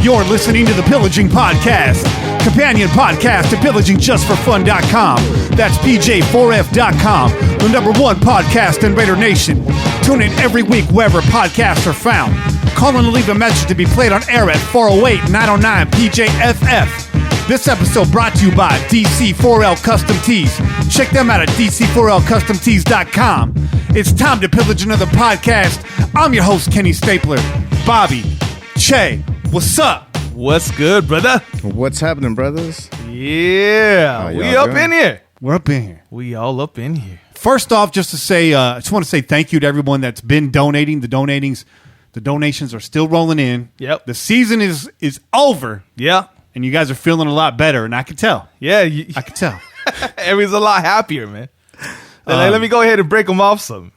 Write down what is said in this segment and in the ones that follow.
You're listening to the Pillaging Podcast, companion podcast to PillagingJustForFun.com. That's PJ4F.com, the #1 podcast in Raider Nation. Tune in every week wherever podcasts are found. Call and leave a message to be played on air at 408-909-PJFF. This episode brought to you by DC4L Custom Tees. Check them out at DC4LCustomTees.com. It's time to pillage another podcast. I'm your host, Kenny Stapler. Bobby, Che, what's up? What's good, brother? What's happening, brothers? Yeah, we up in here. We're up in here. We all up in here. First off, just to say, I just want to say thank you to everyone that's been donating. The donations are still rolling in. Yep. The season is over. Yeah. And you guys are feeling a lot better, and I can tell. Yeah. I can tell. Everyone's a lot happier, man. Let me go ahead and break them off some.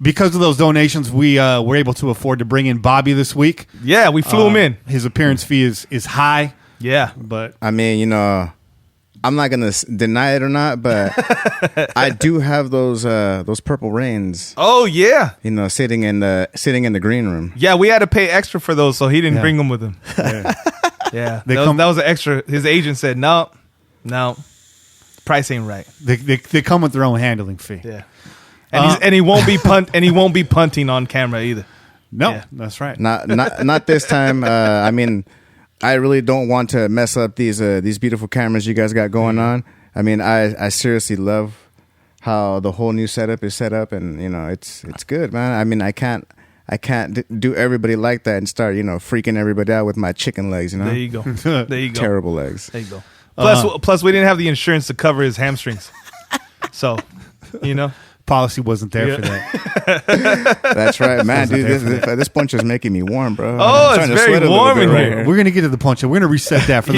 Because of those donations, we were able to afford to bring in Bobby this week. Yeah, we flew him in. His appearance fee is high. Yeah. But I mean, you know, I'm not going to deny it or not, but I do have those purple rains. Oh, yeah. You know, sitting in the green room. Yeah, we had to pay extra for those, so he didn't bring them with him. Yeah. Yeah. That was an extra. His agent said, no, price ain't right. They come with their own handling fee. Yeah. And he won't be punting on camera either. No, yeah. That's right. Not this time. I mean, I really don't want to mess up these beautiful cameras you guys got going on. I mean, I seriously love how the whole new setup is set up, and you know, it's good, man. I mean, I can't do everybody like that and start, you know, freaking everybody out with my chicken legs, you know. There you go. There you go. Terrible legs. There you go. Plus, we didn't have the insurance to cover his hamstrings, so you know. Policy wasn't there for that. That's right, man. Dude, this punch is making me warm, bro. Oh, it's very warm in here. We're gonna get to the punch. We're gonna reset that for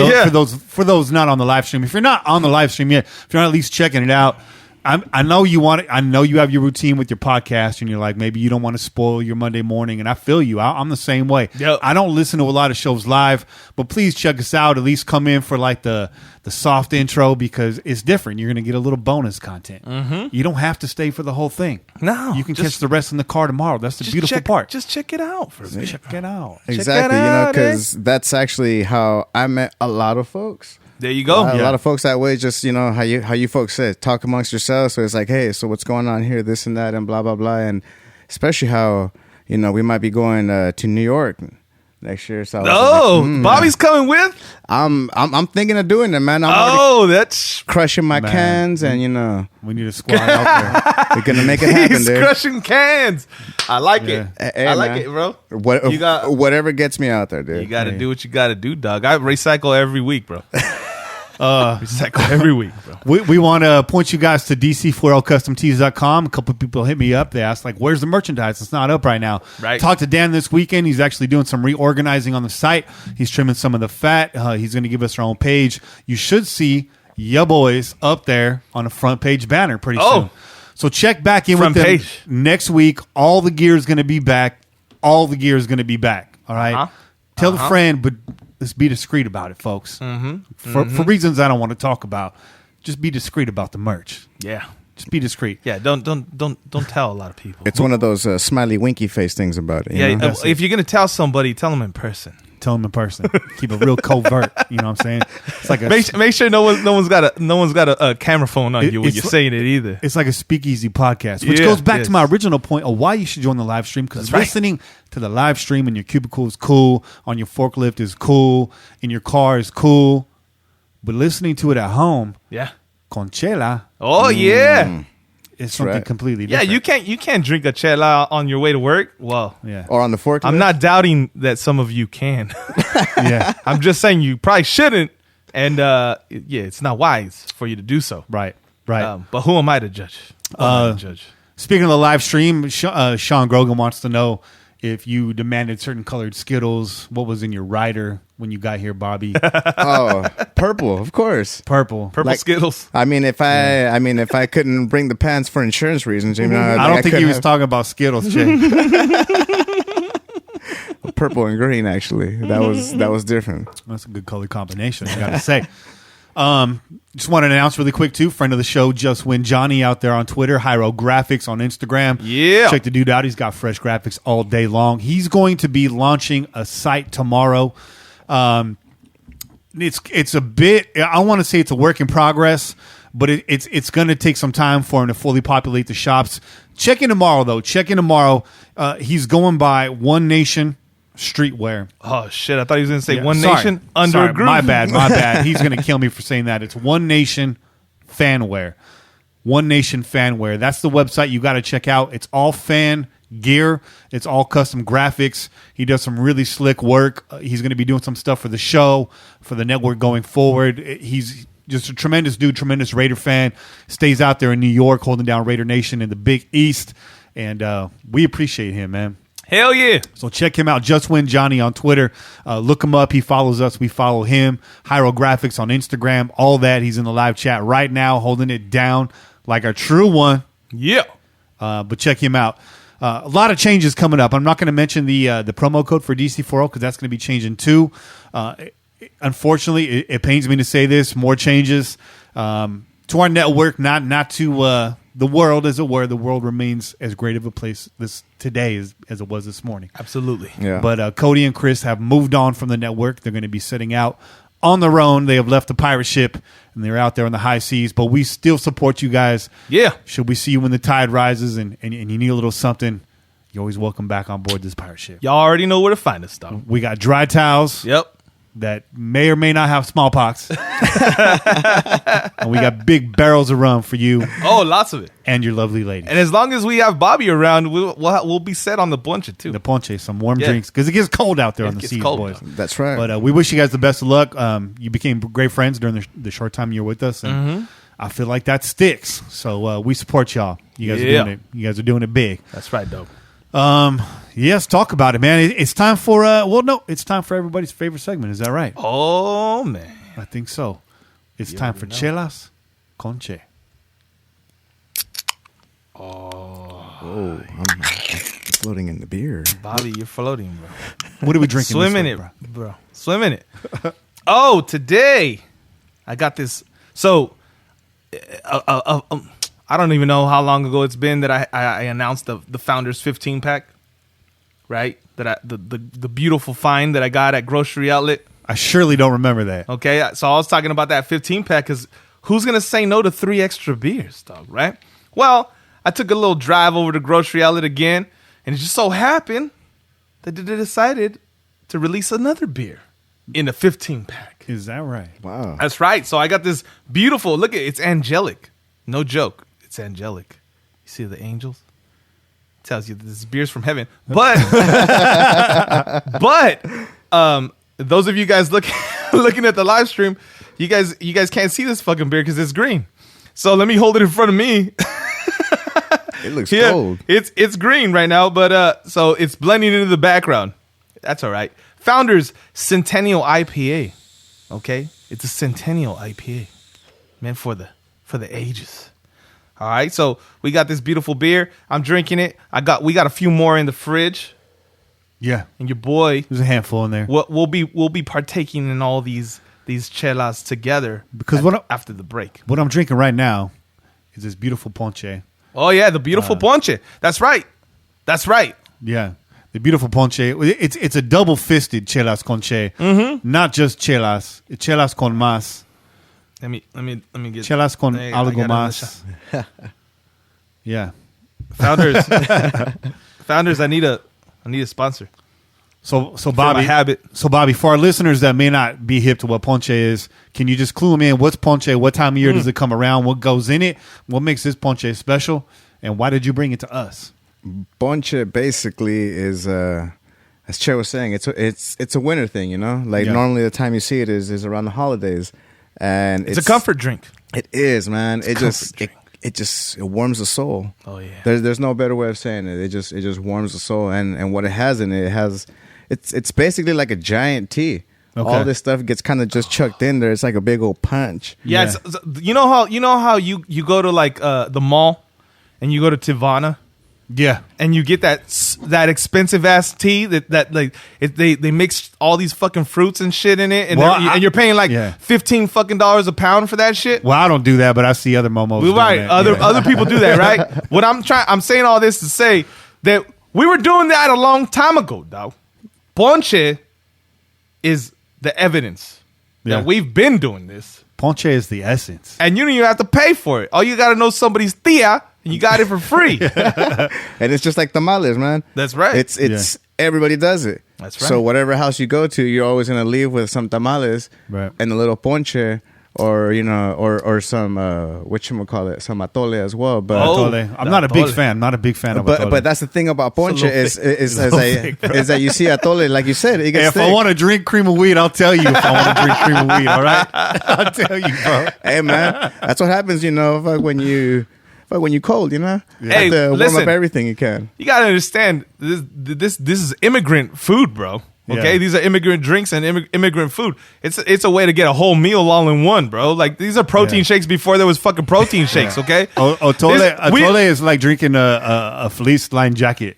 those not on the live stream. If you're not on the live stream yet, if you're not at least checking it out, I know you want it. I know you have your routine with your podcast, and you're like, maybe you don't want to spoil your Monday morning. And I feel you. I'm the same way. Yep. I don't listen to a lot of shows live, but please check us out. At least come in for like the soft intro, because it's different. You're going to get a little bonus content. Mm-hmm. You don't have to stay for the whole thing. No, you can catch the rest in the car tomorrow. That's the beautiful part. Just check it out for a bit. Check it out. Exactly. You know, because that's actually how I met a lot of folks. There you go. A lot of folks that way, just, you know, how you folks said, talk amongst yourselves. So it's like, hey, so what's going on here, this and that, and blah, blah, blah. And especially how, you know, we might be going to New York next year. So Bobby's coming with? I'm thinking of doing it, man. That's crushing my cans, and, you know. We need a squad out there. We're going to make it happen, He's dude. crushing cans. I like it. Hey, I like man. it, bro. Whatever gets me out there, dude. You got to do what you got to do, dog. I recycle every week, bro. Recycle every week, bro. We want to point you guys to DC4LCustomTees.com. A couple of people hit me up. They asked, like, where's the merchandise? It's not up right now. Right. Talked to Dan this weekend. He's actually doing some reorganizing on the site. He's trimming some of the fat. He's going to give us our own page. You should see Ya Boys up there on a front page banner pretty soon. So check back in with them next week. All the gear is going to be back. All the gear is going to be back. All right? Tell a friend, but let's be discreet about it, folks. For reasons I don't want to talk about, just be discreet about the merch. Yeah, just be discreet. Yeah, don't tell a lot of people. It's one of those smiley winky face things about it. Yeah, if you're gonna tell somebody, tell them in person. Tell them in person. Keep it real covert. You know what I'm saying? It's like make sure no one's got a camera phone on you when you're saying it either. It's like a speakeasy podcast, which goes back to my original point of why you should join the live stream, because listening to the live stream in your cubicle is cool, on your forklift is cool, in your car is cool, but listening to it at home, con chela, it's something completely different. Yeah, you can't drink a chela on your way to work. Well, or on the forklift. I'm not doubting that some of you can. Yeah, I'm just saying you probably shouldn't, and it's not wise for you to do so. Right. But who am I to judge? Speaking of the live stream, Sean Grogan wants to know if you demanded certain colored Skittles. What was in your rider when you got here, Bobby? Purple, of course. Purple Skittles. I mean, if I couldn't bring the pants for insurance reasons, you know, I don't think he was talking about Skittles, Jay. Purple and green, actually. That was different. That's a good color combination, I gotta say. Just want to announce really quick too, friend of the show, Just Win Johnny out there on Twitter, Hyro Graphics on Instagram. Yeah. Check the dude out. He's got fresh graphics all day long. He's going to be launching a site tomorrow. It's a bit. I want to say it's a work in progress, but it's going to take some time for him to fully populate the shops. Check in tomorrow, though. He's going by One Nation Streetwear. Oh shit! I thought he was going to say One Nation Under a Groove. My bad. He's going to kill me for saying that. It's One Nation Fanwear. One Nation Fanwear. That's the website you got to check out. It's all fan gear. It's all custom graphics. He does some really slick work. He's going to be doing some stuff for the show, for the network going forward. He's just a tremendous dude, tremendous Raider fan. Stays out there in New York holding down Raider Nation in the Big East. And we appreciate him, man. Hell yeah. So check him out, Just Win Johnny on Twitter. Look him up. He follows us. We follow him. Hyrographics on Instagram. All that. He's in the live chat right now holding it down like a true one. Yeah. But check him out. A lot of changes coming up. I'm not going to mention the promo code for DC40 because that's going to be changing too. Unfortunately, it pains me to say this. More changes to our network, not to the world, as it were. The world remains as great of a place today as it was this morning. Absolutely. Yeah. But Cody and Chris have moved on from the network. They're going to be setting out on their own. They have left the pirate ship, and they're out there on the high seas. But we still support you guys. Yeah. Should we see you when the tide rises and you need a little something, you're always welcome back on board this pirate ship. Y'all already know where to find us, though. We got dry towels. Yep. That may or may not have smallpox. And we got big barrels of rum for you. Oh, lots of it. And your lovely lady. And as long as we have Bobby around, we'll be set on the ponche, too. The ponche, some warm drinks. Because it gets cold out there on the seas, boys. That's right. But we wish you guys the best of luck. You became great friends during the short time you were with us. And I feel like that sticks. So we support y'all. You guys are doing it. You guys are doing it big. That's right, though. Yes, talk about it, man. It's time for it's time for everybody's favorite segment. Is that right? Oh man, I think so. It's time for Chelas Conche. Oh, I'm floating in the beer. Bobby, you're floating, bro. What are we drinking? Swim in it, bro. Swim in it. Oh, today I got this. So, I don't even know how long ago it's been that I announced the Founders 15 pack, right? The beautiful find that I got at Grocery Outlet. I surely don't remember that. Okay, so I was talking about that 15 pack because who's gonna say no to 3 extra beers, dog? Right? Well, I took a little drive over to Grocery Outlet again, and it just so happened that they decided to release another beer in a 15 pack. Is that right? Wow, that's right. So I got this beautiful. Look, it's angelic. No joke. It's angelic. You see the angels? It tells you that this beer's from heaven. But those of you guys looking at the live stream, you guys can't see this fucking beer because it's green. So let me hold it in front of me. It looks cold. It's green right now, but so it's blending into the background. That's all right. Founders Centennial IPA. Okay? It's a Centennial IPA. Meant for the ages. All right, so we got this beautiful beer. I'm drinking it. We got a few more in the fridge. Yeah, and your boy, there's a handful in there. We'll be partaking in all these chelas together because after the break. What I'm drinking right now is this beautiful ponche. Oh yeah, the beautiful ponche. That's right. Yeah, the beautiful ponche. It's a double fisted chelas conche. Not just chelas. Chelas con más. Let me get chelas con algo más. Yeah. Founders, I need a sponsor. So Bobby, for our listeners that may not be hip to what ponche is, can you just clue them in? What's ponche? What time of year does it come around? What goes in it? What makes this ponche special? And why did you bring it to us? Ponche basically is, as Che was saying, it's a winter thing, you know. Like normally the time you see it is around the holidays. And it's a comfort drink. It is, man. It just warms the soul. Oh yeah. There's no better way of saying it. It just warms the soul. And what it has in it, it's basically like a giant tea. Okay. All this stuff gets kind of just chucked in there. It's like a big old punch. Yeah. You know how you go to like the mall and you go to Tivana. Yeah, and you get that expensive ass tea that like they mix all these fucking fruits and shit in it, and and you're paying like $15 fucking a pound for that shit. Well, I don't do that, but I see other momos. Doing that. Other people do that, right? What I'm saying all this to say that we were doing that a long time ago, dog. Ponche is the evidence Yeah. that we've been doing this. Ponche is the essence. And you don't even have to pay for it. All you got to know somebody's tia, and you got it for free. And it's just like tamales, man. That's right. It's everybody does it. That's right. So whatever house you go to, you're always gonna leave with some tamales Right. and a little ponche, or or some whatchamacallit, some atole as well. But Atole. I'm not a big atole. fan. Not a big fan of atole. but that's the thing about ponche It's a little is that you see atole, like you said, it Hey, gets if thick. I want to drink cream of wheat, I'll tell you if I want to drink cream of wheat. All right, I'll tell you, bro. Hey man, that's what happens, fuck, when you cold, Hey, You have to warm listen. up everything you can. You got to understand, this is immigrant food, bro. Okay, Yeah. these are immigrant drinks and immigrant food. It's a way to get a whole meal all in one, bro. Like these are protein Yeah. shakes before there was fucking protein shakes. Okay, Atole is like drinking a fleece lined jacket.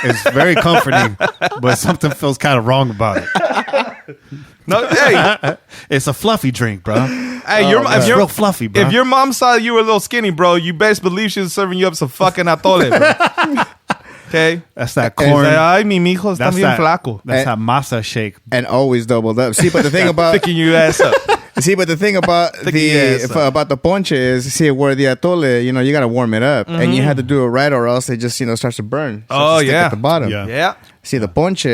It's very comforting, but something feels kind of wrong about it. No, hey, It's a fluffy drink, bro. hey, It's real fluffy, bro. If your mom saw you were a little skinny, bro, you best believe she was serving you up some fucking atole, bro. Okay, That's that It's corn. like, ay, mi mijo está That's bien that, flaco. that's that masa shake. And always doubled up. See, but the thing about Picking your ass up. about the ponche is, see, where the atole, you got to warm it up, and you have to do it right, or else it just starts to burn. Starts Oh, to stick yeah. at the bottom. Yeah. Yeah. See, the ponche,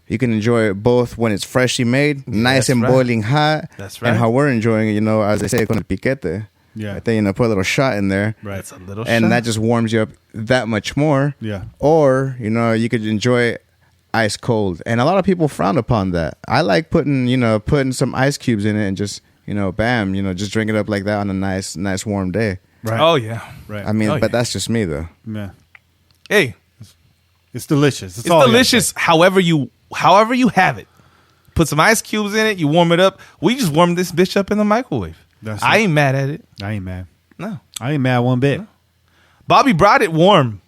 you can enjoy it both when it's freshly made, nice that's and right. boiling hot. That's right. And how we're enjoying it, as they say, con el piquete. Yeah. Right there, put a little shot in there. Right. It's a little And shot. that just warms you up that much more. Yeah. Or, you could enjoy it ice cold. And a lot of people frown upon that. I like putting some ice cubes in it and just, bam, just drink it up like that on a nice warm day. Right. Oh yeah. Right. I mean, Oh, but yeah. that's just me though. Yeah. Hey, It's delicious. it's all I gotta delicious. say. However you have it. Put some ice cubes in it. You warm it up. We just warmed this bitch up in the microwave. That's I it. ain't mad at it. I ain't mad. No. I ain't mad one bit. Bobby brought it warm,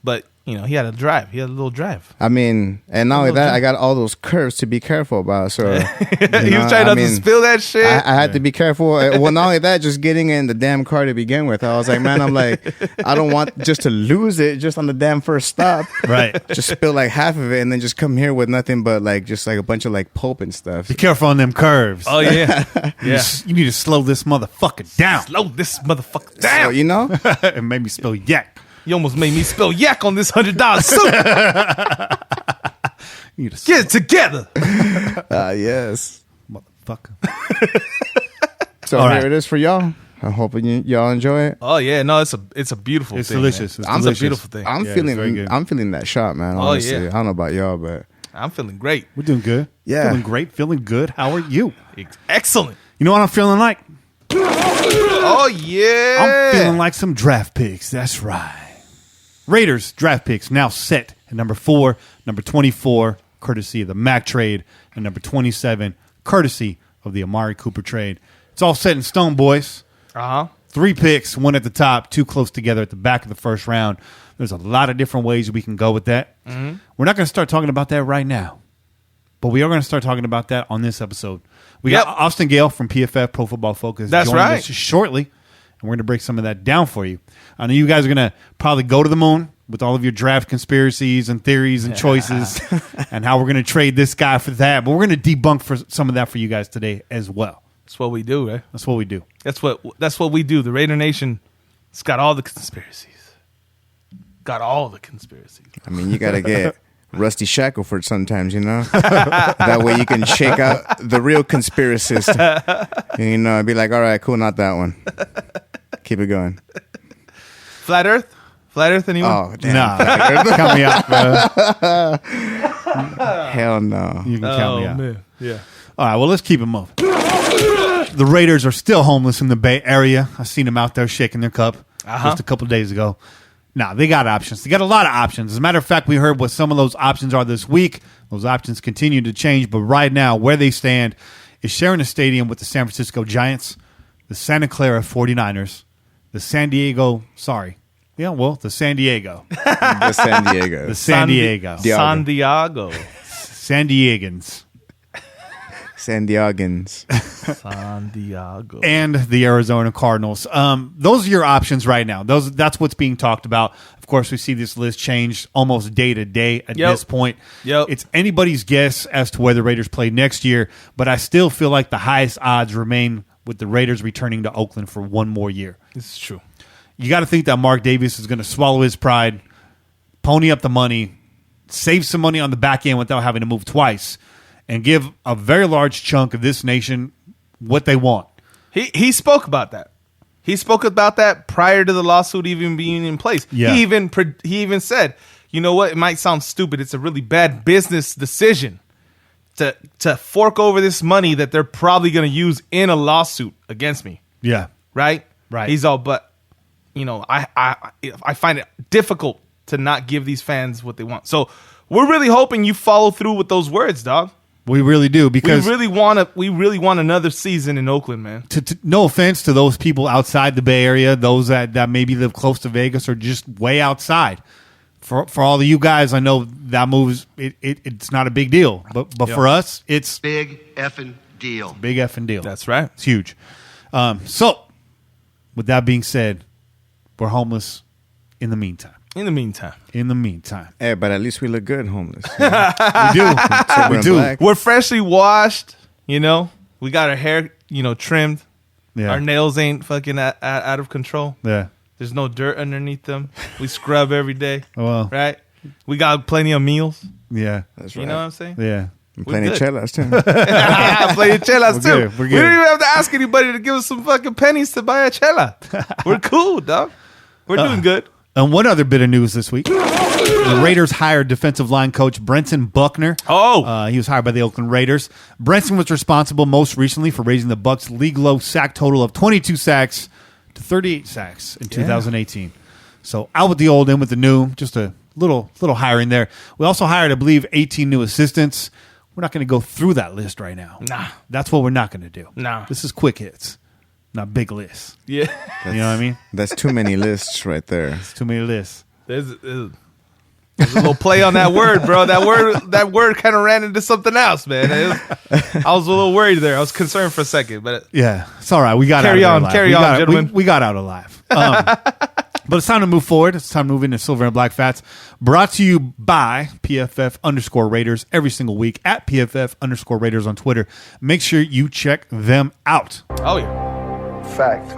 but he had a drive. He had a little drive. I mean, and not only that, I got all those curves to be careful about. So He was trying not to spill that shit. I had to be careful. Well, not only that, just getting in the damn car to begin with. I was like, man, I don't want just to lose it just on the damn first stop. Right. Just spill like half of it and then just come here with nothing but just a bunch of pulp and stuff. Be careful on them curves. Oh yeah, You yeah. you need to slow this motherfucker down. Slow this motherfucker So, down. It made me spill yak. You almost made me spill yak on this $100 suit. You need to Get it together. Yes. motherfucker. So All here right. it is for y'all. I'm hoping y'all enjoy it. Oh yeah, no, it's a beautiful It's thing. delicious. Man. It's It's delicious. a beautiful thing. I'm Yeah, it's very good. feeling that shot, man. Oh, Honestly, yeah. I don't know about y'all, but I'm feeling great. We're doing good. Yeah. Feeling great. Feeling good. How are you? Excellent. You know what I'm feeling like? Oh yeah. I'm feeling like some draft picks. That's right. Raiders draft picks now set at number 4, number 24, courtesy of the Mac trade, and number 27, courtesy of the Amari Cooper trade. It's all set in stone, boys. 3 picks, 1 at the top, 2 close together at the back of the first round. There's a lot of different ways we can go with that. Mm-hmm. We're not going to start talking about that right now, but we are going to start talking about that on this episode. We Yep. got Austin Gayle from PFF Pro Football Focus That's joining right. us shortly, and we're going to break some of that down for you. I know you guys are going to probably go to the moon with all of your draft conspiracies and theories and choices and how we're going to trade this guy for that, but we're going to debunk for some of that for you guys today as well. That's what we do, right? That's what we do. That's what we do. The Raider Nation, it's got all the conspiracies. Got all the conspiracies. I mean, you got to get Rusty Shackelford sometimes, That way you can shake out the real conspiracist. And, be like, all right, cool, not that one. Keep it going. Flat Earth? Flat Earth, anyone? Oh, damn. Nah, count me out, bro. Hell no. You can count me out. man. Yeah. All right, well, let's keep it moving. The Raiders are still homeless in the Bay Area. I seen them out there shaking their cup just a couple of days ago. Nah, they got options. They got a lot of options. As a matter of fact, we heard what some of those options are this week. Those options continue to change, but right now, where they stand is sharing a stadium with the San Francisco Giants, the Santa Clara 49ers, the San Diego. The San Diego. The San Diego. San Diego. San Diegans. San Diegans. San Diego. And the Arizona Cardinals. Those are your options right now. That's what's being talked about. Of course, we see this list change almost day to day at this point. It's anybody's guess as to where the Raiders play next year, but I still feel like the highest odds remain with the Raiders returning to Oakland for one more year. This is true. You got to think that Mark Davis is going to swallow his pride, pony up the money, save some money on the back end without having to move twice, and give a very large chunk of this nation what they want. He spoke about that. He spoke about that prior to the lawsuit even being in place. Yeah. He even said, you know what? It might sound stupid. It's a really bad business decision to fork over this money that they're probably going to use in a lawsuit against me. Yeah. Right. He's all, but I find it difficult to not give these fans what they want. So we're really hoping you follow through with those words, dog. We really do, because we really want another season in Oakland, man. No offense to those people outside the Bay Area, those that maybe live close to Vegas or just way outside. For all of you guys, I know that moves. It's not a big deal, but for us, it's big effing deal. Big effing deal. That's right. It's huge. So, with that being said, we're homeless in the meantime. In the meantime. Hey, but at least we look good homeless. We do. Black. We're freshly washed, We got our hair, trimmed. Yeah. Our nails ain't fucking out of control. Yeah. There's no dirt underneath them. We scrub every day. Well. Right? We got plenty of meals. Yeah. That's right. You know what I'm saying? Yeah. And plenty of chelas, too. Plenty of chelas, too. We're We good. don't even have to ask anybody to give us some fucking pennies to buy a chela. We're cool, dog. We're doing good. And one other bit of news this week. The Raiders hired defensive line coach Brenton Buckner. He was hired by the Oakland Raiders. Brenton was responsible most recently for raising the Bucs' league-low sack total of 22 sacks to 38 sacks in 2018. So out with the old, in with the new. Just a little hiring there. We also hired, I believe, 18 new assistants. We're not going to go through that list right now. Nah. That's what we're not going to do. Nah. This is quick hits, not big lists. Yeah. You know what I mean? That's too many lists right there. It's too many lists. There's a little play on that word, bro. That word kind of ran into something else, man. I was a little worried there. I was concerned for a second, but Yeah, it's all right. We got Carry out of on, there alive. carry on, gentlemen. We got out alive. But it's time to move forward. It's time to move into Silver and Black Fats. Brought to you by PFF_Raiders every single week at PFF_Raiders on Twitter. Make sure you check them out. oh yeah. Fact.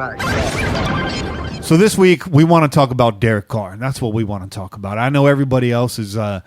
So this week, we want to talk about Derek Carr. That's what we want to talk about. I know everybody else is they're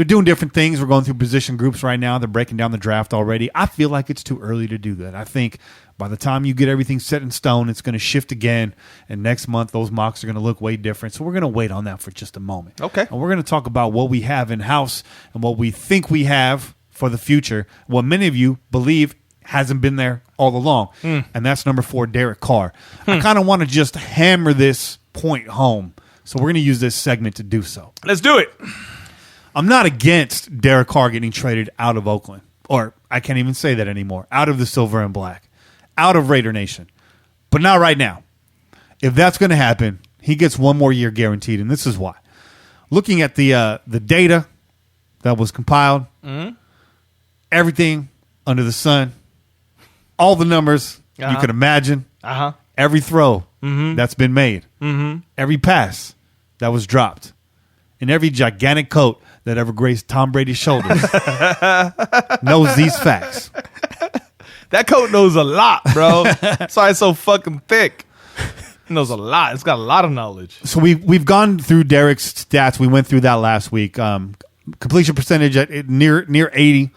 doing different things. We're going through position groups right now. They're breaking down the draft already. I feel like it's too early to do that. I think by the time you get everything set in stone, it's going to shift again. And next month, those mocks are going to look way different. So we're going to wait on that for just a moment. Okay. And we're going to talk about what we have in-house and what we think we have for the future, what many of you believe hasn't been there all along. And that's number 4, Derek Carr. I kind of want to just hammer this point home. So we're going to use this segment to do so. Let's do it. I'm not against Derek Carr getting traded out of Oakland. Or I can't even say that anymore. Out of the Silver and Black. Out of Raider Nation. But not right now. If that's going to happen, he gets one more year guaranteed. And this is why. Looking at the data that was compiled, everything under the sun, all the numbers you could imagine, every throw that's been made, every pass that was dropped, and every gigantic coat that ever graced Tom Brady's shoulders knows these facts. That coat knows a lot, bro. That's why it's so fucking thick. It knows a lot. It's got a lot of knowledge. So we've gone through Derek's stats. We went through that last week. Completion percentage at near 80.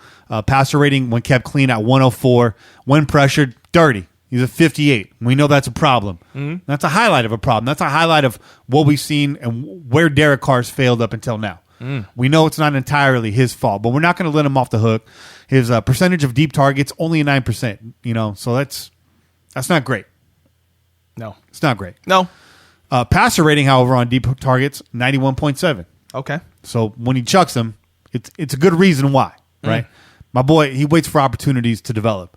Passer rating when kept clean at 104. When pressured, dirty. He's a 58. We know that's a problem. That's a highlight of a problem. That's a highlight of what we've seen and where Derek Carr's failed up until now. We know it's not entirely his fault, but we're not going to let him off the hook. His percentage of deep targets only 9%. So that's not great. No. It's not great. No. Passer rating, however, on deep targets 91.7. Okay. So when he chucks them, it's a good reason why, right? My boy, he waits for opportunities to develop.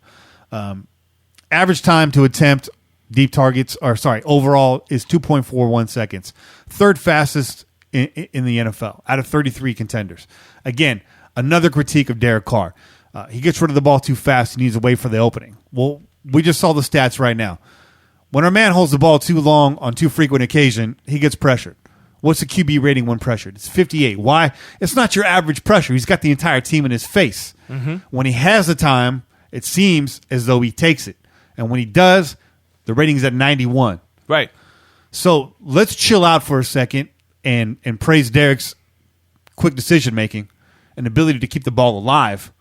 Average time to attempt deep targets, overall is 2.41 seconds. Third fastest in the NFL out of 33 contenders. Again, another critique of Derek Carr. He gets rid of the ball too fast. He needs to wait for the opening. Well, we just saw the stats right now. When our man holds the ball too long on too frequent occasion, he gets pressured. What's the QB rating when pressured? It's 58. Why? It's not your average pressure. He's got the entire team in his face. When he has the time, it seems as though he takes it. And when he does, the rating's at 91. Right. So let's chill out for a second and praise Derek's quick decision-making and ability to keep the ball alive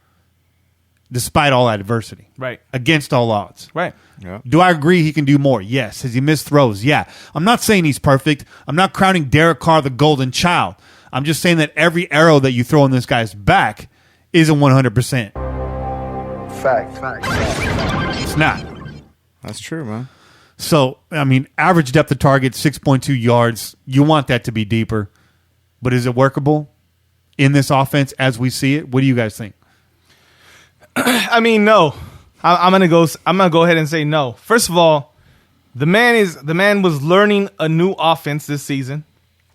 despite all adversity. Right. Against all odds. Right. Yeah. Do I agree he can do more? Yes. Has he missed throws? Yeah. I'm not saying he's perfect. I'm not crowning Derek Carr the golden child. I'm just saying that every arrow that you throw in this guy's back isn't 100%. Fact. It's not. That's true, man. So, I mean, average depth of target, 6.2 yards. You want that to be deeper. But is it workable in this offense as we see it? What do you guys think? I mean, no. I'm gonna go ahead and say no. First of all, the man was learning a new offense this season,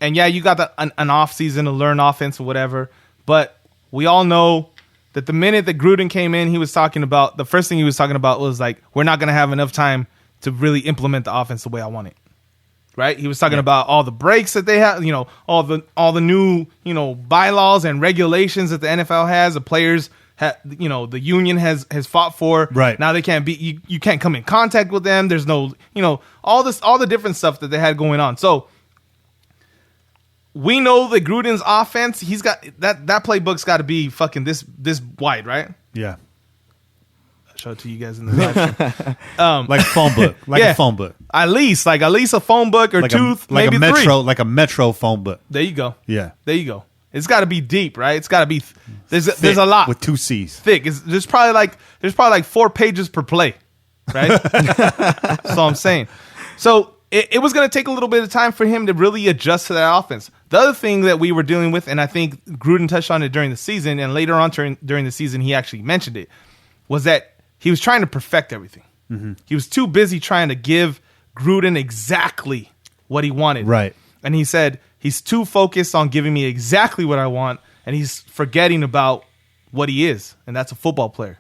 and yeah, you got an off season to learn offense or whatever. But we all know that the minute that Gruden came in, the first thing he was talking about was like, we're not gonna have enough time to really implement the offense the way I want it. Right? He was talking about all the breaks that they have, all the new, bylaws and regulations that the NFL has. The players, the union has fought for. Right. Now they can't be, you can't come in contact with them. There's no, all the different stuff that they had going on. So we know that Gruden's offense, he's got that playbook's got to be fucking this wide, right? Yeah. Show it to you guys in the live. Like a phone book. A phone book. At least a phone book or like two, maybe a metro, three. Like a metro phone book. There you go. Yeah. There you go. It's got to be deep, right? It's got to be. There's a lot with 2 C's. thick. There's probably like 4 pages per play, right? That's all I'm saying. So it was going to take a little bit of time for him to really adjust to that offense. The other thing that we were dealing with, and I think Gruden touched on it during the season, and later on during the season he actually mentioned it, was that he was trying to perfect everything. He was too busy trying to give Gruden exactly what he wanted. Right. And he said he's too focused on giving me exactly what I want, and he's forgetting about what he is, and that's a football player.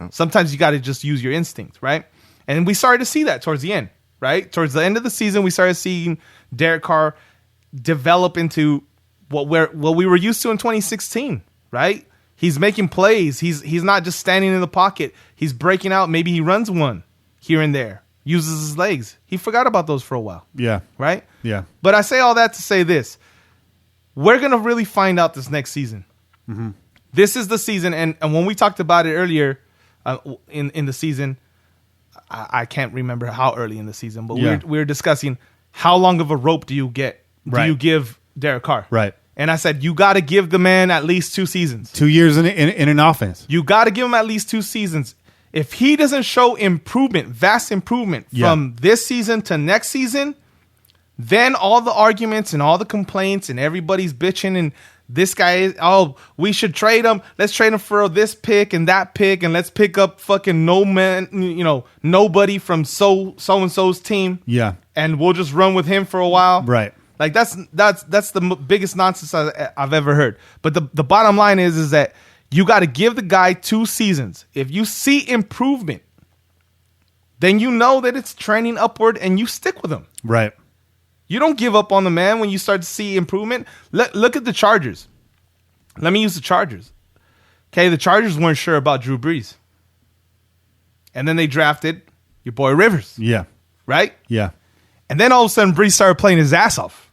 Oh. Sometimes you got to just use your instinct, right? And we started to see that towards the end, right? Towards the end of the season, we started seeing Derek Carr develop into what we were used to in 2016, right? He's making plays. He's not just standing in the pocket. He's breaking out. Maybe he runs one here and there, uses his legs. He forgot about those for a while. Yeah. Right? Yeah. But I say all that to say this. We're going to really find out this next season. This is the season. And when we talked about it earlier in the season, I can't remember how early in the season, but we were discussing how long of a rope do you get? Do you give Derek Carr? Right. And I said, you got to give the man at least 2 seasons. 2 years in an offense. You got to give him at least 2 seasons. If he doesn't show improvement, vast improvement from this season to next season, then all the arguments and all the complaints and everybody's bitching and this guy is, we should trade him. Let's trade him for this pick and that pick, and let's pick up fucking nobody from so-and-so's team. Yeah. And we'll just run with him for a while. Right. Like that's the biggest nonsense I've ever heard. But the bottom line is that you got to give the guy 2 seasons. If you see improvement, then you know that it's trending upward and you stick with him. Right. You don't give up on the man when you start to see improvement. Look at the Chargers. Let me use the Chargers. Okay, the Chargers weren't sure about Drew Brees. And then they drafted your boy Rivers. Yeah. Right? Yeah. And then all of a sudden Brees started playing his ass off.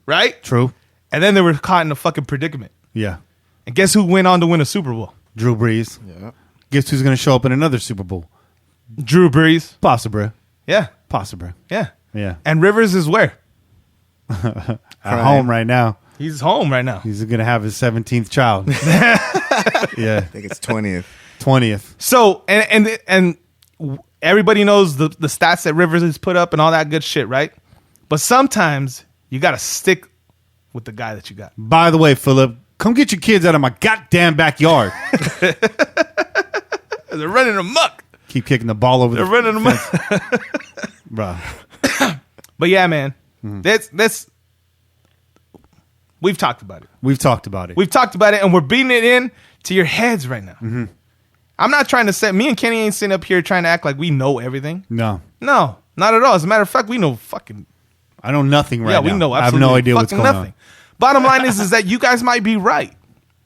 Right? True. And then they were caught in a fucking predicament. Yeah. And guess who went on to win a Super Bowl? Drew Brees. Yeah. Guess who's going to show up in another Super Bowl? Drew Brees. Possible. Yeah. Possible. Yeah. Yeah. And Rivers is where? At home right now. He's home right now. He's going to have his 17th child. Yeah. I think it's 20th. 20th. So, and everybody knows the stats that Rivers has put up and all that good shit, right? But sometimes you got to stick with the guy that you got. By the way, Philip, come get your kids out of my goddamn backyard. They're running amok. Keep kicking the ball over They're the running amok. Bro. But yeah, man, that's we've talked about it. We've talked about it. We've talked about it, and we're beating it in. to your heads right now. Mm-hmm. I'm not trying to set. Me and Kenny ain't sitting up here trying to act like we know everything. No, not at all. As a matter of fact, we know fucking. I know nothing right now. Yeah, we know absolutely I have no idea what's going on. Bottom line is that you guys might be right.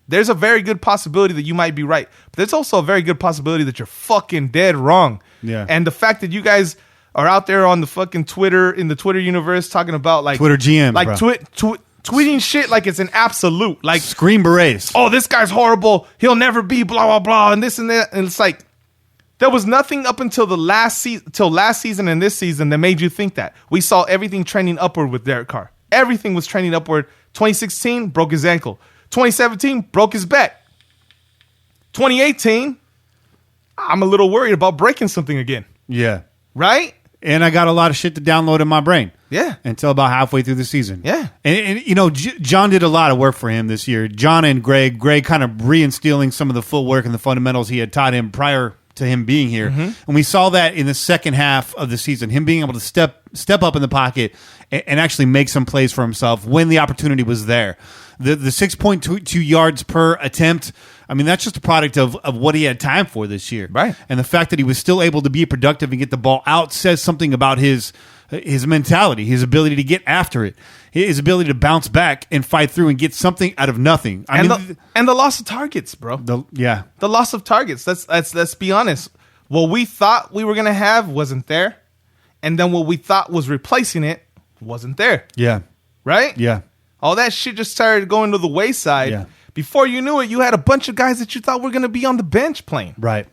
There's a very good possibility that you might be right, but there's also a very good possibility that you're fucking dead wrong. Yeah. And the fact that you guys are out there on the fucking Twitter, in the Twitter universe, talking about like Twitter GM, like bro. tweeting shit like it's an absolute, like Scream berets. Oh, this guy's horrible. He'll never be blah blah blah, and this and that. And it's like there was nothing up until the last season and this season that made you think that. We saw everything trending upward with Derek Carr. Everything was trending upward. 2016 broke his ankle. 2017 broke his back. 2018, I'm a little worried about breaking something again. Yeah. Right? And I got a lot of shit to download in my brain. Yeah. Until about halfway through the season. Yeah. And you know, John did a lot of work for him this year. John and Greg kind of reinstilling some of the footwork and the fundamentals he had taught him prior to him being here. Mm-hmm. And we saw that in the second half of the season, him being able to step up in the pocket and actually make some plays for himself when the opportunity was there. The 6.2 yards per attempt, I mean, that's just a product of what he had time for this year. Right. And the fact that he was still able to be productive and get the ball out says something about his mentality, his ability to get after it, his ability to bounce back and fight through and get something out of nothing. And the loss of targets, bro. The loss of targets. Let's be honest. What we thought we were going to have wasn't there. And then what we thought was replacing it wasn't there. Yeah. Right? Yeah. All that shit just started going to the wayside. Yeah. Before you knew it, you had a bunch of guys that you thought were going to be on the bench playing. Right.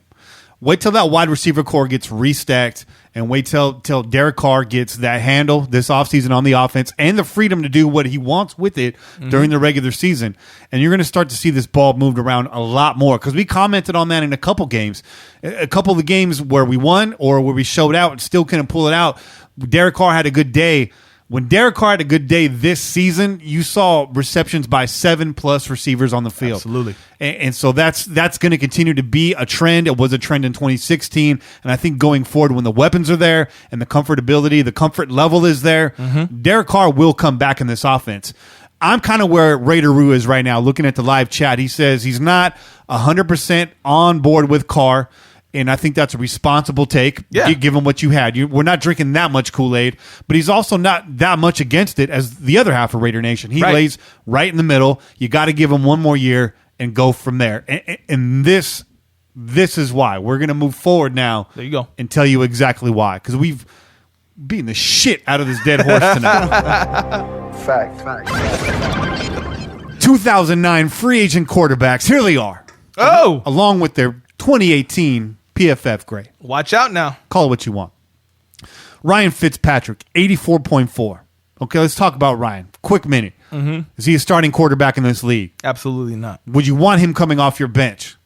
Wait till that wide receiver core gets restacked, and wait till Derek Carr gets that handle this offseason on the offense and the freedom to do what he wants with it during the regular season. And you're going to start to see this ball moved around a lot more, because we commented on that in a couple games. A couple of the games where we won or where we showed out and still couldn't pull it out. Derek Carr had a good day. When Derek Carr had a good day this season, you saw receptions by 7+ receivers on the field. Absolutely. And so that's going to continue to be a trend. It was a trend in 2016. And I think going forward, when the weapons are there and the comfortability, the comfort level is there, Derek Carr will come back in this offense. I'm kind of where Raider Roo is right now, looking at the live chat. He says he's not 100% on board with Carr. And I think that's a responsible take, given what you had. We're not drinking that much Kool-Aid, but he's also not that much against it as the other half of Raider Nation. He lays right in the middle. You got to give him one more year and go from there. And this is why. We're going to move forward now. There you go. And tell you exactly why. Because we've beaten the shit out of this dead horse tonight. Fact. 2009 free agent quarterbacks. Here they are. Oh! Along with their 2018 PFF grade. Watch out now. Call it what you want. Ryan Fitzpatrick, 84.4. Okay, let's talk about Ryan. Quick minute. Is he a starting quarterback in this league? Absolutely not. Would you want him coming off your bench?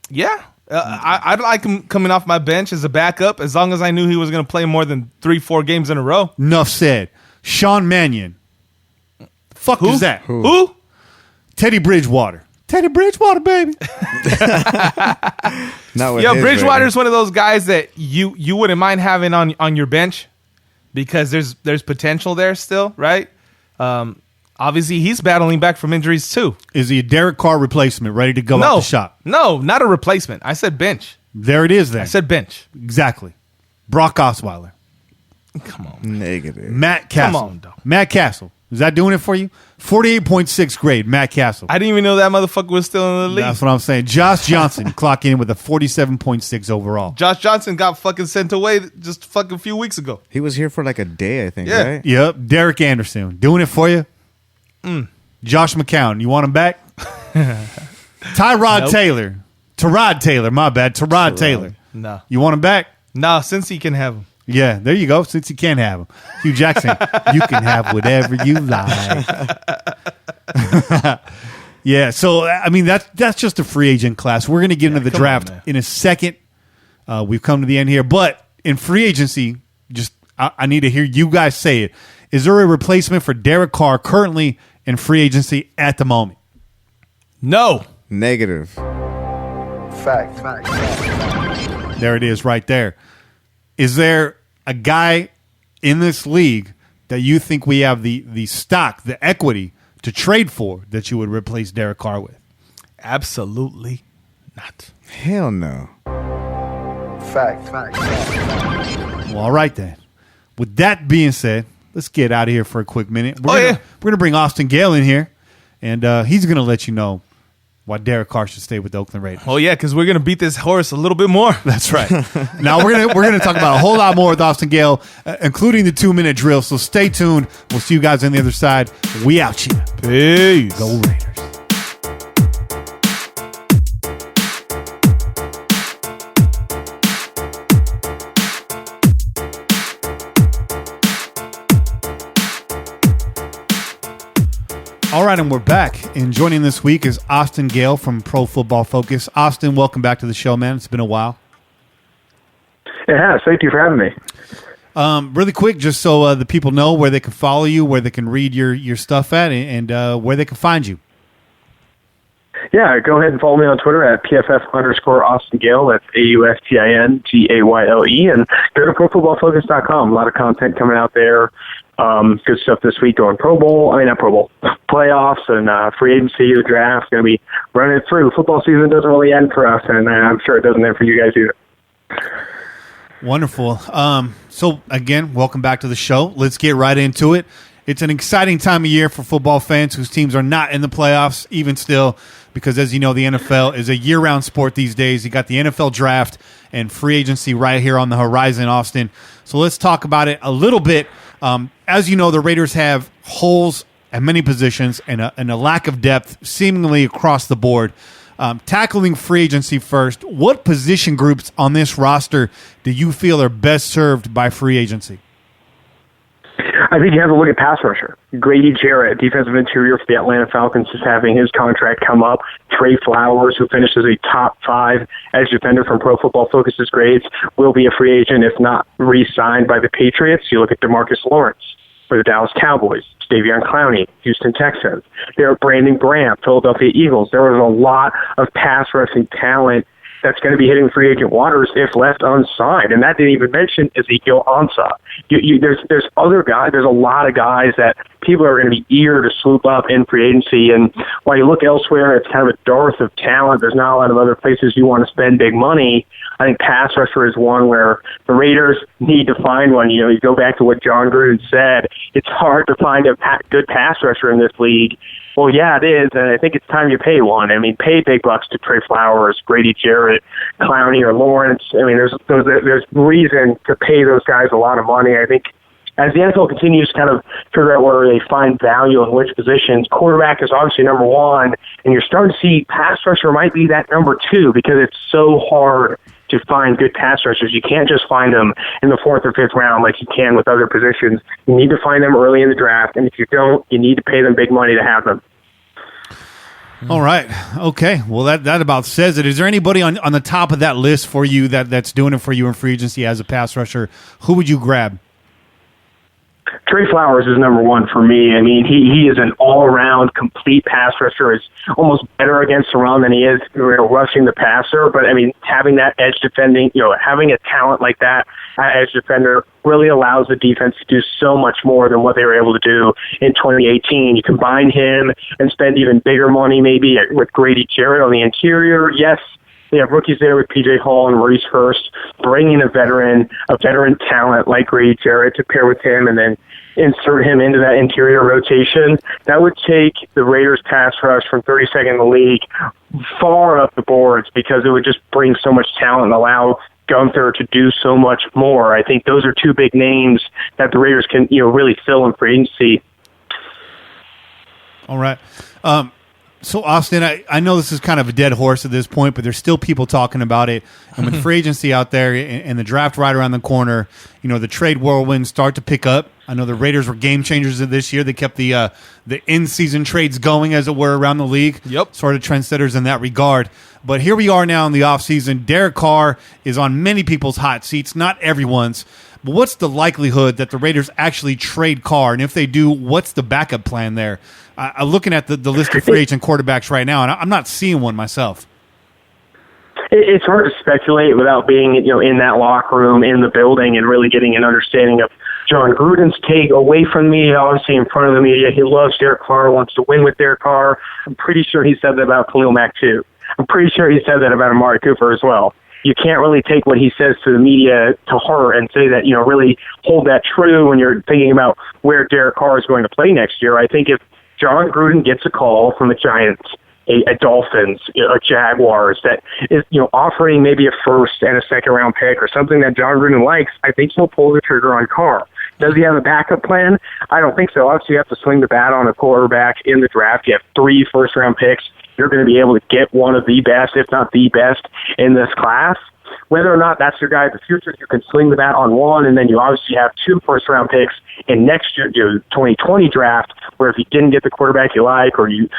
Yeah. I'd like him coming off my bench as a backup, as long as I knew he was going to play more than 3-4 games in a row. Enough said. Sean Mannion. Fuck is that? Who? Teddy Bridgewater. Teddy Bridgewater, baby. Bridgewater's one of those guys that you wouldn't mind having on your bench, because there's potential there still, right? Obviously, he's battling back from injuries too. Is he a Derek Carr replacement, ready to go out the shop? No, not a replacement. I said bench. There it is then. I said bench. Exactly. Brock Osweiler. Come on. Negative. Matt Castle. Come on, though. Matt Castle. Is that doing it for you? 48.6 grade, Matt Castle. I didn't even know that motherfucker was still in the league. That's what I'm saying. Josh Johnson clocking in with a 47.6 overall. Josh Johnson got fucking sent away just fucking a few weeks ago. He was here for like a day, I think, right? Yep. Derek Anderson. Doing it for you? Josh McCown. You want him back? Tyrod Taylor. Tyrod Taylor. My bad. Tyrod Taylor. No. You want him back? No, since he can have him. Yeah, there you go. Since you can't have him. Hugh Jackson, you can have whatever you like. Yeah, so, I mean, that's just a free agent class. We're going to get into the draft in a second. We've come to the end here. But in free agency, I need to hear you guys say it. Is there a replacement for Derek Carr currently in free agency at the moment? No. Negative. Fact. There it is right there. Is there a guy in this league that you think we have the stock, the equity to trade for that you would replace Derek Carr with? Absolutely Hell no. Fact. Well, all right then. With that being said, let's get out of here for a quick minute. We're gonna bring Austin Gayle in here, and he's gonna let you know why Derek Carr should stay with the Oakland Raiders. Oh yeah, because we're gonna beat this horse a little bit more. That's right. Now we're gonna talk about a whole lot more with Austin Gayle, including the 2-minute drill. So stay tuned. We'll see you guys on the other side. We out here. Peace. Go Raiders. All right, and we're back. And joining this week is Austin Gayle from Pro Football Focus. Austin, welcome back to the show, man. It's been a while. It has. Thank you for having me. Really quick, just so the people know where they can follow you, where they can read your stuff at, and where they can find you. Yeah, go ahead and follow me on Twitter at PFF_Austin Gayle. That's AUSTINGAYLE. And go to ProFootballFocus.com. A lot of content coming out there. Good stuff this week going playoffs and free agency, the draft. Going to be running it through. Football season doesn't really end for us, and I'm sure it doesn't end for you guys either. Wonderful. So, again, welcome back to the show. Let's get right into it. It's an exciting time of year for football fans whose teams are not in the playoffs, even still, because, as you know, the NFL is a year-round sport these days. You got the NFL draft and free agency right here on the horizon, Austin. So let's talk about it a little bit. As you know, the Raiders have holes at many positions and a lack of depth seemingly across the board. Tackling free agency first, what position groups on this roster do you feel are best served by free agency? I think you have to look at pass rusher. Grady Jarrett, defensive interior for the Atlanta Falcons, is having his contract come up. Trey Flowers, who finished as a top 5 edge defender from Pro Football Focus's grades, will be a free agent if not re-signed by the Patriots. You look at DeMarcus Lawrence for the Dallas Cowboys, Davion Clowney, Houston Texans. There are Brandon Graham, Philadelphia Eagles. There was a lot of pass rushing talent that's going to be hitting free agent waters if left unsigned. And that didn't even mention Ezekiel Ansah. There's other guys. There's a lot of guys that people are going to be eager to swoop up in free agency. And while you look elsewhere, it's kind of a dearth of talent. There's not a lot of other places you want to spend big money. I think pass rusher is one where the Raiders need to find one. You know, you go back to what John Gruden said. It's hard to find a good pass rusher in this league. Well, yeah, it is, and I think it's time you pay one. I mean, pay big bucks to Trey Flowers, Grady Jarrett, Clowney, or Lawrence. I mean, there's reason to pay those guys a lot of money. I think as the NFL continues to kind of figure out where they find value in which positions, quarterback is obviously number one, and you're starting to see pass rusher might be that number 2 because it's so hard to find good pass rushers. You can't just find them in the 4th or 5th round like you can with other positions. You need to find them early in the draft, and if you don't, you need to pay them big money to have them. All right. Okay. Well, that about says it. Is there anybody on the top of that list for you that's doing it for you in free agency as a pass rusher? Who would you grab? Trey Flowers is number 1 for me. I mean, he is an all-around, complete pass rusher. Is almost better against the run than he is rushing the passer. But, I mean, having that edge defending, having a talent like that edge defender really allows the defense to do so much more than what they were able to do in 2018. You combine him and spend even bigger money maybe with Grady Jarrett on the interior. Yes, they have rookies there with P.J. Hall and Maurice Hurst, bringing a veteran talent like Grady Jarrett to pair with him and then insert him into that interior rotation. That would take the Raiders' pass rush from 32nd in the league far up the boards because it would just bring so much talent and allow Gunther to do so much more. I think those are 2 big names that the Raiders can really fill in free agency. All right. So, Austin, I know this is kind of a dead horse at this point, but there's still people talking about it. And with free agency out there and the draft right around the corner, the trade whirlwinds start to pick up. I know the Raiders were game changers this year. They kept the in-season trades going, as it were, around the league. Yep. Sort of trendsetters in that regard. But here we are now in the offseason. Derek Carr is on many people's hot seats, not everyone's. But what's the likelihood that the Raiders actually trade Carr? And if they do, what's the backup plan there? I'm looking at the list of free agent quarterbacks right now, and I'm not seeing one myself. It's hard to speculate without being, in that locker room, in the building, and really getting an understanding of John Gruden's take away from the media, obviously in front of the media. He loves Derek Carr, wants to win with Derek Carr. I'm pretty sure he said that about Khalil Mack, too. I'm pretty sure he said that about Amari Cooper as well. You can't really take what he says to the media to heart and say that, really hold that true when you're thinking about where Derek Carr is going to play next year. I think if John Gruden gets a call from the Giants, a Dolphins, a Jaguars that is, offering maybe a first and a second round pick or something that John Gruden likes, I think he'll pull the trigger on Carr. Does he have a backup plan? I don't think so. Obviously, you have to swing the bat on a quarterback in the draft. You have 3 first-round picks. You're going to be able to get one of the best, if not the best, in this class. Whether or not that's your guy in the future, you can swing the bat on one, and then you obviously have 2 first-round picks in next year, 2020 draft, where if you didn't get the quarterback you like, or you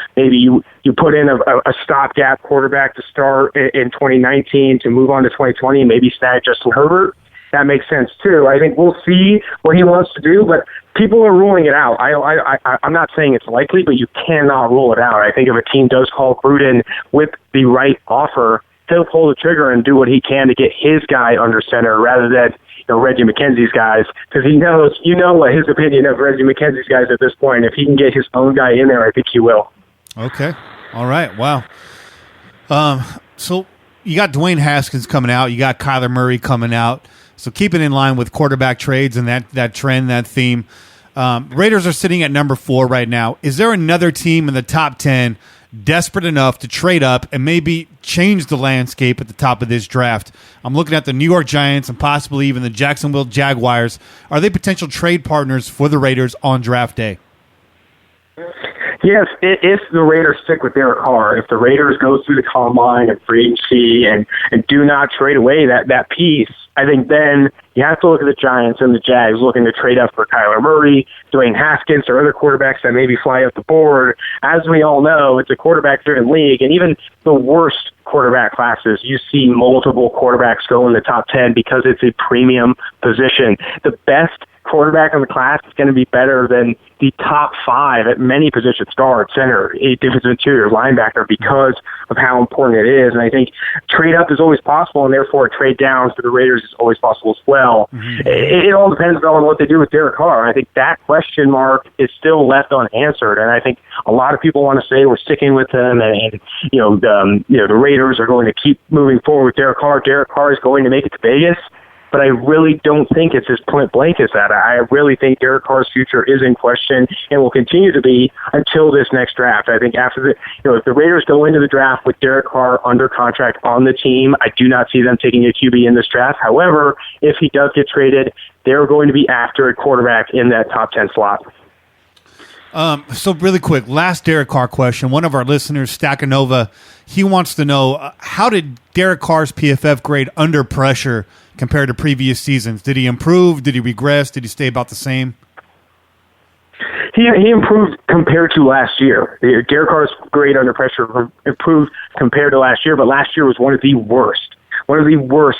put in a stopgap quarterback to start in 2019 to move on to 2020 and maybe snag Justin Herbert, that makes sense too. I think we'll see what he wants to do, but people are ruling it out. I'm not saying it's likely, but you cannot rule it out. I think if a team does call Gruden with the right offer, he'll pull the trigger and do what he can to get his guy under center rather than Reggie McKenzie's guys, because he knows, what his opinion of Reggie McKenzie's guys at this point. If he can get his own guy in there, I think he will. Okay. All right. Wow. So you got Dwayne Haskins coming out. You got Kyler Murray coming out. So keep it in line with quarterback trades and that trend, that theme. Raiders are sitting at number 4 right now. Is there another team in the top 10 desperate enough to trade up and maybe change the landscape at the top of this draft? I'm looking at the New York Giants and possibly even the Jacksonville Jaguars. Are they potential trade partners for the Raiders on draft day? Yes, if the Raiders stick with Derek Carr, if the Raiders go through the combine and free agency and do not trade away that piece, I think then you have to look at the Giants and the Jags looking to trade up for Kyler Murray, Dwayne Haskins, or other quarterbacks that maybe fly up the board. As we all know, it's a quarterback-driven league, and even the worst quarterback classes, you see multiple quarterbacks go in the top 10 because it's a premium position. The best quarterback in the class is going to be better than the top 5 at many positions, guard, center, defensive interior, linebacker, because of how important it is. And I think trade up is always possible, and therefore trade down for the Raiders is always possible as well. Mm-hmm. It all depends on what they do with Derek Carr. I think that question mark is still left unanswered, and I think a lot of people want to say we're sticking with him, and the Raiders are going to keep moving forward with Derek Carr. Derek Carr is going to make it to Vegas. But I really don't think it's as point blank as that. I really think Derek Carr's future is in question and will continue to be until this next draft. I think after if the Raiders go into the draft with Derek Carr under contract on the team, I do not see them taking a QB in this draft. However, if he does get traded, they're going to be after a quarterback in that top 10 slot. So really quick, last Derek Carr question. One of our listeners, Stackanova, he wants to know, how did Derek Carr's PFF grade under pressure compared to previous seasons? Did he improve? Did he regress? Did he stay about the same? He improved compared to last year. Derek Carr's grade under pressure improved compared to last year, but last year was one of the worst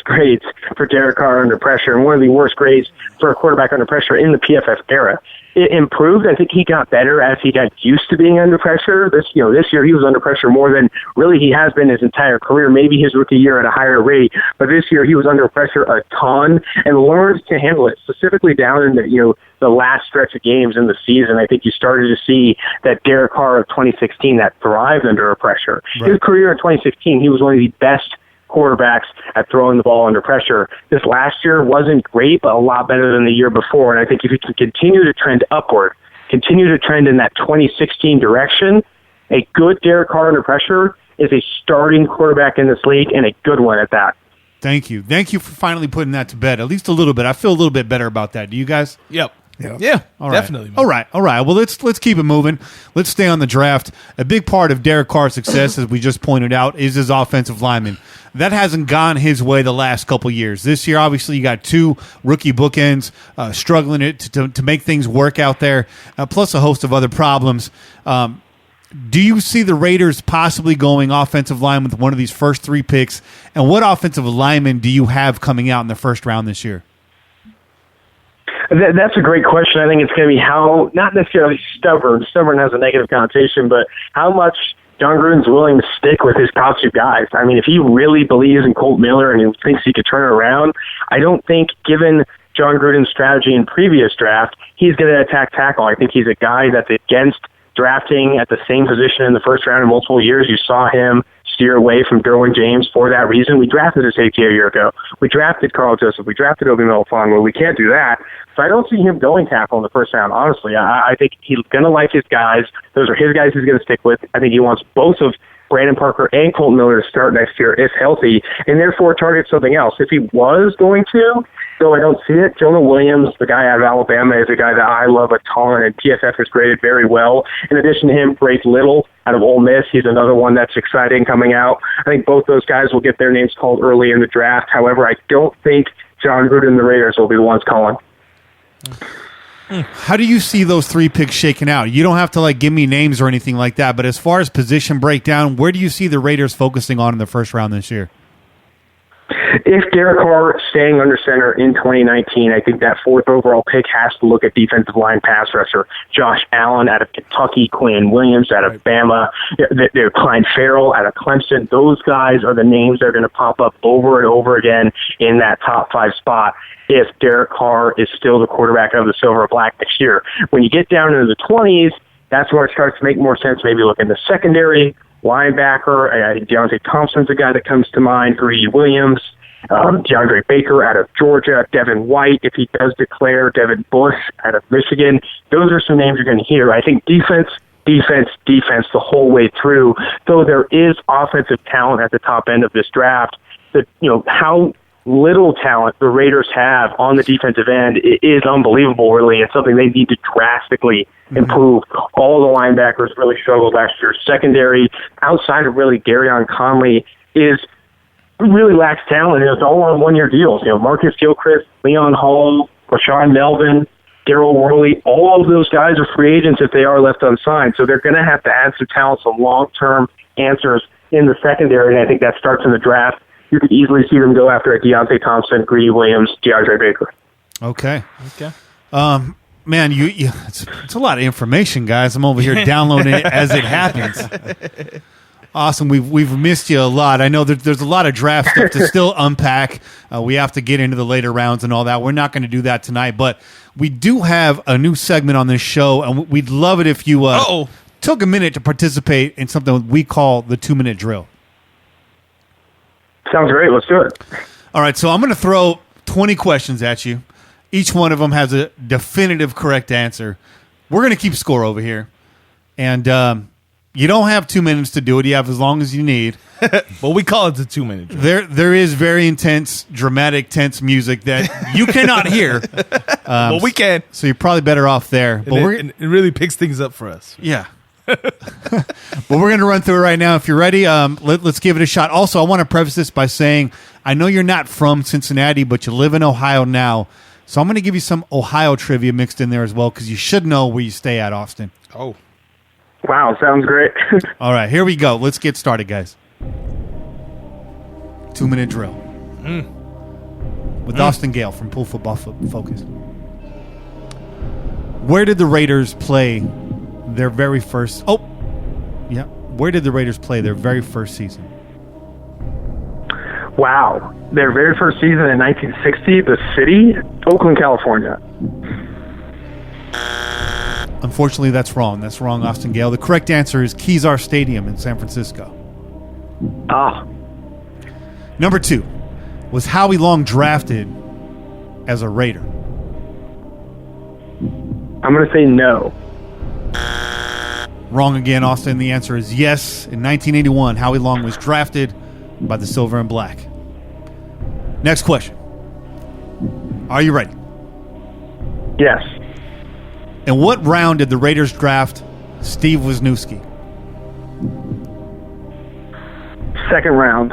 grades for Derek Carr under pressure, and one of the worst grades for a quarterback under pressure in the PFF era. It improved. I think he got better as he got used to being under pressure. This year he was under pressure more than really he has been his entire career, maybe his rookie year at a higher rate. But this year he was under pressure a ton and learned to handle it, specifically down in the last stretch of games in the season. I think you started to see that Derek Carr of 2016 that thrived under pressure. Right. His career in 2016, he was one of the best quarterbacks at throwing the ball under pressure. This last year wasn't great, but a lot better than the year before. And I think if you can continue to trend upward, continue to trend in that 2016 direction, a good Derek Carr under pressure is a starting quarterback in this league, and a good one at that. Thank you. Thank you for finally putting that to bed, at least a little bit. I feel a little bit better about that. Do you guys? Yep. Yeah, all right. Definitely. Man. All right. Well, let's keep it moving. Let's stay on the draft. A big part of Derek Carr's success, as we just pointed out, is his offensive lineman. That hasn't gone his way the last couple years. This year, obviously, you got 2 rookie bookends struggling to make things work out there, plus a host of other problems. Do you see the Raiders possibly going offensive line with one of these first 3 picks? And what offensive lineman do you have coming out in the first round this year? That's a great question. I think it's going to be how, not necessarily stubborn has a negative connotation, but how much John Gruden's willing to stick with his top 2 guys. I mean, if he really believes in Colt Miller and he thinks he could turn it around, I don't think, given John Gruden's strategy in previous draft, he's going to attack tackle. I think he's a guy that's against drafting at the same position in the first round in multiple years. You saw him steer away from Derwin James for that reason. We drafted a safety a year ago. We drafted Carl Joseph. We drafted Obi Melifongo. We can't do that. So I don't see him going tackle in the first round, honestly. I think he's going to like his guys. Those are his guys he's going to stick with. I think he wants both of Brandon Parker and Colton Miller to start next year if healthy, and therefore target something else. If he was going to, though I don't see it, Jonah Williams, the guy out of Alabama, is a guy that I love a ton, and PFF has graded very well. In addition to him, Brace Little out of Ole Miss, he's another one that's exciting coming out. I think both those guys will get their names called early in the draft. However, I don't think John Gruden and the Raiders will be the ones calling. How do you see those 3 picks shaking out? You don't have to give me names or anything like that, but as far as position breakdown, where do you see the Raiders focusing on in the first round this year? If Derek Carr is staying under center in 2019, I think that 4th overall pick has to look at defensive line pass rusher. Josh Allen out of Kentucky, Quinn Williams out of Bama, Clyde Farrell out of Clemson. Those guys are the names that are going to pop up over and over again in that top 5 spot if Derek Carr is still the quarterback of the Silver and Black next year. When you get down into the 20s, that's where it starts to make more sense. Maybe look in the secondary, linebacker. Deontay Thompson's a guy that comes to mind. Greedy Williams, DeAndre Baker out of Georgia, Devin White, if he does declare, Devin Bush out of Michigan. Those are some names you're going to hear. I think defense the whole way through. Though there is offensive talent at the top end of this draft, that how little talent the Raiders have on the defensive end is unbelievable, really. It's something they need to drastically improve. All the linebackers really struggled last year. Secondary, outside of really Darion Conley, really lacks talent. It's all on one-year deals. Marcus Gilchrist, Leon Hall, Rashawn Melvin, Daryl Worley, all of those guys are free agents if they are left unsigned. So they're going to have to add some talent, some long-term answers in the secondary, and I think that starts in the draft. You could easily see them go after a Deontay Thompson, Greedy Williams, DeAndre Baker. Okay. Man, it's a lot of information, guys. I'm over here downloading it as it happens. Awesome. We've missed you a lot. I know that there's a lot of draft stuff to still unpack. We have to get into the later rounds and all that. We're not going to do that tonight, but we do have a new segment on this show, and we'd love it if you took a minute to participate in something we call the 2-minute drill. Sounds great. Let's do it. All right, so I'm going to throw 20 questions at you. Each one of them has a definitive correct answer. We're going to keep score over here. And you don't have 2 minutes to do it. You have as long as you need. But we call it the 2-minute drill. There is very intense, dramatic, tense music that you cannot hear. Well, we can. So you're probably better off there. But it really picks things up for us. Yeah. But we're going to run through it right now. If you're ready, let's give it a shot. Also, I want to preface this by saying I know you're not from Cincinnati, but you live in Ohio now. So I'm going to give you some Ohio trivia mixed in there as well, because you should know where you stay at, Austin. Oh. Wow, sounds great. All right, here we go. Let's get started, guys. 2-minute drill. With Austin Gayle from Pool Football Focus. Where did the Raiders play their very first... Where did the Raiders play their very first season? Wow. Their very first season in 1960, the city? Oakland, California. Unfortunately, that's wrong. That's wrong, Austin Gayle. The correct answer is Kezar Stadium in San Francisco. Number 2. Was Howie Long drafted as a Raider? I'm going to say no. Wrong again, Austin. The answer is yes. In 1981, Howie Long was drafted by the Silver and Black. Next question. Are you ready? Yes. In what round did the Raiders draft Steve Wisniewski? Second round.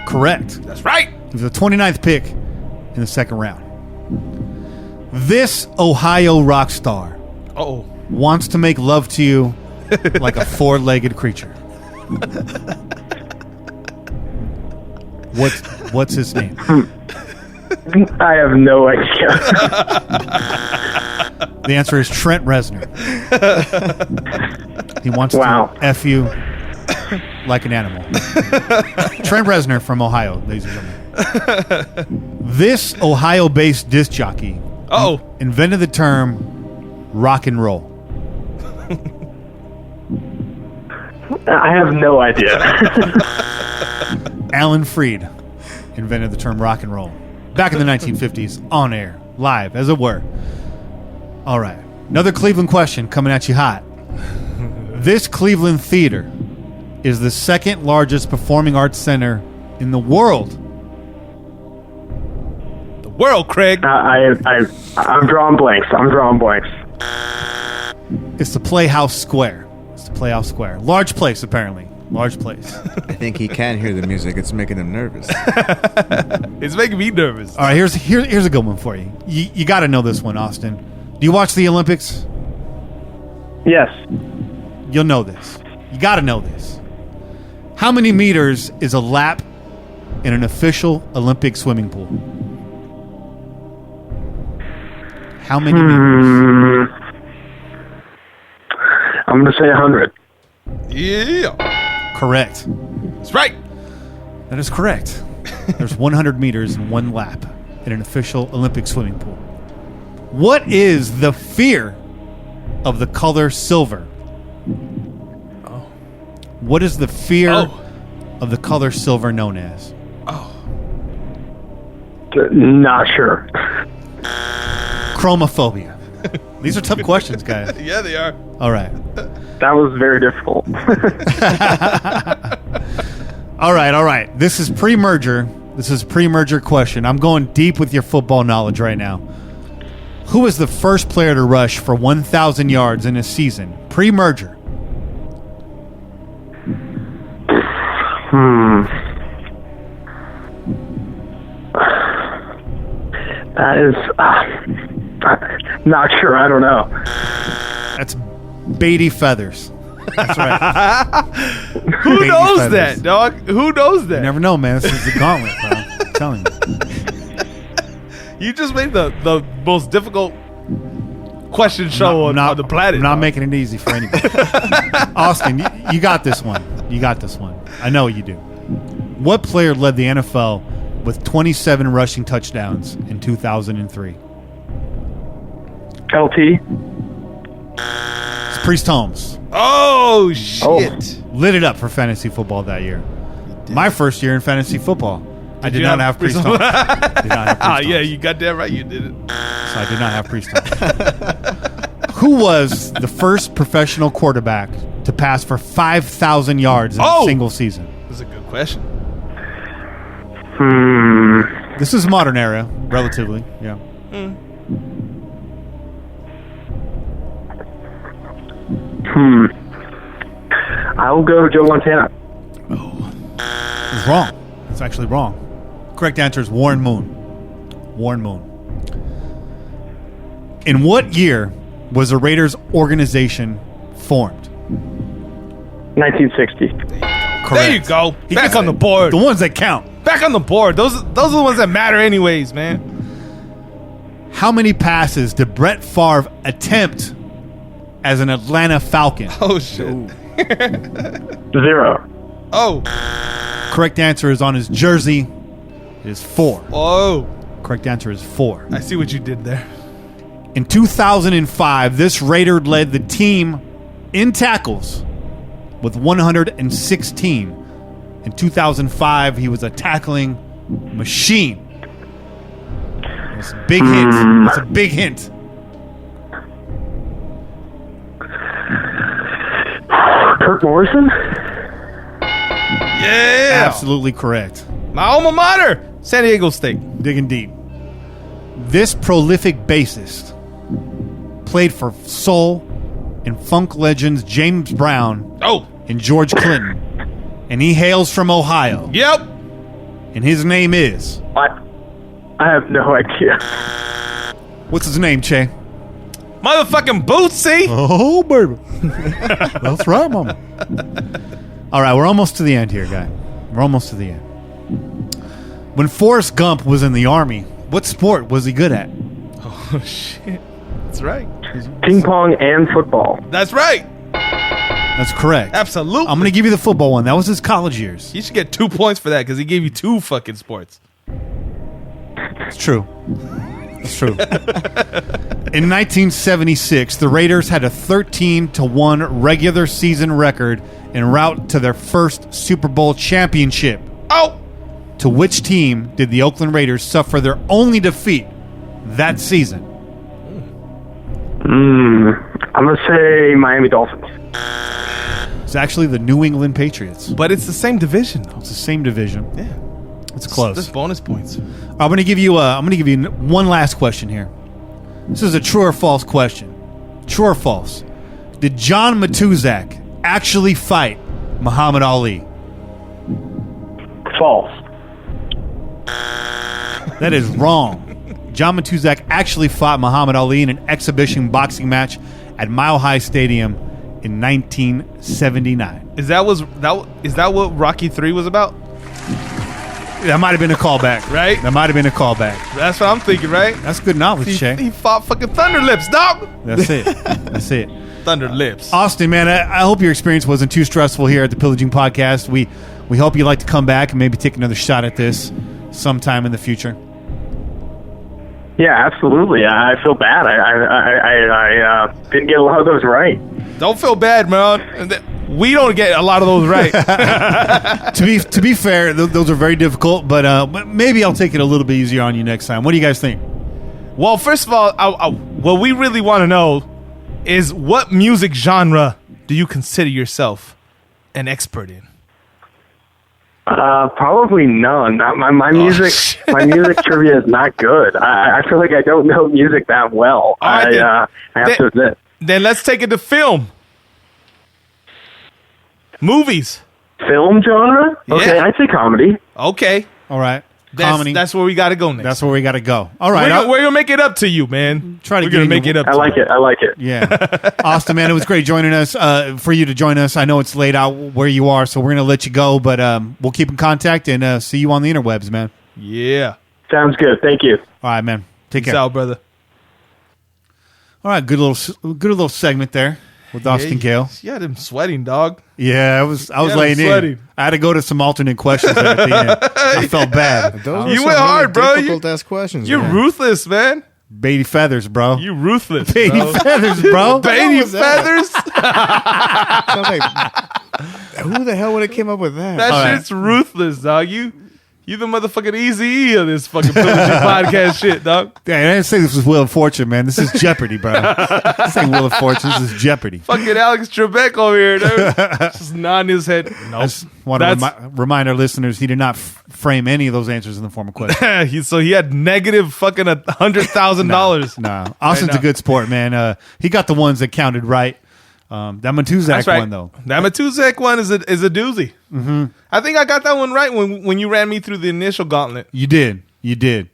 Correct. That's right. It was the 29th pick in the second round. This Ohio rock star wants to make love to you like a four-legged creature. What's his name? I have no idea. The answer is Trent Reznor. He wants to F you like an animal. Trent Reznor from Ohio, ladies and gentlemen. This Ohio-based disc jockey invented the term rock and roll. I have no idea. Alan Freed invented the term rock and roll back in the 1950s, on air, live, as it were. All right. Another Cleveland question coming at you hot. This Cleveland theater is the second largest performing arts center in the world. The world, Craig. I'm drawing blanks. It's the Playhouse Square. Large place, apparently. Large place. I think he can't hear the music. It's making him nervous. It's making me nervous. All right, here's a good one for you. You got to know this one, Austin. Do you watch the Olympics? Yes. You'll know this. You got to know this. How many meters is a lap in an official Olympic swimming pool? How many meters? I'm going to say 100. Yeah. Correct. That's right. That is correct. There's 100 meters in one lap in an official Olympic swimming pool. What is the fear of the color silver? Oh. What is the fear of the color silver known as? Oh. Not sure. Chromophobia. These are tough questions, guys. Yeah, they are. All right. That was very difficult. All right. This is pre-merger question. I'm going deep with your football knowledge right now. Who was the first player to rush for 1,000 yards in a season? Pre-merger. That is... not sure. I don't know. That's Beatty Feathers. That's right. Who knows that, dog? Who knows that? You never know, man. This is the gauntlet, bro. I'm telling you. You just made the most difficult question show on the planet. I'm not making it easy for anybody. Austin, you got this one. I know you do. What player led the NFL with 27 rushing touchdowns in 2003? LT. It's Priest Holmes. Oh, shit. Lit it up for fantasy football that year. My first year in fantasy football. I did not have Priest Holmes. Yeah, you got that right. You did it. So I did not have Priest Holmes. Who was the first professional quarterback to pass for 5,000 yards in a single season? That's a good question. This is modern era, relatively. Yeah. I'll go Joe Montana. It's wrong. It's actually wrong. Correct answer is Warren Moon. In what year was the Raiders organization formed? 1960. Correct. There you go. Back on the board. The ones that count. Back on the board. Those are the ones that matter anyways, man. How many passes did Brett Favre attempt as an Atlanta Falcon? Oh, shit. 0. Oh. Correct answer is on his jersey. It is 4. Oh. Correct answer is 4. I see what you did there. In 2005, this Raider led the team in tackles with 116. In 2005, he was a tackling machine. It's a big hint. It's a big hint. Kurt Morrison? Yeah. Absolutely correct. My alma mater, San Diego State. Digging deep. This prolific bassist played for soul and funk legends James Brown and George Clinton. And he hails from Ohio. Yep. And his name is? I have no idea. What's his name, Che? Motherfucking Bootsy. Oh, baby. That's right, mama. All right, we're almost to the end here, guy. We're almost to the end. When Forrest Gump was in the Army, what sport was he good at? Oh, shit. That's right. Ping pong and football. That's right. That's correct. Absolutely. I'm going to give you the football one. That was his college years. He should get 2 points for that because he gave you 2 fucking sports. It's true. It's true. In 1976, the Raiders had a 13-1 regular season record en route to their first Super Bowl championship. Oh! To which team did the Oakland Raiders suffer their only defeat that season? I'm going to say Miami Dolphins. It's actually the New England Patriots. But it's the same division, though. It's the same division. Yeah. It's close. There's bonus points. I'm going to give you one last question here. This is a true or false question. True or false? Did John Matuzak actually fight Muhammad Ali? False. That is wrong. John Matuzak actually fought Muhammad Ali in an exhibition boxing match at Mile High Stadium in 1979. Is that what Rocky 3 was about? That might have been a callback. Right? That might have been a callback. That's what I'm thinking, right? That's good knowledge, Shay. He fought fucking Thunder Lips, dog. That's it. That's it. Thunder Lips. Austin, man, I hope your experience wasn't too stressful here at the Pillaging Podcast. We hope you'd like to come back and maybe take another shot at this sometime in the future. Yeah, absolutely. I feel bad. I didn't get a lot of those right. Don't feel bad, man. We don't get a lot of those right. To be fair, those are very difficult, but maybe I'll take it a little bit easier on you next time. What do you guys think? Well, first of all, what we really want to know is what music genre do you consider yourself an expert in? Probably none. My music, shit. my music trivia is not good. I feel like I don't know music that well. All right, I have to admit. Then let's take it to film. Movies. Film genre? Okay, Yeah. I'd say comedy. Okay. All right. Comedy. That's where we got to go next. That's where we got to go. All right. We're going to make it up to you, man. Try to We're get going to in make your- it up I to like you. it. I like it. Yeah. Austin, man, it was great joining us, for you to join us. I know it's late out where you are, so we're going to let you go, but we'll keep in contact and see you on the interwebs, man. Yeah. Sounds good. Thank you. All right, man. Take Peace care. out, brother. All right, good little segment there with Austin Gayle. You had him sweating, dog. Yeah, I was I'm laying sweating. in. I had to go to some alternate questions there at the end. I felt bad. Those are You some went hard, bro. Difficult ass questions. You're man. ruthless, man. Baby feathers, bro. You ruthless, Baby bro. feathers, bro. Baby was that? feathers? Sounds like, who the hell would have came up with that? That All right. shit's ruthless, dog. You the motherfucking Eazy-E of this fucking Pillaging podcast shit, dog. Yeah, I didn't say this was Wheel of Fortune, man. This is Jeopardy, bro. This ain't Wheel of Fortune. This is Jeopardy. Fucking Alex Trebek over here, dude. Just nodding his head. I No. just want to remind our listeners he did not frame any of those answers in the form of questions. So he had negative fucking $100,000. Nah, Austin's Right a good sport, man. He got the ones that counted right. That Matuzak That's right. one, though. That Matuzak one is a doozy. Mm-hmm. I think I got that one right when you ran me through the initial gauntlet. You did.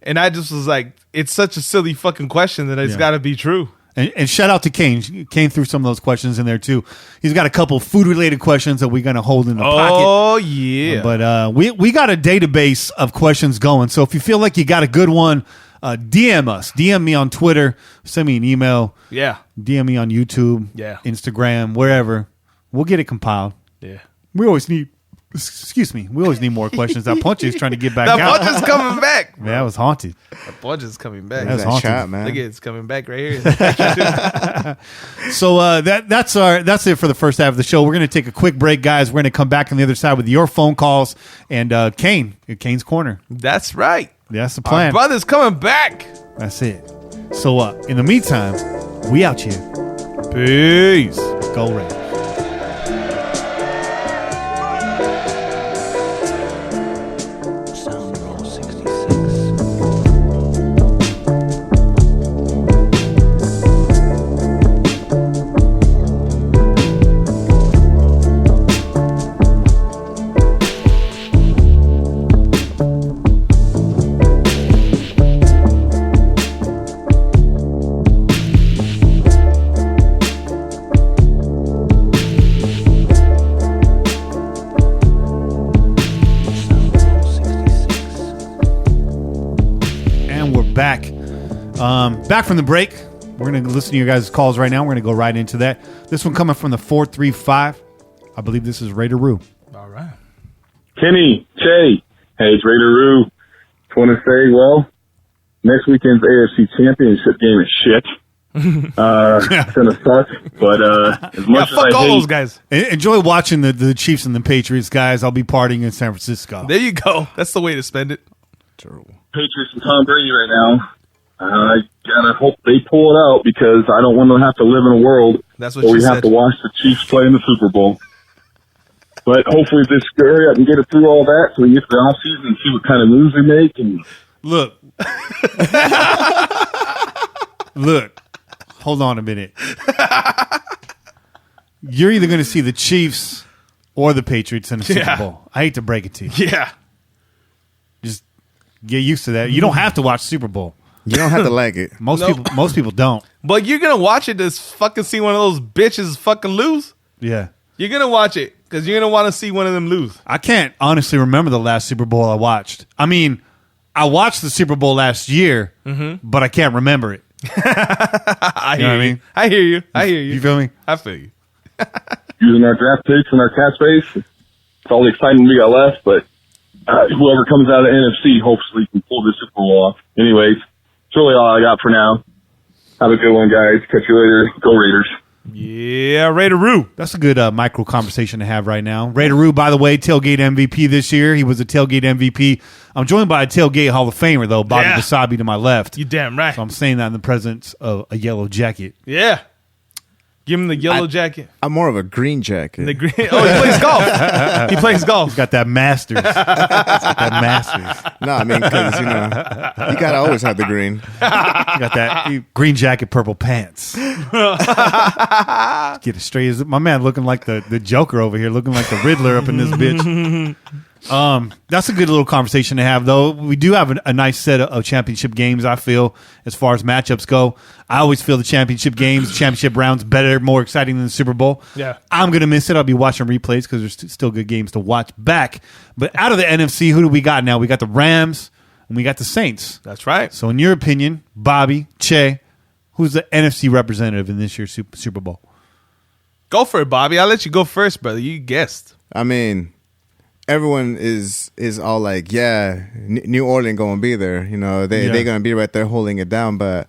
And I just was like, it's such a silly fucking question that it's Yeah. got to be true. And shout out to Cain. Cain threw some of those questions in there, too. He's got a couple food-related questions that we're going to hold in the pocket. Oh, yeah. But we got a database of questions going. So if you feel like you got a good one, DM us. DM me on Twitter. Send me an email. Yeah. DM me on YouTube. Yeah. Instagram, wherever. We'll get it compiled. Yeah. We always need more questions. That Punch is trying to get back That out. punch is coming back. Yeah, that was haunted. That punch is coming back. That was that haunted. shot, man. Look at it, it's coming back right here. So that's it for the first half of the show. We're going to take a quick break, guys. We're going to come back on the other side with your phone calls and Cain's Corner. That's right. That's the Our plan. brother's coming back. That's it. So in the meantime, we out here. Peace. Go Raiders. Back from the break. We're going to listen to your guys' calls right now. We're going to go right into that. This one coming from the 435. I believe this is Raider Roo. All right. Kenny, Shay, hey, it's Raider Roo. Just want to say, well, next weekend's AFC Championship game is shit. It's gonna suck, but as much as fuck I all hate, those guys. Enjoy watching the Chiefs and the Patriots, guys. I'll be partying in San Francisco. There you go. That's the way to spend it. Patriots and Tom Brady right now, I gotta hope they pull it out because I don't want to have to live in a world That's what where you we said. have to watch the Chiefs play in the Super Bowl. But hopefully this hurry up and get it through all that so we get to the off season and see what kind of moves we make. And Look. Look. Hold on a minute. You're either going to see the Chiefs or the Patriots in the Super Bowl. I hate to break it to you. Yeah. Just get used to that. You don't have to watch Super Bowl. You don't have to like it. Most people don't. But you're going to watch it to fucking see one of those bitches fucking lose. Yeah. You're going to watch it because you're going to want to see one of them lose. I can't honestly remember the last Super Bowl I watched. I mean, I watched the Super Bowl last year, but I can't remember it. I You know what I mean? I hear you. I hear you. You feel me? I feel you. using our draft picks and our cap space, it's all the excitement we got left. But whoever comes out of the NFC hopefully can pull the Super Bowl off. Anyways, it's really all I got for now. Have a good one, guys. Catch you later. Go Raiders. Yeah, Raider-Roo. That's a good micro conversation to have right now. Raider-Roo, by the way, tailgate MVP this year. He was a tailgate MVP. I'm joined by a tailgate Hall of Famer, though, Bobby Wasabi to my left. You damn right. So I'm saying that in the presence of a yellow jacket. Yeah. Give him the yellow jacket. I'm more of a green jacket. The green. Oh, he plays golf. He plays golf. He's got that Masters. He's got that Masters. No, I mean, because, you gotta always have the green. He got that green jacket, purple pants. Get it straight. Is my man looking like the Joker over here, looking like the Riddler up in this bitch. That's a good little conversation to have, though. We do have a nice set of championship games, I feel, as far as matchups go. I always feel the championship games, championship rounds better, more exciting than the Super Bowl. Yeah. I'm going to miss it. I'll be watching replays because there's still good games to watch back. But out of the NFC, who do we got now? We got the Rams and we got the Saints. That's right. So in your opinion, Bobby, Che, who's the NFC representative in this year's Super Bowl? Go for it, Bobby. I'll let you go first, brother. You guessed. I mean, everyone is all like, yeah, New Orleans going to be there. You know, they're going to be right there holding it down. But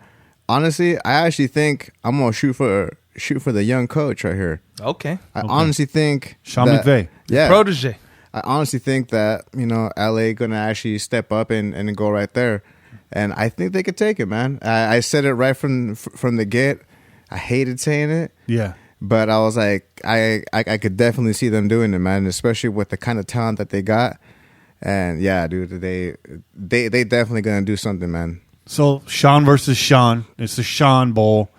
honestly, I actually think I'm going to shoot for the young coach right here. Okay. I honestly think Sean McVay. Yeah. Protege. I honestly think that, LA going to actually step up and go right there. And I think they could take it, man. I said it right from the get. I hated saying it. Yeah. But I was like, I could definitely see them doing it, man, especially with the kind of talent that they got. And yeah, dude, they definitely gonna do something, man. So Sean versus Sean. It's the Sean Bowl,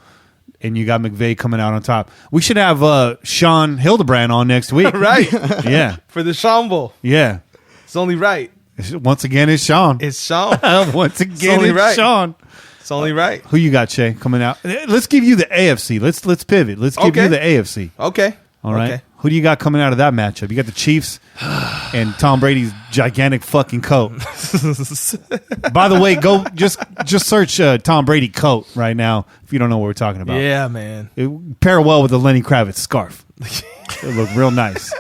and you got McVay coming out on top. We should have Sean Hildebrand on next week. Right. Yeah. For the Sean Bowl. Yeah. It's only right. Once again, it's Sean. It's Sean. Once again, only it's right. Sean. It's only right. Who you got, Che, coming out? Let's give you the AFC. Let's pivot. Let's give you the AFC. Okay. All right. Okay. Who do you got coming out of that matchup? You got the Chiefs and Tom Brady's gigantic fucking coat. By the way, go just search Tom Brady coat right now if you don't know what we're talking about. Yeah, man. It pair well with the Lenny Kravitz scarf. It looked real nice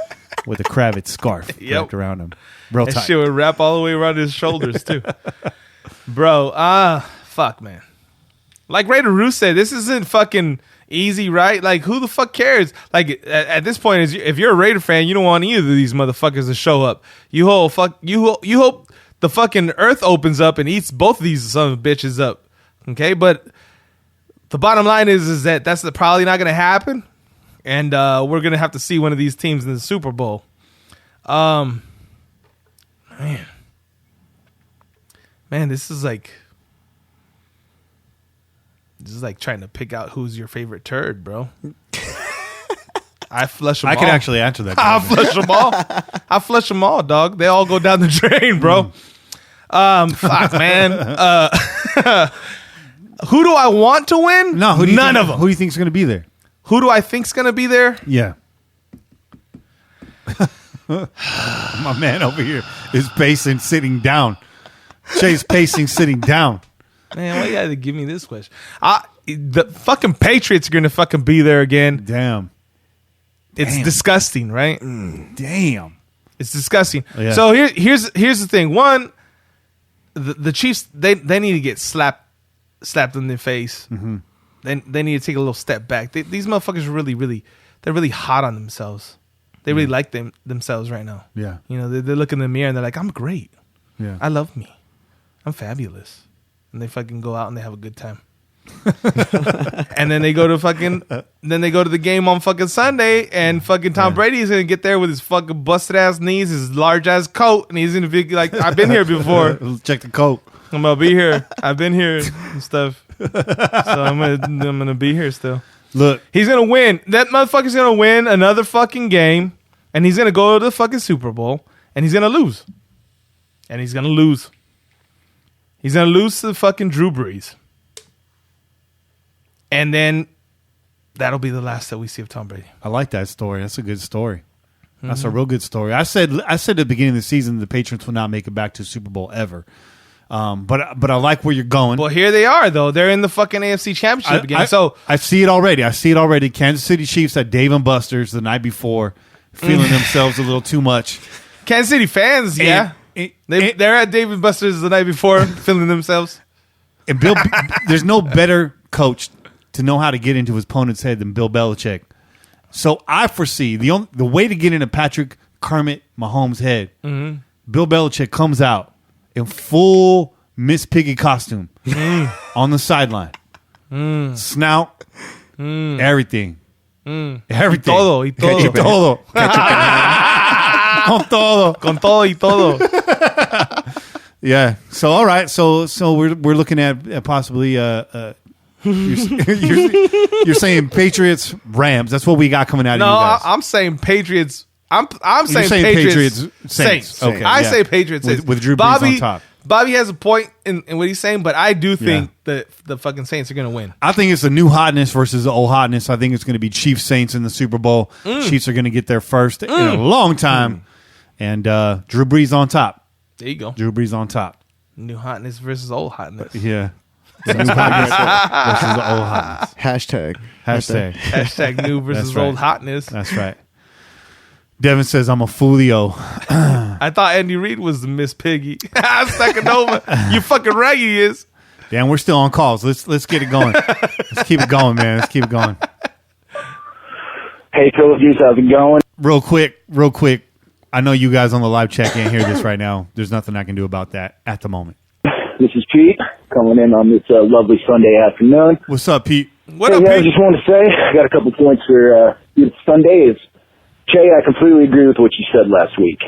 with the Kravitz scarf wrapped around him. Real That tight. shit would wrap all the way around his shoulders, too. Bro, fuck, man. Like Raider-Roo said, this isn't fucking easy, right? Like, who the fuck cares? Like, at this point, if you're a Raider fan, you don't want either of these motherfuckers to show up. You hope the fucking earth opens up and eats both of these son of bitches up. Okay? But the bottom line is that that's probably not going to happen. And we're going to have to see one of these teams in the Super Bowl. Man, this is like trying to pick out who's your favorite turd, bro. I flush them all. I can actually answer that. I flush them all. I flush them all, dog. They all go down the drain, bro. Fuck, man. Who do I want to win? No, none of them. Who do you think is going to be there? Who do I think's going to be there? Yeah. My man over here is pacing, sitting down. Che's pacing, sitting down. Man, why you gotta give me this question? The fucking Patriots are gonna fucking be there again. Damn. It's disgusting, right? Damn. It's disgusting. Yeah. So here's the thing. One, the Chiefs they need to get slapped in the face. they need to take a little step back. These motherfuckers are they're really hot on themselves. They really like themselves right now. Yeah. You know, they look in the mirror and they're like, I'm great. Yeah. I love me. I'm fabulous. And they fucking go out and they have a good time. And then they go to the game on fucking Sunday, and fucking Tom Brady is gonna get there with his fucking busted ass knees, his large ass coat, and he's gonna be like, I've been here before. Check the coat. I'm gonna be here. I've been here and stuff. So I'm gonna be here still. Look, he's gonna win. That motherfucker's gonna win another fucking game, and he's gonna go to the fucking Super Bowl, and he's gonna lose. And he's gonna lose. He's gonna lose to fucking Drew Brees. And then that'll be the last that we see of Tom Brady. I like that story. That's a good story. That's a real good story. I said at the beginning of the season the Patriots will not make it back to the Super Bowl ever. But I like where you're going. Well, here they are though. They're in the fucking AFC Championship again. So I see it already. Kansas City Chiefs at Dave and Buster's the night before, feeling themselves a little too much. Kansas City fans, they're at Dave and Buster's the night before, feeling themselves. And there's no better coach to know how to get into his opponent's head than Bill Belichick. So I foresee the way to get into Patrick Kermit Mahomes' head. Mm-hmm. Bill Belichick comes out in full Miss Piggy costume on the sideline, snout, everything, everything, todo. Con todo y todo. Yeah. So all right. So we're looking at possibly You're saying Patriots, Rams. That's what we got coming out of you guys. I'm saying Patriots. I'm saying Patriots, Saints. Okay, I say Patriots Saints. With Drew Brees on top. Bobby has a point in what he's saying, but I do think that the fucking Saints are going to win. I think it's a new hotness versus the old hotness. I think it's going to be Chiefs Saints in the Super Bowl. Chiefs are going to get there first in a long time. And Drew Brees on top. There you go. Drew Brees on top. New hotness versus old hotness. Yeah. New hotness versus the old hotness. Hashtag new versus old hotness. That's right. Devin says, I'm a foolio. I thought Andy Reid was the Miss Piggy. I'm second over. You fucking right he is. Damn, we're still on calls. Let's get it going. Let's keep it going, man. Let's keep it going. Hey, Pillaging, how's it going? Real quick. I know you guys on the live chat can't hear this right now. There's nothing I can do about that at the moment. This is Pete coming in on this lovely Sunday afternoon. What's up, Pete? What up, Pete? I just wanted to say, I got a couple points for Sunday. Jay, I completely agree with what you said last week.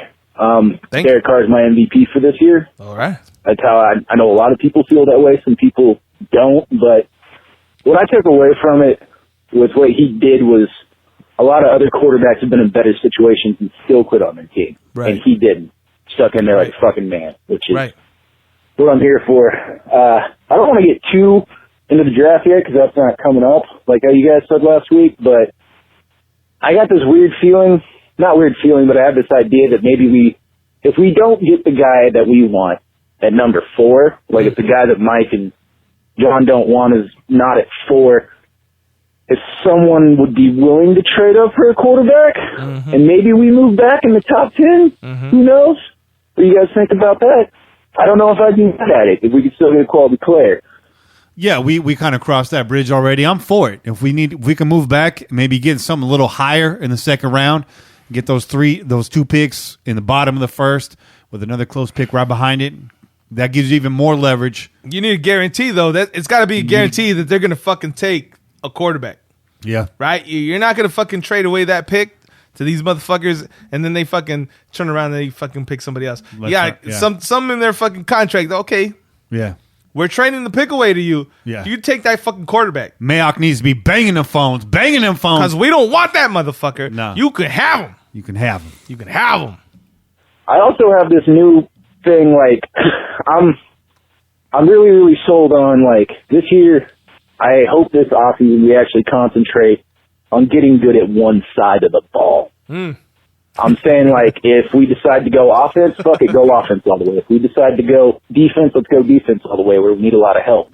Derek Carr is my MVP for this year. All right. That's how I know a lot of people feel that way. Some people don't. But what I took away from it was what he did was a lot of other quarterbacks have been in better situations and still quit on their team. Right. And he didn't. Stuck in there like a fucking man, which is what I'm here for. I don't want to get too into the draft yet because that's not coming up like how you guys said last week, but I got this weird feeling, not weird feeling, but I have this idea that maybe if we don't get the guy that we want at number 4, like if the guy that Mike and John don't want is not at 4, if someone would be willing to trade up for a quarterback, and maybe we move back in the top 10, who knows? What do you guys think about that? I don't know if I'd be mad at it, if we could still get a quality player. Yeah, we kind of crossed that bridge already. I'm for it. If we can move back, maybe get something a little higher in the second round, get those 2 picks in the bottom of the first with another close pick right behind it. That gives you even more leverage. You need a guarantee though. That it's got to be a guarantee that they're going to fucking take a quarterback. Yeah. Right? You're not going to fucking trade away that pick to these motherfuckers and then they fucking turn around and they fucking pick somebody else. Some in their fucking contract. Okay. Yeah. We're trading the pick away to you. Yeah. You take that fucking quarterback. Mayock needs to be banging them phones. Because we don't want that motherfucker. No. You can have him. You can have him. I also have this new thing, like, I'm really, really sold on, like, this year, I hope this offseason we actually concentrate on getting good at one side of the ball. I'm saying, like, if we decide to go offense, fuck it, go offense all the way. If we decide to go defense, let's go defense all the way where we need a lot of help.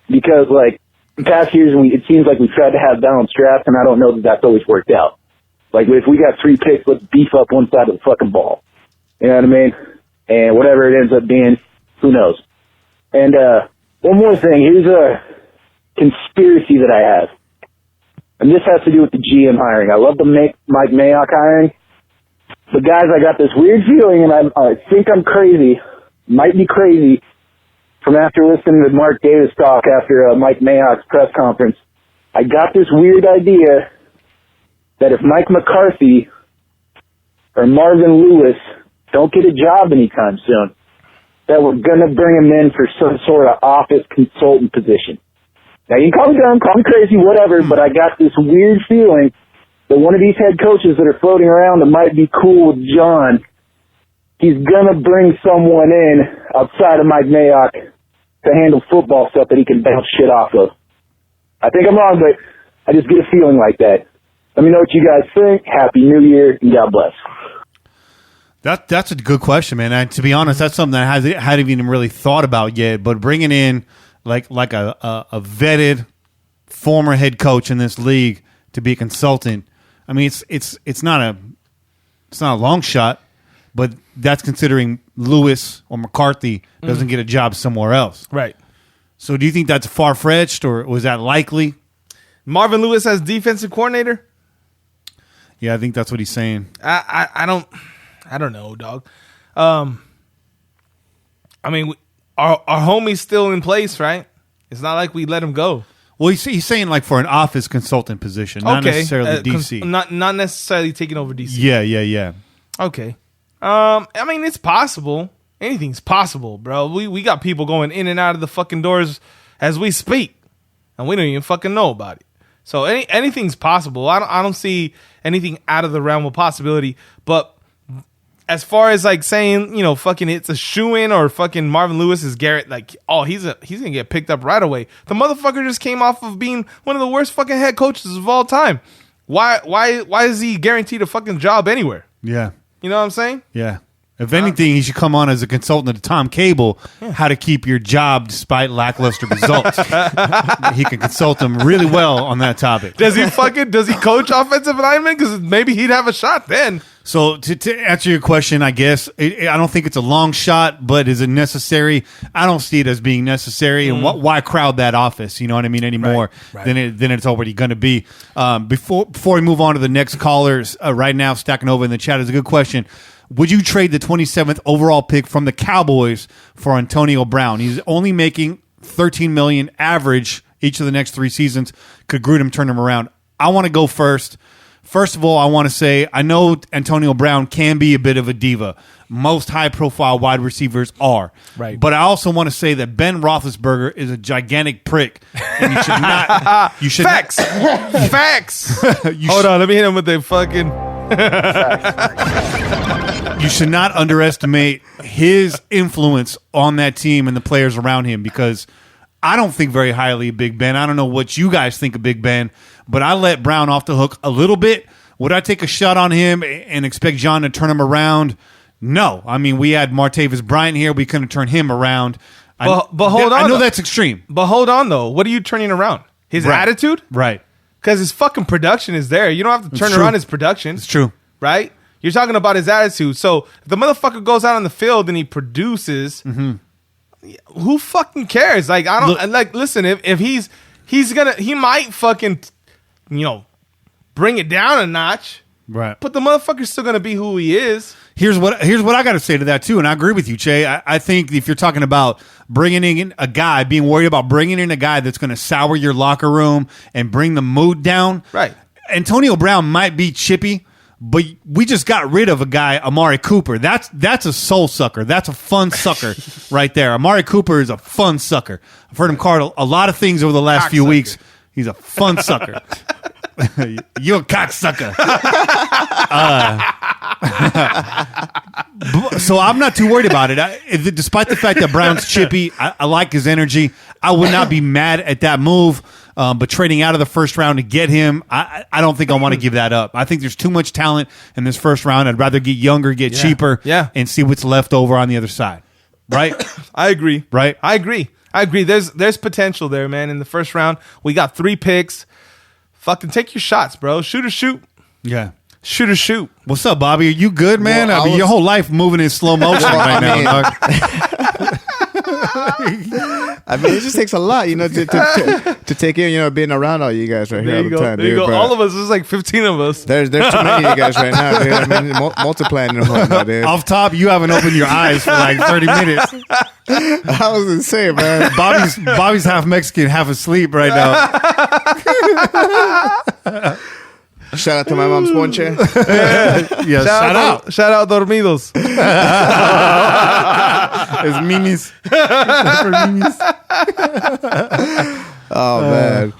Because, like, in past years, it seems like we've tried to have balanced drafts, and I don't know that that's always worked out. Like, if we got 3 picks, let's beef up one side of the fucking ball. You know what I mean? And whatever it ends up being, who knows? And one more thing. conspiracy that I have. And this has to do with the GM hiring. I love the Mike Mayock hiring. But guys, I got this weird feeling, and I think I'm crazy, might be crazy, from after listening to Mark Davis talk after Mike Mayock's press conference. I got this weird idea that if Mike McCarthy or Marvin Lewis don't get a job anytime soon, that we're going to bring them in for some sort of office consultant position. Now, you can call me dumb, call me crazy, whatever, but I got this weird feeling that one of these head coaches that are floating around that might be cool with John, he's going to bring someone in outside of Mike Mayock to handle football stuff that he can bounce shit off of. I think I'm wrong, but I just get a feeling like that. Let me know what you guys think. Happy New Year, and God bless. That's a good question, man. And to be honest, that's something that I hadn't even really thought about yet. But bringing in like a vetted former head coach in this league to be a consultant, I mean, it's not a long shot, but that's considering Lewis or McCarthy doesn't get a job somewhere else. Right. So do you think that's far-fetched, or was that likely? Marvin Lewis as defensive coordinator? Yeah, I think that's what he's saying. I don't know, dog. I mean, our homie's still in place, right? It's not like we let him go. Well, he's saying like for an office consultant position, not necessarily DC. Not necessarily taking over DC. Yeah. Okay. I mean, it's possible. Anything's possible, bro. We got people going in and out of the fucking doors as we speak, and we don't even fucking know about it. So anything's possible. I don't see anything out of the realm of possibility. But as far as like saying, you know, fucking it's a shoo-in or fucking Marvin Lewis is Garrett, like, oh, he's gonna get picked up right away. The motherfucker just came off of being one of the worst fucking head coaches of all time. Why is he guaranteed a fucking job anywhere? Yeah. You know what I'm saying? Yeah. If anything, he should come on as a consultant to Tom Cable, how to keep your job despite lackluster results. He can consult them really well on that topic. Does he coach offensive linemen? Because maybe he'd have a shot then. So to answer your question, I guess, I don't think it's a long shot, but is it necessary? I don't see it as being necessary. And why crowd that office, you know what I mean, anymore than it's already going to be. Before we move on to the next callers, right now, stacking over in the chat is a good question. Would you trade the 27th overall pick from the Cowboys for Antonio Brown? He's only making $13 million average each of the next 3 seasons. Could Grudem turn him around? I want to go first. First of all, I want to say I know Antonio Brown can be a bit of a diva. Most high-profile wide receivers are. Right. But I also want to say that Ben Roethlisberger is a gigantic prick, and you should not. You should Facts. Facts. Hold on, let me hit him with the fucking. You should not underestimate his influence on that team and the players around him, because I don't think very highly of Big Ben. I don't know what you guys think of Big Ben, but I let Brown off the hook a little bit. Would I take a shot on him and expect John to turn him around? No. I mean, we had Martavis Bryant here. We couldn't turn him around. But hold on. I know that's extreme. But hold on, though. What are you turning around? His attitude? Right. Because his fucking production is there. You don't have to turn around his production. It's true. Right? You're talking about his attitude. So if the motherfucker goes out on the field and he produces, who fucking cares? Like, I don't listen, if he might fucking, you know, bring it down a notch. Right. But the motherfucker's still gonna be who he is. Here's what I got to say to that too, and I agree with you, Che. I think if you're talking about bringing in a guy, being worried about bringing in a guy that's going to sour your locker room and bring the mood down, right? Antonio Brown might be chippy, but we just got rid of a guy, Amari Cooper. That's a soul sucker. That's a fun sucker right there. Amari Cooper is a fun sucker. I've heard him call a lot of things over the last few weeks. He's a fun sucker. You're a cocksucker. So I'm not too worried about it. Despite the fact that Brown's chippy, I like his energy. I would not be mad at that move. But trading out of the first round to get him, I don't think I want to give that up. I think there's too much talent in this first round. I'd rather get younger, get cheaper, and see what's left over on the other side. Right? I agree. Right? I agree. There's potential there, man. In the first round, we got 3 picks. Fucking take your shots, bro. Shoot or shoot. Yeah. Shoot or shoot. What's up, Bobby? Are you good, man? Well, your whole life moving in slow motion right now, dog. I mean, it just takes a lot, to take in, being around all you guys right here all the time. There you dude, go. All of us. There's like 15 of us. There's too many of you guys right now, dude. I mean, multiplying and whatnot, dude. Off top, you haven't opened your eyes for like 30 minutes. I was insane, man. Bobby's half Mexican, half asleep right now. Shout out to my mom's ponche. Yeah, shout out. Shout out, dormidos. It's Mimi's. Oh, man.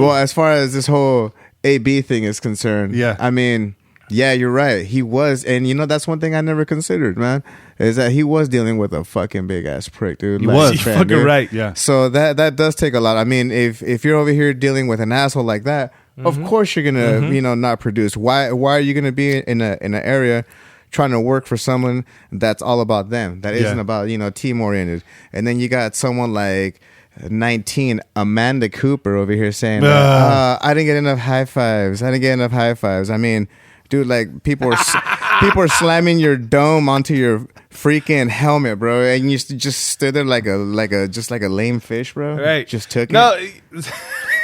Well, as far as this whole AB thing is concerned, yeah. I mean, yeah, you're right. He was, and that's one thing I never considered, man, is that he was dealing with a fucking big ass prick, dude. He was. You're fucking dude. right. Yeah. So that does take a lot. I mean, if you're over here dealing with an asshole like that, of course you're gonna, not produce. Why are you gonna be in an area trying to work for someone that's all about them, that isn't about, team oriented? And then you got someone like 19 Amanda Cooper over here saying that, I didn't get enough high fives. I mean, dude, like people are slamming your dome onto your freaking helmet, bro, and you just stood there like a lame fish, bro. Right. Just took it.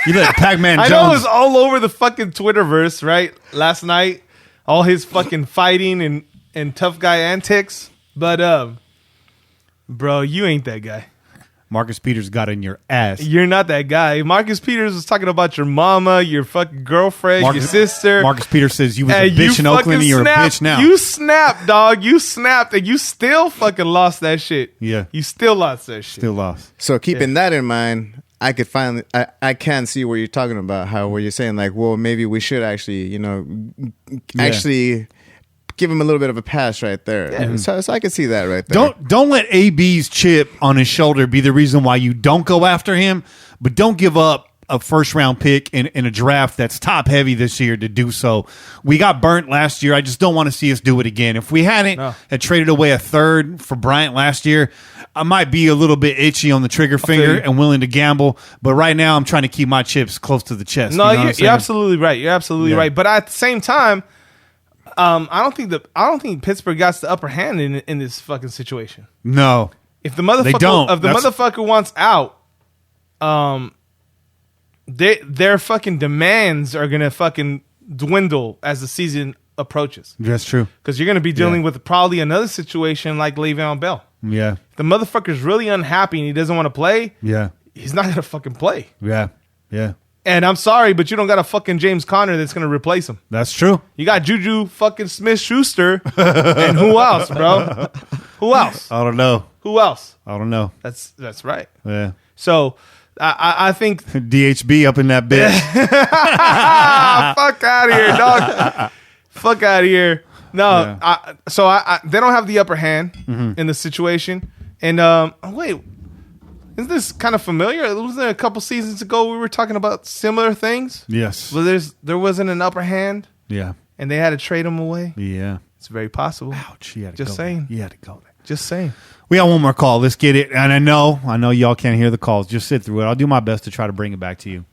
You let Pac-Man Jones. I know it was all over the fucking Twitterverse, right? Last night, all his fucking fighting and tough guy antics. But, bro, you ain't that guy. Marcus Peters got in your ass. You're not that guy. Marcus Peters was talking about your mama, your fucking girlfriend, your sister. Marcus Peters says you was a bitch in Oakland and you're a bitch now. You snapped, dog. You snapped and you still fucking lost that shit. Yeah. You still lost that shit. Still lost. So keeping that in mind, I could finally, I can see where you're talking about, where you're saying like, well, maybe we should actually, actually give him a little bit of a pass right there. Yeah. So I can see that right there. Don't let AB's chip on his shoulder be the reason why you don't go after him, but don't give up a first round pick in a draft that's top heavy this year to do so. We got burnt last year. I just don't want to see us do it again. If we hadn't had traded away a third for Bryant last year, I might be a little bit itchy on the trigger finger and willing to gamble. But right now, I'm trying to keep my chips close to the chest. No, you're absolutely right. You're absolutely right. But at the same time, I don't think Pittsburgh got the upper hand in this fucking situation. No, if the motherfucker wants out, their fucking demands are gonna fucking dwindle as the season approaches. That's true. Because you're gonna be dealing with probably another situation like Le'Veon Bell. Yeah. If the motherfucker's really unhappy and he doesn't want to play, he's not gonna fucking play. Yeah. Yeah. And I'm sorry, but you don't got a fucking James Conner that's going to replace him. That's true. You got Juju fucking Smith-Schuster. And who else, bro? Who else? I don't know. Who else? I don't know. That's right. Yeah. So I think DHB up in that bitch. Fuck out of here, dog. Fuck out of here. No, they don't have the upper hand in the situation. And wait. Isn't this kind of familiar? Wasn't there a couple seasons ago we were talking about similar things? Yes. Well, there wasn't an upper hand. Yeah. And they had to trade him away. Yeah. It's very possible. Ouch. He had to Just go saying. There. He had to go there. Just saying. We got one more call. Let's get it. And I know y'all can't hear the calls. Just sit through it. I'll do my best to try to bring it back to you.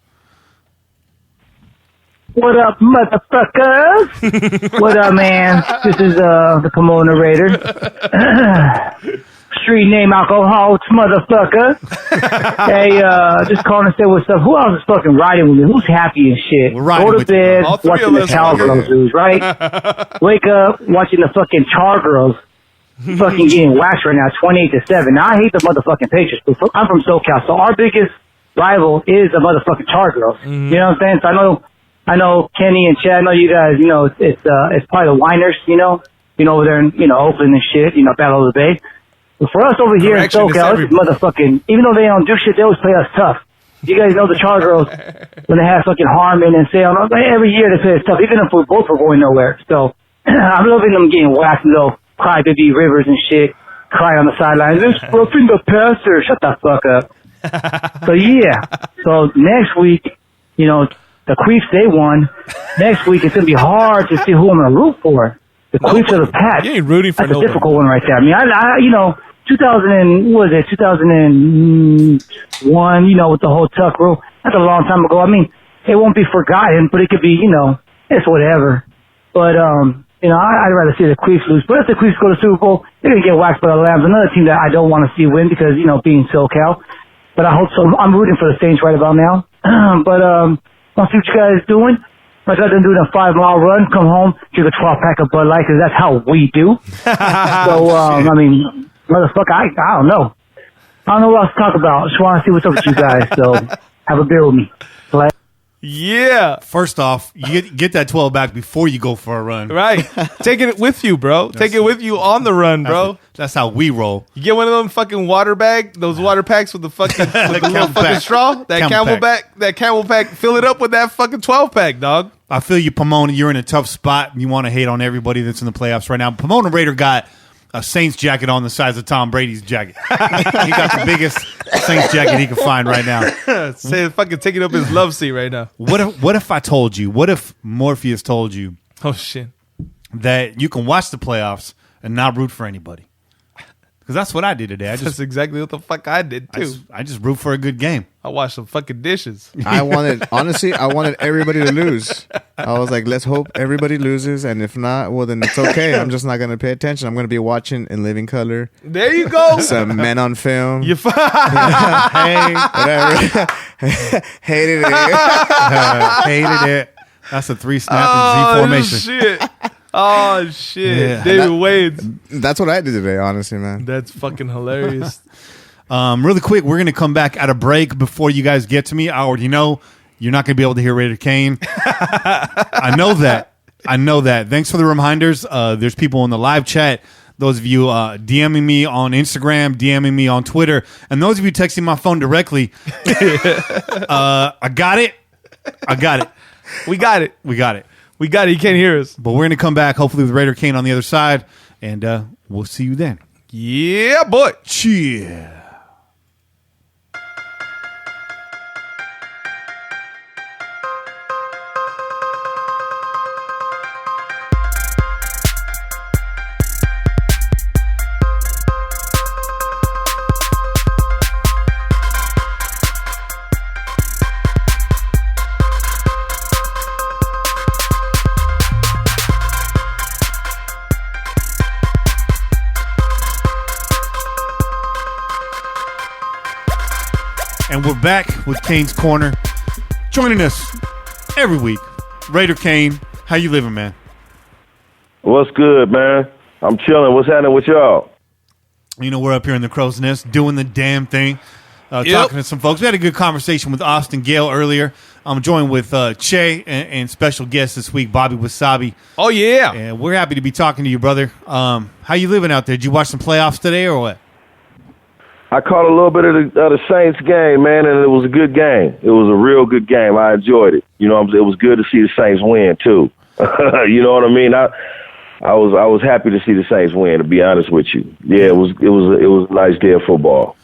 What up, motherfuckers? What up, man? This is the Pomona Raider. Street name alcohol, motherfucker. Hey, just calling to say what's up. Who else is fucking riding with me? Who's happy and shit? Go to bed, watching the Cowgirls news, right? Wake up, watching the fucking Chargirls fucking getting waxed right now, 28-7. Now, I hate the motherfucking Patriots, but I'm from SoCal, so our biggest rival is the motherfucking Chargirls. Mm-hmm. You know what I'm saying? So I know Kenny and Chad, I know you guys, it's probably the Whiners, over there in, Oakland and shit, Battle of the Bay. But for us over here in SoCal, this is motherfucking, even though they don't do shit, they always play us tough. You guys know the Chargirls, when they have fucking Harmon and Sale, every year they play us tough, even if we both were going nowhere. So, I'm loving them getting whacked, little crybaby Rivers and shit, cry on the sidelines. It's roughing the passer. Shut the fuck up. So, yeah. So, next week, the Queefs, they won. Next week, it's going to be hard to see who I'm going to root for. The Queefs or the Pats. You ain't rooting for That's a difficult one right there. I mean, I 2001, with the whole Tuck rule. That's a long time ago. I mean, it won't be forgotten, but it could be, it's whatever. But, I'd rather see the Chiefs lose. But if the Chiefs go to the Super Bowl, they're going to get waxed by the Lambs. Another team that I don't want to see win because, being SoCal. But I hope so. I'm rooting for the Saints right about now. But I'll see what you guys doing. Like I've been doing a 5-mile run, come home, drink a 12-pack of Bud Light, because that's how we do. So, motherfucker, I don't know. I don't know what else to talk about. Just want to see what's up with you guys. So, have a beer with me. Yeah. First off, you get that 12 back before you go for a run. Right. Take it with you, bro. Take it with you on the run, bro. That's how we roll. You get one of them fucking water packs with the fucking with the little fucking straw. That camel pack. Fill it up with that fucking 12-pack, dog. I feel you, Pomona. You're in a tough spot. You want to hate on everybody that's in the playoffs right now. Pomona Raider got a Saints jacket on the size of Tom Brady's jacket. He got the biggest Saints jacket he can find right now. Say fucking taking up his love seat right now. What if I told you? What if Morpheus told you? Oh shit! That you can watch the playoffs and not root for anybody. Because that's what I did today. That's exactly what the fuck I did too. I just root for a good game. I washed some fucking dishes. I wanted everybody to lose. I was like, let's hope everybody loses, and if not, well then it's okay. I'm just not going to pay attention. I'm going to be watching in living color. There you go. Some men on film. You hey, whatever. Hated it. Hated it. That's a 3-snap and Z formation. Shit. Oh shit, yeah. David Wade. That's what I did today, honestly, man. That's fucking hilarious. Really quick, we're gonna come back at a break before you guys get to me. I already know you're not gonna be able to hear Raider Cain. I know that. Thanks for the reminders. There's people in the live chat. Those of you DMing me on Instagram, DMing me on Twitter, and those of you texting my phone directly. I got it. We got it. You can't hear us. But we're going to come back, hopefully, with Raider Cain on the other side, and we'll see you then. Yeah, boy. Cheers. And we're back with Cain's Corner. Joining us every week, Raider Cain. How you living, man? What's good, man? I'm chilling. What's happening with y'all? We're up here in the crow's nest doing the damn thing. Talking to some folks. We had a good conversation with Austin Gayle earlier. I'm joined with Che and special guest this week, Bobby Wasabi. Oh, yeah. And we're happy to be talking to you, brother. How you living out there? Did you watch some playoffs today or what? I caught a little bit of the Saints game, man, and it was a good game. It was a real good game. I enjoyed it. It was good to see the Saints win too. You know what I mean? I was happy to see the Saints win. To be honest with you, yeah, it was a nice day of football.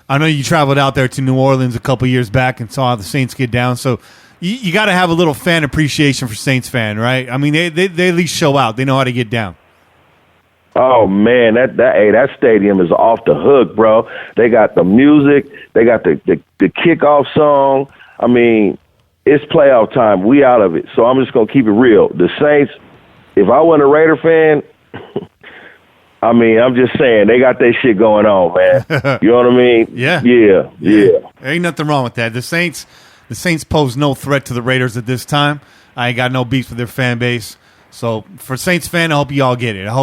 I know you traveled out there to New Orleans a couple years back and saw the Saints get down. So you got to have a little fan appreciation for Saints fan, right? I mean, they at least show out. They know how to get down. Oh man, that stadium is off the hook, bro. They got the music, they got the kickoff song. I mean, it's playoff time. We out of it. So I'm just gonna keep it real. The Saints, if I wasn't a Raider fan, I mean, I'm just saying they got their shit going on, man. You know what I mean? Yeah. Ain't nothing wrong with that. The Saints pose no threat to the Raiders at this time. I ain't got no beef with their fan base. So, for Saints fan, I hope you all get it. Yep.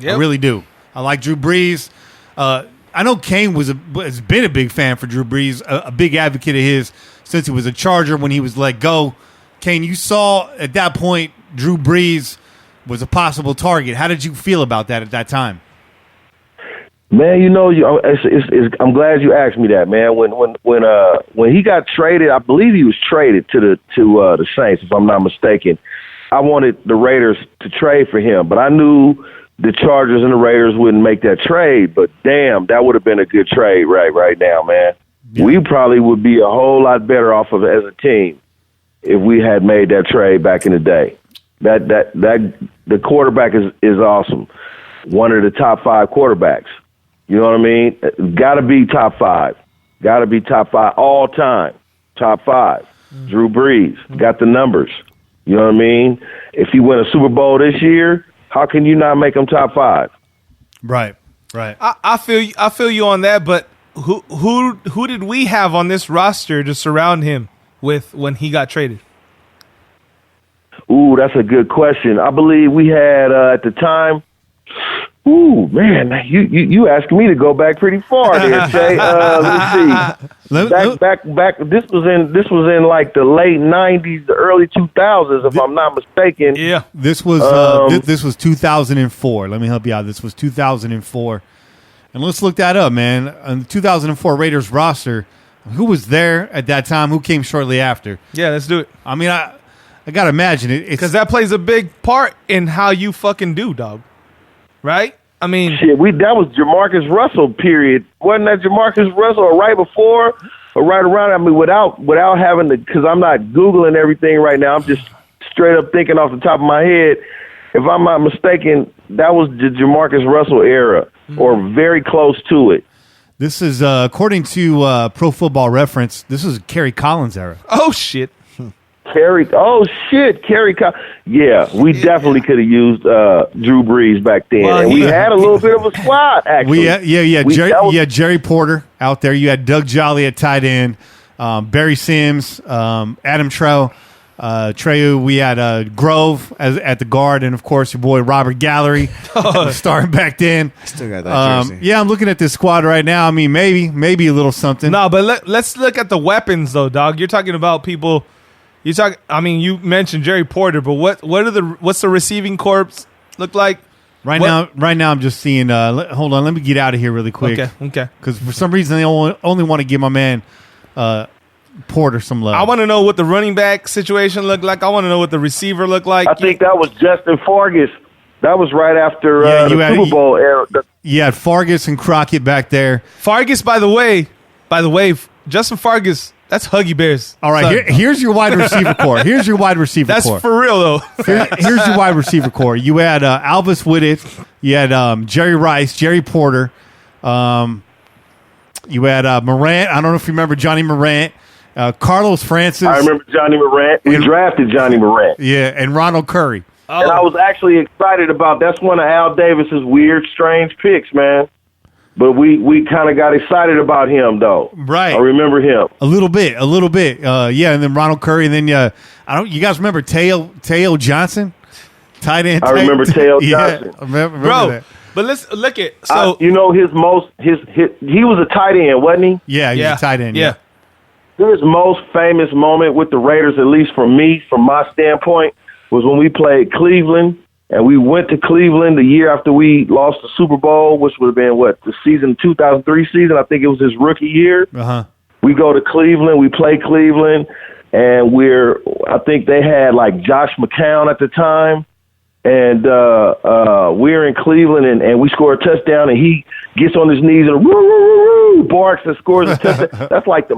I really do. I like Drew Brees. I know Cain has been a big fan for Drew Brees, a big advocate of his since he was a Charger when he was let go. Cain, you saw at that point Drew Brees was a possible target. How did you feel about that at that time? Man, I'm glad you asked me that, man. When he got traded, I believe he was traded to the Saints, if I'm not mistaken. I wanted the Raiders to trade for him, but I knew the Chargers and the Raiders wouldn't make that trade. But damn, that would have been a good trade right now, man. Yeah. We probably would be a whole lot better off of it as a team if we had made that trade back in the day. That the quarterback is awesome. One of the top 5 quarterbacks. You know what I mean? Got to be top 5. Got to be top 5 all time. Top 5. Drew Brees got the numbers. You know what I mean? If he win a Super Bowl this year, how can you not make him top 5? Right. I feel you on that, but who did we have on this roster to surround him with when he got traded? Ooh, that's a good question. I believe we had at the time. Ooh, man, you asking me to go back pretty far there, Jay. Let's see. Back. This was in like the late '90s, the early 2000s, if I'm not mistaken. Yeah, this was 2004. Let me help you out. This was 2004, and let's look that up, man. On the 2004 Raiders roster, who was there at that time? Who came shortly after? Yeah, let's do it. I mean, I gotta imagine it because that plays a big part in how you fucking do, dog. Right? I mean, shit. That was Jamarcus Russell period. Wasn't that Jamarcus Russell or right before or right around? I mean, without having to, because I'm not Googling everything right now. I'm just straight up thinking off the top of my head. If I'm not mistaken, that was the Jamarcus Russell era or very close to it. This is according to Pro Football Reference. This is Kerry Collins era. Oh shit. Kerry Collins. Yeah, we definitely could have used Drew Brees back then. Well, and we had a little bit of a squad, actually. Jerry Porter out there. You had Doug Jolly at tight end, Barry Sims, Adam Treyu. We had Grove at the guard, and, of course, your boy Robert Gallery starting back then. I still got that jersey. Yeah, I'm looking at this squad right now. I mean, maybe a little something. No, but let's look at the weapons, though, dog. You're talking about people... you mentioned Jerry Porter, but what's the receiving corps look like? Right now I'm just seeing. Hold on, let me get out of here really quick. Okay. Because for some reason they only want to give my man Porter some love. I want to know what the running back situation looked like. I want to know what the receiver looked like. I think that was Justin Fargas. That was right after the Super Bowl era. You had Fargas and Crockett back there. Fargas, by the way, Justin Fargas. That's Huggy Bear's. All right, here's your wide receiver core. Here's your wide receiver core. That's for real, though. Here's your wide receiver core. You had Alvis Whitted. You had Jerry Rice, Jerry Porter. You had Morant. I don't know if you remember Johnny Morant. Carlos Francis. I remember Johnny Morant. We drafted Johnny Morant. Yeah, and Ronald Curry. Oh. And I was actually excited about that's one of Al Davis's weird, strange picks, man. But we kind of got excited about him, though. Right. I remember him. A little bit. Yeah, and then Ronald Curry, and then you guys remember Teo Johnson? Tight end. I remember Teo Johnson. Yeah, remember bro, that. But let's look at so he was a tight end, wasn't he? Yeah, he was a tight end. Yeah. His most famous moment with the Raiders, at least from my standpoint, was when we played Cleveland. And we went to Cleveland the year after we lost the Super Bowl, which would have been, the 2003 season. I think it was his rookie year. Uh-huh. We go to Cleveland. We play Cleveland. And I think they had, like, Josh McCown at the time. And we're in Cleveland, and we score a touchdown, and he gets on his knees and barks and scores a touchdown. That's like the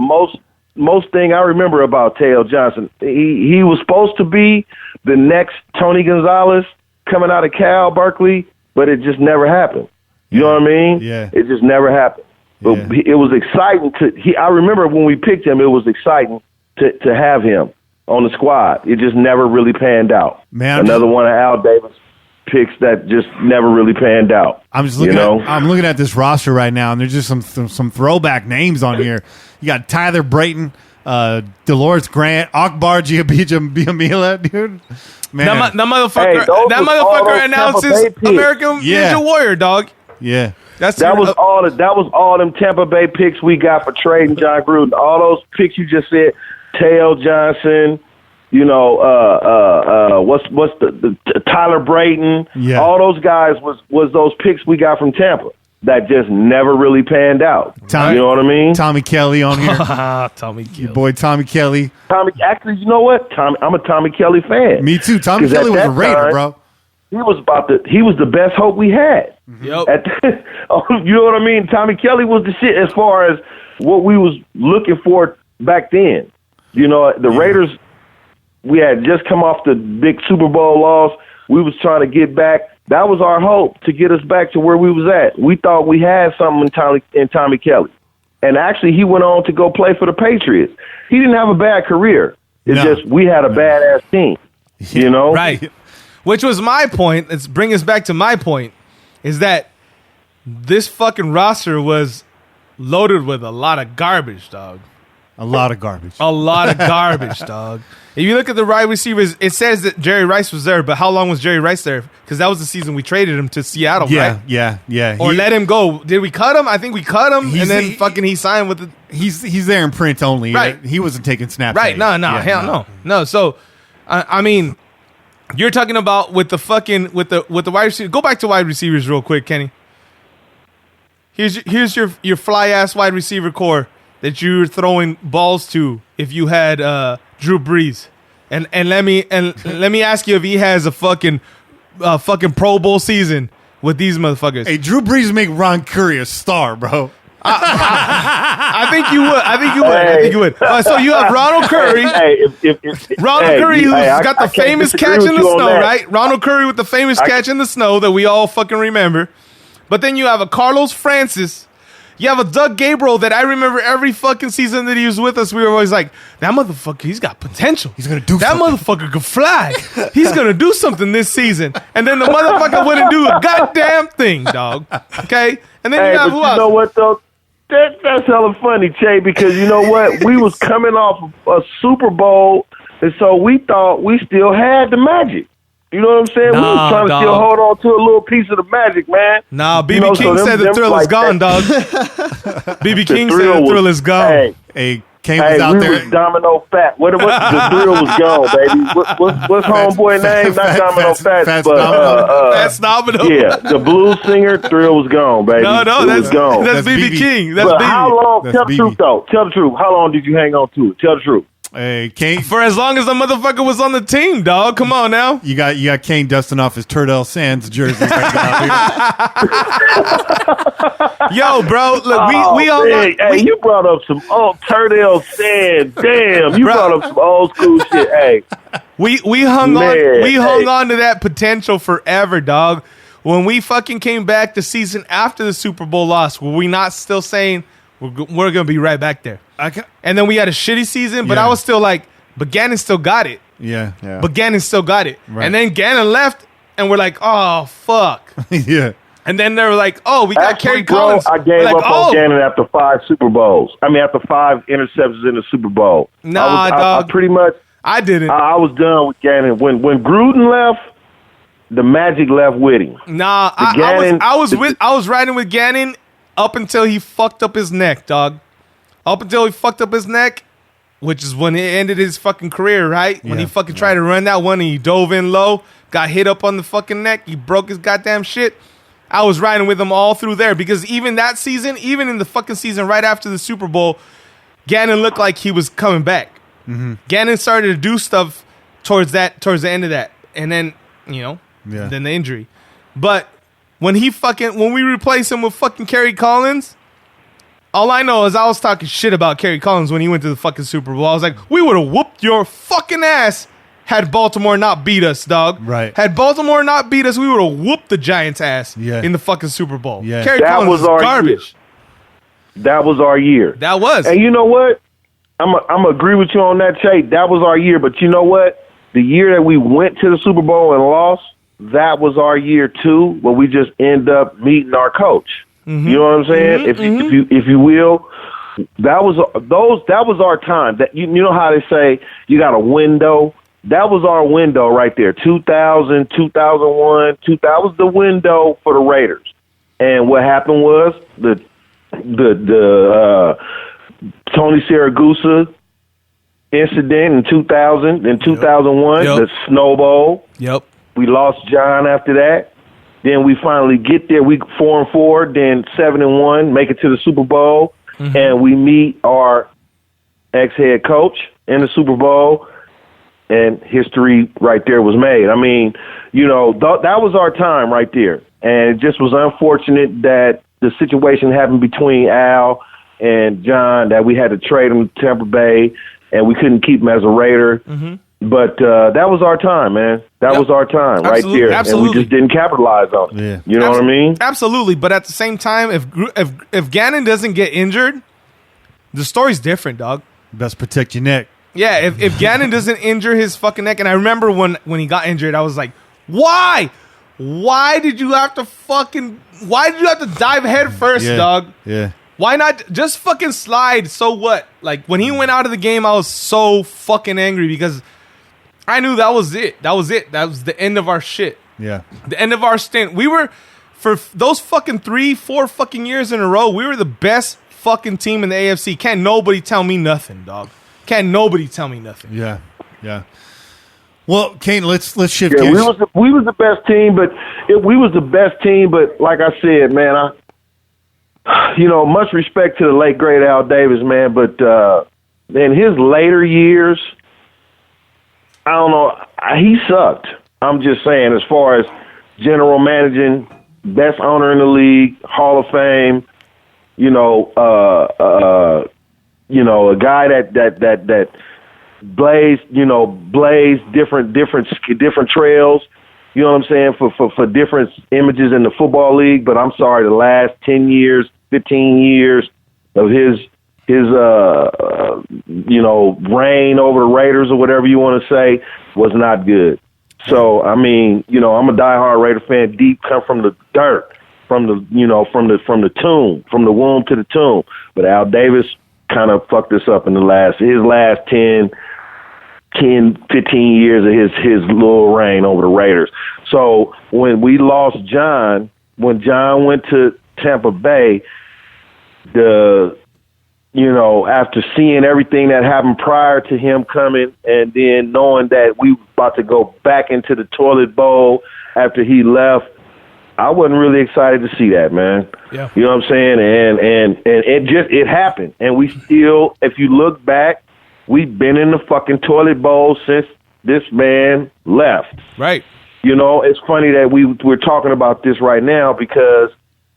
most thing I remember about Teo Johnson. He was supposed to be the next Tony Gonzalez coming out of Cal, Berkeley, but it just never happened. You know what I mean? Yeah. It just never happened. But it was exciting I remember when we picked him, it was exciting to have him on the squad. It just never really panned out. Man, another one of Al Davis picks that just never really panned out. I'm just looking I'm looking at this roster right now, and there's just some throwback names on here. You got Tyler Brayton, Dolores Grant, Akbar Biamila, dude. Man. That motherfucker announces American Ninja Warrior, dog. Yeah. That was all them Tampa Bay picks we got for trading John Gruden. All those picks you just said, Teo Johnson, what's the Tyler Brayton. Yeah. All those guys was those picks we got from Tampa that just never really panned out. You know what I mean? Tommy Kelly on here. Tommy Kelly. Your boy Tommy Kelly. Actually, you know what? I'm a Tommy Kelly fan. Me too. Tommy Kelly was a Raider, bro. He was the best hope we had. Yep. You know what I mean? Tommy Kelly was the shit as far as what we was looking for back then. The Raiders, we had just come off the big Super Bowl loss. We was trying to get back. That was our hope to get us back to where we was at. We thought we had something in Tommy Kelly. And actually, he went on to go play for the Patriots. He didn't have a bad career. It's just we had a badass team, Right. Which was my point. Let's bring us back to my point. Is that this fucking roster was loaded with a lot of garbage, dog. A lot of garbage. A lot of garbage, dog. If you look at the wide receivers, it says that Jerry Rice was there, but how long was Jerry Rice there? Because that was the season we traded him to Seattle, right? Yeah. Or let him go. Did we cut him? I think we cut him, and then he signed with the... He's there in print only. Right. He wasn't taking snaps. Right, no, hell no. No, so, I mean, you're talking about with the wide receiver. Go back to wide receivers real quick, Kenny. Here's your fly-ass wide receiver core that you're throwing balls to if you had Drew Brees. And let me ask you if he has a fucking Pro Bowl season with these motherfuckers. Hey, Drew Brees make Ron Curry a star, bro. I think you would. So you have Ronald Curry. Ronald Curry, who's got the famous catch in the snow, right? Ronald Curry with the famous catch in the snow that we all fucking remember. But then you have a Carlos Francis. You have a Doug Gabriel that I remember every fucking season that he was with us. We were always like, that motherfucker, he's got potential. He's going to do that something. Motherfucker could fly. He's going to do something this season. And then the motherfucker wouldn't do a goddamn thing, dog. Okay? And then you have who else? You know what, though? That's hella funny, Che, because you know what? We was coming off a Super Bowl, and so we thought we still had the magic. You know what I'm saying? We was trying to still hold on to a little piece of the magic, man. Nah, BB King said the thrill is gone, dog. BB King said the thrill is gone. Hey, Cain was out there. We was Domino Fat. What the thrill was gone, baby. What's homeboy name? Not Domino Fat, but Fats Domino. Yeah, the blues singer. Thrill was gone, baby. No, that's gone. That's BB King. That's but BB. How long? Tell the truth, though. Tell the truth. How long did you hang on to it? Tell the truth. Hey, Cain. For as long as the motherfucker was on the team, dog. Come on now. You got Cain dusting off his Turdell Sands jersey right now. Yo, bro, look, we all. Hey, you brought up some old Turdell Sands. Damn, you brought up some old school shit. Hey, we hung on to that potential forever, dog. When we fucking came back the season after the Super Bowl loss, were we not still saying we're gonna be right back there? And then we had a shitty season, but I was still like, but Gannon still got it. Yeah. But Gannon still got it. Right. And then Gannon left, and we're like, oh, fuck. Yeah. And then they were like, oh, we got Kerry Collins. I gave up on Gannon after 5 Super Bowls. I mean, after 5 interceptions in the Super Bowl. Nah, dog. I pretty much. I didn't. I was done with Gannon. When Gruden left, the magic left with him. Nah, I was riding with Gannon up until he fucked up his neck, dog. Up until he fucked up his neck, which is when it ended his fucking career, right? When he fucking tried to run that one and he dove in low, got hit up on the fucking neck, he broke his goddamn shit. I was riding with him all through there because even that season, even in the fucking season right after the Super Bowl, Gannon looked like he was coming back. Mm-hmm. Gannon started to do stuff towards the end of that. And then, then the injury. But when we replaced him with fucking Kerry Collins, all I know is I was talking shit about Kerry Collins when he went to the fucking Super Bowl. I was like, we would have whooped your fucking ass had Baltimore not beat us, dog. Right. Had Baltimore not beat us, we would have whooped the Giants' ass in the fucking Super Bowl. Yeah. Kerry Collins was garbage. That was our year. That was. And you know what? I'm gonna agree with you on that, Che. That was our year. But you know what? The year that we went to the Super Bowl and lost, that was our year too, where we just end up meeting our coach. Mm-hmm. You know what I'm saying? If you will, that was our time. That you know how they say you got a window. That was our window right there. 2000, 2001, that was the window for the Raiders. And what happened was the Tony Siragusa incident in 2000 and 2001, the snowball. Yep. We lost John after that. Then we finally get there. We 4-4, then 7-1, make it to the Super Bowl, and we meet our ex-head coach in the Super Bowl, and history right there was made. I mean, that was our time right there, and it just was unfortunate that the situation happened between Al and John, that we had to trade him to Tampa Bay, and we couldn't keep him as a Raider. Mm-hmm. But that was our time, man. That was our time right there. Absolutely. And we just didn't capitalize on it. Yeah. You know what I mean? Absolutely. But at the same time, if Gannon doesn't get injured, the story's different, dog. Best protect your neck. Yeah, if Gannon doesn't injure his fucking neck, and I remember when he got injured, I was like, Why? Why did you have to dive head first, dog? Yeah. Why not just fucking slide? So what? Like, when he went out of the game, I was so fucking angry because I knew that was it. That was the end of our shit. Yeah. The end of our stint. We were, for those fucking 3-4 fucking years in a row, we were the best fucking team in the AFC. Can't nobody tell me nothing, dog. Can't nobody tell me nothing. Yeah. Yeah. Well, Cain, let's shift Yeah, gears. we was the best team, but we was the best team. But like I said, man, much respect to the late great Al Davis, man. But in his later years, I don't know, he sucked. I'm just saying, as far as general managing, best owner in the league, Hall of Fame, a guy that blazed different trails, you know what I'm saying, for different images in the football league. But I'm sorry, the last 10 years, 15 years of his reign over the Raiders or whatever you want to say was not good. So, I mean, I'm a diehard Raider fan, deep, come from the dirt, from the tomb, from the womb to the tomb. But Al Davis kind of fucked us up in his last 10, 15 years of his little reign over the Raiders. So when we lost John, when John went to Tampa Bay, after seeing everything that happened prior to him coming, and then knowing that we were about to go back into the toilet bowl after he left, I wasn't really excited to see that, man. Yeah. You know what I'm saying? And it happened. And we still, if you look back, we've been in the fucking toilet bowl since this man left. Right. It's funny that we're talking about this right now because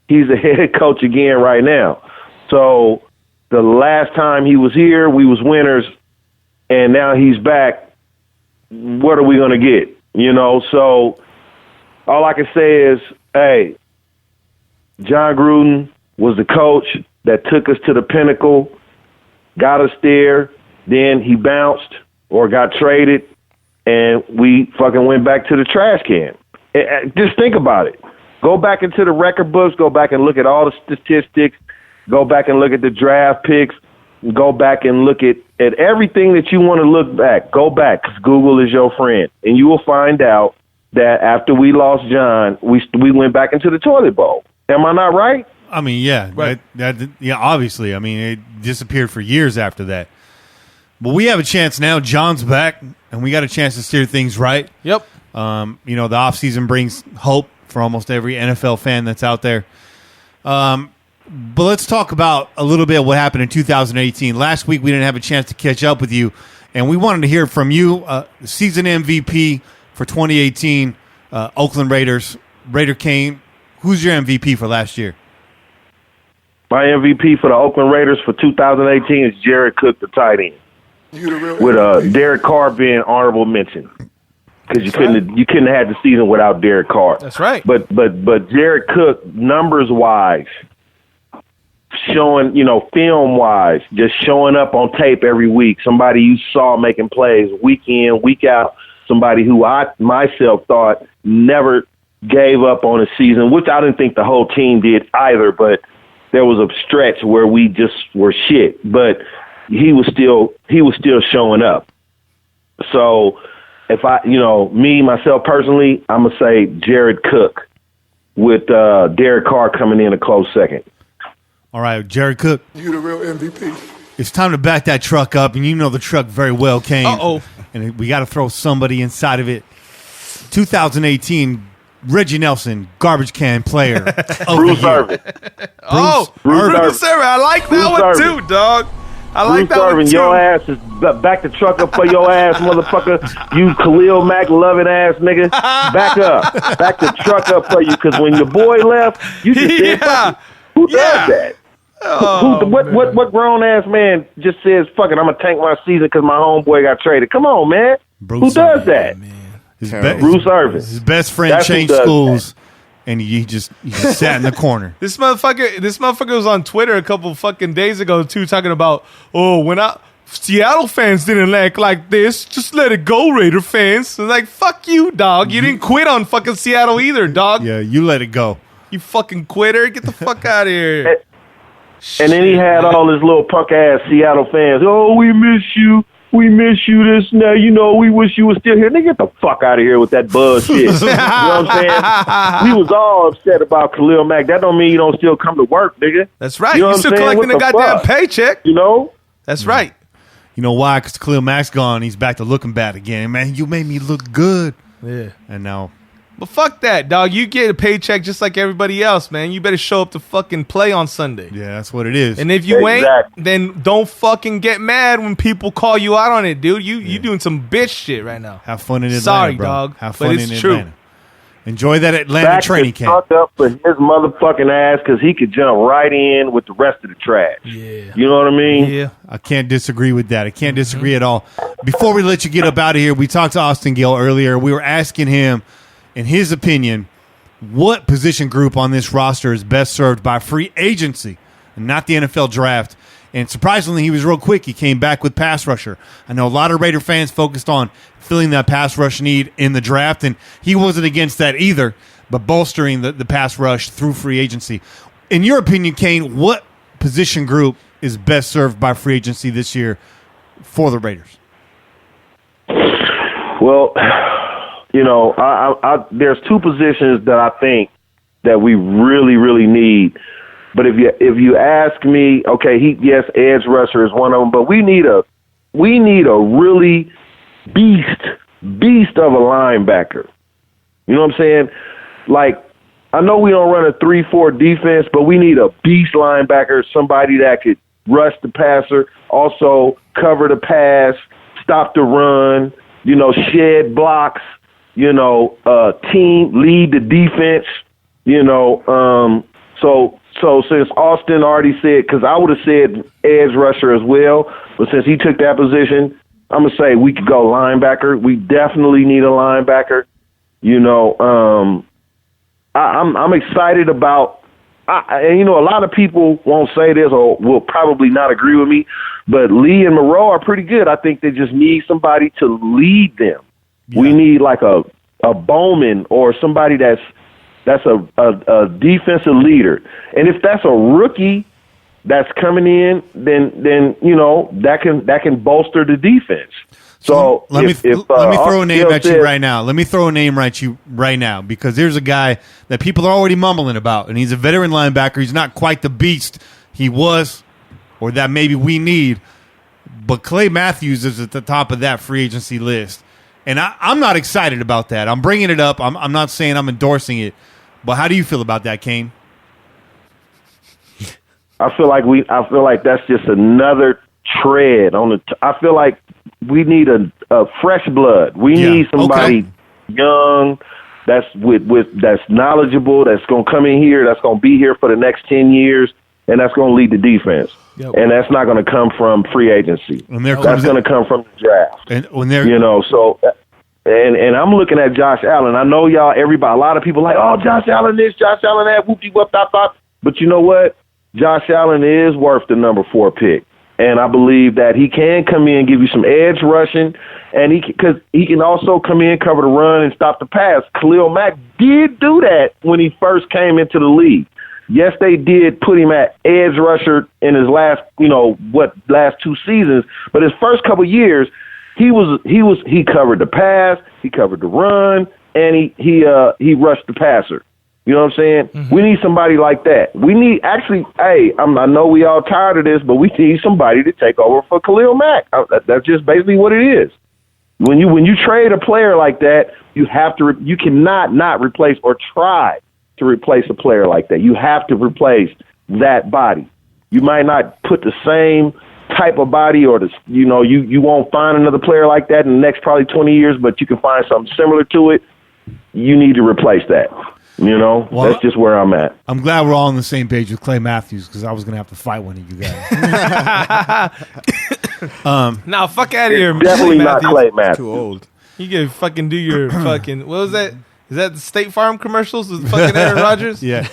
he's the head coach again right now. So the last time he was here, we was winners, and now he's back. What are we going to get? So all I can say is, hey, John Gruden was the coach that took us to the pinnacle, got us there, then he bounced or got traded, and we fucking went back to the trash can. Just think about it. Go back into the record books, go back and look at all the statistics, go back and look at the draft picks, go back and look at everything that you want to look back. Go back, because Google is your friend, and you will find out that after we lost John, we went back into the toilet bowl. Am I not right? I mean, yeah. Right. Obviously. I mean, it disappeared for years after that. But we have a chance now. John's back, and we got a chance to steer things right. Yep. The offseason brings hope for almost every NFL fan that's out there. But let's talk about a little bit of what happened in 2018. Last week, we didn't have a chance to catch up with you, and we wanted to hear from you, season MVP for 2018, Oakland Raiders, Raider Cain. Who's your MVP for last year? My MVP for the Oakland Raiders for 2018 is Jared Cook, the tight end, with Derek Carr being honorable mention, because you couldn't have had the season without Derek Carr. That's right. But Jared Cook, numbers wise, showing, film wise, just showing up on tape every week. Somebody you saw making plays week in, week out. Somebody who I myself thought never gave up on a season, which I didn't think the whole team did either, but there was a stretch where we just were shit. But he was still showing up. So if me, myself personally, I'm going to say Jared Cook with Derek Carr coming in a close second. All right, Jared Cook. You the real MVP. It's time to back that truck up, and you know the truck very well, Cain. Uh-oh. And we got to throw somebody inside of it. 2018, Reggie Nelson, garbage can player of Bruce the year. Irvin. Bruce Irvin. I like that one too, dog. I like that one too. Your ass is back the truck up for your ass, motherfucker. You Khalil Mack loving ass nigga. Back up. Back the truck up for you, because when your boy left, you just said, fuck it. Who does that? What grown ass man just says, fuck it, I'm gonna tank my season because my homeboy got traded? Come on, man. Who does that? Bruce Irvin. His best friend changed schools, and he just sat in the corner. This motherfucker was on Twitter a couple fucking days ago too, talking about, when I Seattle fans didn't act like this. Just let it go, Raider fans. Like, fuck you, dog. You didn't quit on fucking Seattle either, dog. Yeah, you let it go. You fucking quitter. Get the fuck out of here. And then he had all his little punk ass Seattle fans. Oh, we miss you. We miss you this now. You know, we wish you were still here. Nigga, get the fuck out of here with that bullshit. You know what I'm saying? We was all upset about Khalil Mack. That don't mean you don't still come to work, nigga. That's right. You know You're still collecting the goddamn paycheck. You know? That's right. You know why? Because Khalil Mack's gone. He's back to looking bad again. Man, you made me look good. Yeah. And now... But fuck that, dog. You get a paycheck just like everybody else, man. You better show up to fucking play on Sunday. Yeah, that's what it is. And if you ain't, then don't fucking get mad when people call you out on it, dude. You doing some bitch shit right now. Have fun in Atlanta, Sorry, bro. dog. Have fun but in it's true. Atlanta. Enjoy that Atlanta Back training camp. Fuck up for his motherfucking ass because he could jump right in with the rest of the trash. Yeah. You know what I mean? Yeah. I can't disagree with that. I can't disagree at all. Before we let you get up out of here, we talked to Austin Gayle earlier. We were asking him, in his opinion, what position group on this roster is best served by free agency and not the NFL draft. And surprisingly, he was real quick. He came back with pass rusher. I know a lot of Raider fans focused on filling that pass rush need in the draft, and he wasn't against that either, but bolstering the pass rush through free agency. In your opinion, Cain, what position group is best served by free agency this year for the Raiders? Well, you know, there's two positions that I think that we really, really need. But if you ask me, okay, yes, edge rusher is one of them, but we need a really beast of a linebacker. You know what I'm saying? Like, I know we don't run a 3-4 defense, but we need a beast linebacker, somebody that could rush the passer, also cover the pass, stop the run, you know, shed blocks, you know, lead the defense, you know. So since Austin already said, because I would have said edge rusher as well, but since he took that position, I'm going to say we could go linebacker. We definitely need a linebacker. You know, I'm excited about, and you know, a lot of people won't say this or will probably not agree with me, but Lee and Moreau are pretty good. I think they just need somebody to lead them. Yeah. We need like a Bowman or somebody that's a defensive leader. And if that's a rookie that's coming in, then you know that can bolster the defense. So let me throw a name at you right now. Let me throw a name at you right now, because there's a guy that people are already mumbling about, and he's a veteran linebacker. He's not quite the beast he was, or that maybe we need, but Clay Matthews is at the top of that free agency list. And I'm not excited about that. I'm bringing it up. I'm not saying I'm endorsing it. But how do you feel about that, Cain? I feel like that's just another tread on the. I feel like we need a fresh blood. We need somebody young that's that's knowledgeable, that's going to come in here, that's going to be here for the next 10 years, and that's going to lead the defense. Yep. And that's not going to come from free agency. That's going to come from the draft. And when they're, you know, so. And I'm looking at Josh Allen. I know a lot of people like, oh, Josh Allen this, Josh Allen that, whoop-de-whoop, dot. But you know what? Josh Allen is worth the number 4 pick. And I believe that he can come in and give you some edge rushing, and because he can also come in, cover the run, and stop the pass. Khalil Mack did do that when he first came into the league. Yes, they did put him at edge rusher in his last 2 seasons, but his first couple years, he covered the pass, he covered the run, and he rushed the passer. You know what I'm saying? Mm-hmm. We need somebody like that. We need I know we all tired of this, but we need somebody to take over for Khalil Mack. That's just basically what it is. When you trade a player like that, you cannot not replace or try to replace a player like that. You have to replace that body. You might not put the same type of body, or you won't find another player like that in the next probably 20 years, but you can find something similar to it. You need to replace that. You know, well, that's just where I'm at. I'm glad we're all on the same page with Clay Matthews, because I was going to have to fight one of you guys. Now, fuck out of here. Definitely not Clay Matthews. Too old. You can fucking do your fucking, what was that? Is that the State Farm commercials with fucking Aaron Rodgers? Yeah.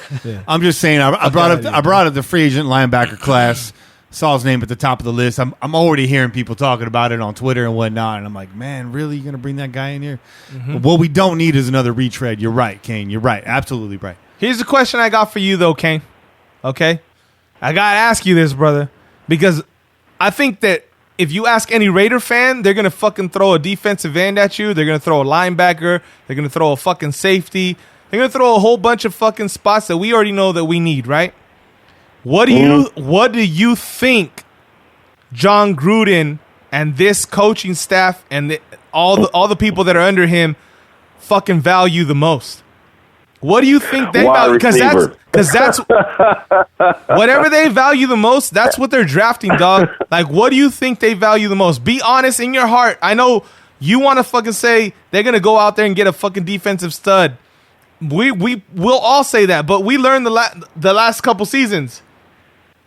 I'm just saying, I brought up the free agent linebacker class. saw his name at the top of the list. I'm already hearing people talking about it on Twitter and whatnot, and I'm like, man, really, you gonna bring that guy in here? Mm-hmm. What we don't need is another retread. You're right, Cain. You're right, absolutely right. Here's the question I got for you, though, Cain. Okay, I gotta ask you this, brother, because I think that if you ask any Raider fan, they're gonna fucking throw a defensive end at you. They're gonna throw a linebacker. They're gonna throw a fucking safety. They're gonna throw a whole bunch of fucking spots that we already know that we need, right? What do you think John Gruden and this coaching staff and all the people that are under him fucking value the most? What do you think they value? Because that's whatever they value the most, that's what they're drafting, dog. Like, what do you think they value the most? Be honest in your heart. I know you want to fucking say they're gonna go out there and get a fucking defensive stud. We'll all say that, but we learned the last couple seasons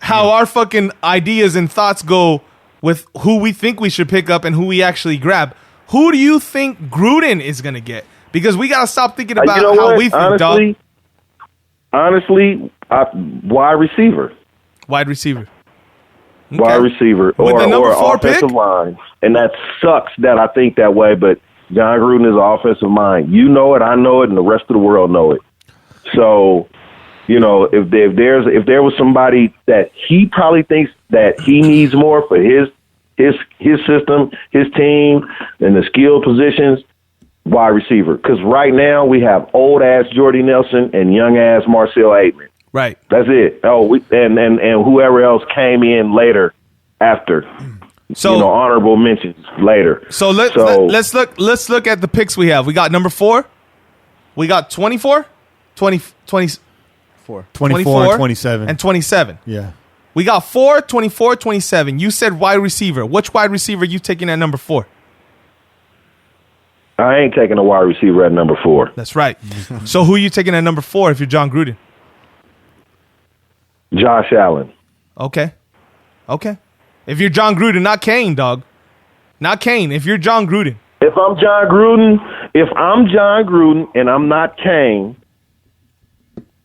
how our fucking ideas and thoughts go with who we think we should pick up and who we actually grab. Who do you think Gruden is going to get? Because we got to stop thinking about how we think, dog. Honestly, wide receiver. Wide receiver. Okay. Wide receiver. Or offensive line. And that sucks that I think that way, but John Gruden is an offensive mind. You know it, I know it, and the rest of the world know it. So, you know, if there was somebody that he probably thinks that he needs more for his system, his team, and the skill positions, wide receiver. Because right now we have old ass Jordy Nelson and young ass Marcel Aitman. Right. That's it. Oh, and whoever else came in later after. So, you know, honorable mentions later. So let's look at the picks we have. We got number 4. We got 24, 24, 24 and 27. And 27. Yeah. We got 4, 24, 27. You said wide receiver. Which wide receiver are you taking at number 4? I ain't taking a wide receiver at number 4. That's right. So who are you taking at number 4 if you're John Gruden? Josh Allen. Okay. If you're John Gruden, not Cain, dog. Not Cain. If you're John Gruden. If I'm John Gruden and I'm not Cain,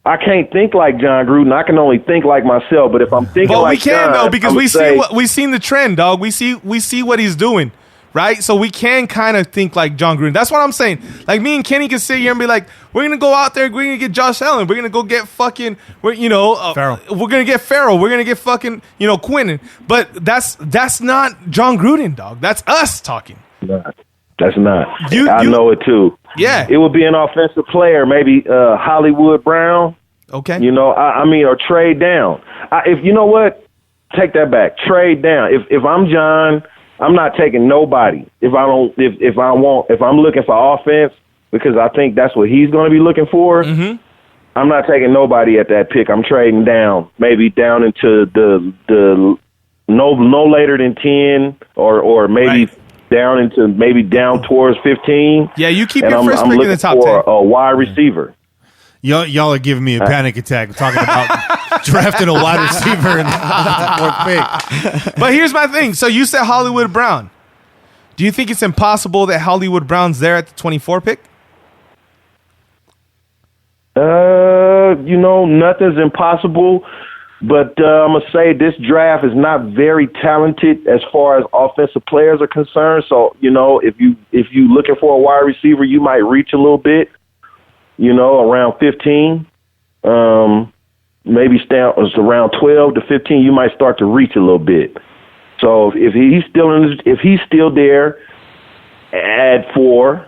I can't think like John Gruden. I can only think like myself. But if I'm thinking like John, we can though, because we've seen the trend, dog. We see what he's doing, right? So we can kind of think like John Gruden. That's what I'm saying. Like me and Kenny can sit here and be like, we're gonna go out there, we're gonna get Josh Allen, we're gonna go get fucking, Farrell. We're gonna get Farrell, we're gonna get fucking, Quinn. But that's not John Gruden, dog. That's us talking. That's not. I know it too. Yeah. It would be an offensive player, maybe Hollywood Brown. Okay. Or trade down. If you know what, take that back. Trade down. If I'm John, I'm not taking nobody. If I'm looking for offense, because I think that's what he's going to be looking for. Mm-hmm. I'm not taking nobody at that pick. I'm trading down, maybe down into the no later than 10, or maybe. Right. Down towards 15. Yeah, you keep your first pick in the top 10. For a wide receiver. Y'all are giving me a panic attack talking about drafting a wide receiver in the 4th pick. But here's my thing. So you said Hollywood Brown. Do you think it's impossible that Hollywood Brown's there at the 24 pick? Nothing's impossible. But I'm going to say this draft is not very talented as far as offensive players are concerned. So, if you looking for a wide receiver, you might reach a little bit, around 15. Maybe around 12 to 15, you might start to reach a little bit. So if he's still there at 4,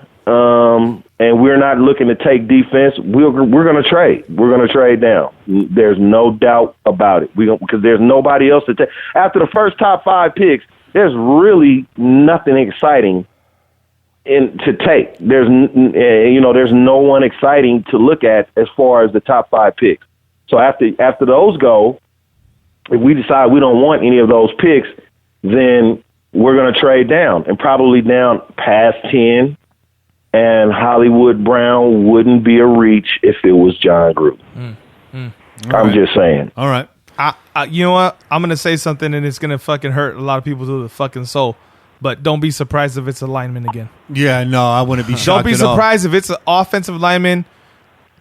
and we're not looking to take defense, we're going to trade. We're going to trade down. There's no doubt about it. Because there's nobody else to take. After the first top 5 picks, there's really nothing exciting to take. There's no one exciting to look at as far as the top 5 picks. So after those go, if we decide we don't want any of those picks, then we're going to trade down and probably down past 10. And Hollywood Brown wouldn't be a reach if it was John Gruden. I'm just saying. All right. You know what? I'm going to say something, and it's going to fucking hurt a lot of people to the fucking soul. But don't be surprised if it's a lineman again. Yeah, no, I wouldn't be shocked. Don't be surprised if it's an offensive lineman,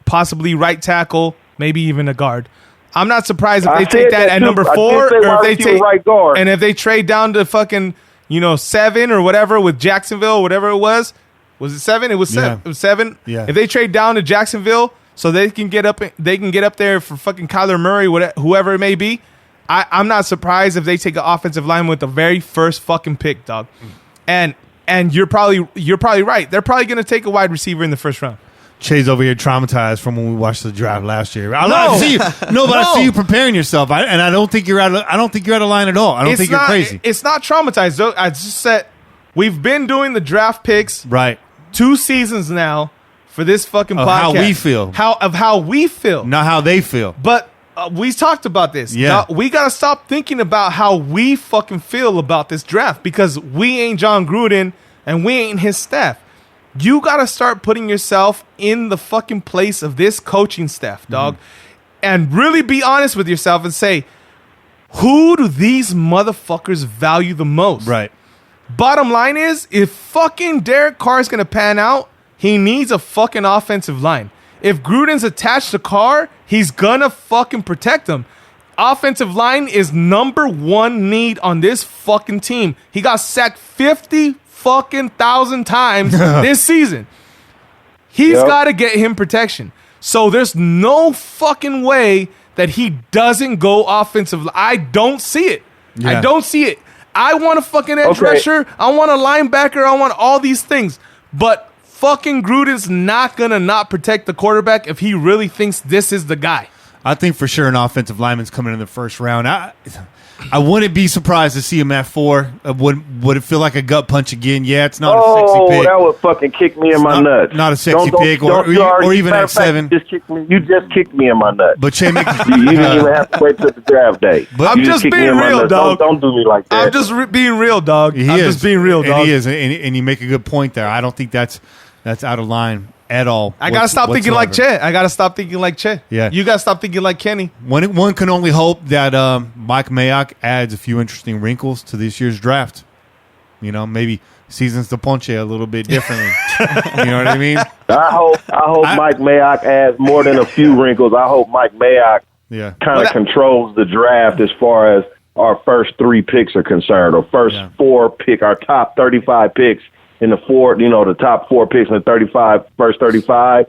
possibly right tackle, maybe even a guard. I'm not surprised if they take that at number 4, or if they take right guard. And if they trade down to fucking 7 or whatever with Jacksonville, whatever it was it 7? It was 7. It was 7. Yeah. If they trade down to Jacksonville so they can get up there for fucking Kyler Murray, whoever it may be, I'm not surprised if they take an offensive lineman with the very first fucking pick, dog. And you're probably right. They're probably going to take a wide receiver in the first round. Chay's over here traumatized from when we watched the draft last year. I see you preparing yourself, and I don't think you're out of line at all. I don't think you're crazy. It's not traumatized though. I just said we've been doing the draft picks 2 seasons now for this fucking podcast. How we feel, how we feel, not how they feel. But we talked about this. Yeah, we gotta stop thinking about how we fucking feel about this draft because we ain't John Gruden and we ain't his staff. You got to start putting yourself in the fucking place of this coaching staff, dog, and really be honest with yourself and say, who do these motherfuckers value the most? Right. Bottom line is, if fucking Derek Carr is going to pan out, he needs a fucking offensive line. If Gruden's attached to Carr, he's going to fucking protect him. Offensive line is number 1 need on this fucking team. He got sacked 50 fucking 1,000 times this season. He's got to get him protection. So there's no fucking way that he doesn't go offensive. I don't see it. I don't see it. I want a fucking edge rusher. I want a linebacker. I want all these things. But fucking Gruden's not going to not protect the quarterback if he really thinks this is the guy. I think for sure an offensive lineman's coming in the first round. I wouldn't be surprised to see him at 4. Would it feel like a gut punch again? Yeah, it's not a sexy pick. That would fucking kick me in my nuts. Not a sexy pick, or even at 7. You just kicked me in my nuts. But you didn't even have to wait till the draft day. But I'm just being real, dog. Don't do me like that. I'm just being real, dog. Just being real, dog. And he is, and you make a good point there. I don't think that's out of line at all. I gotta stop thinking like Che. Yeah, you gotta stop thinking like Kenny. One can only hope that Mike Mayock adds a few interesting wrinkles to this year's draft. Maybe seasons the ponche a little bit differently. You know what I mean? I hope Mike Mayock adds more than a few wrinkles. I hope Mike Mayock kind of controls the draft as far as our first 3 picks are concerned, or first 4 pick, our top 35 picks. In the the top 4 picks in the first 35,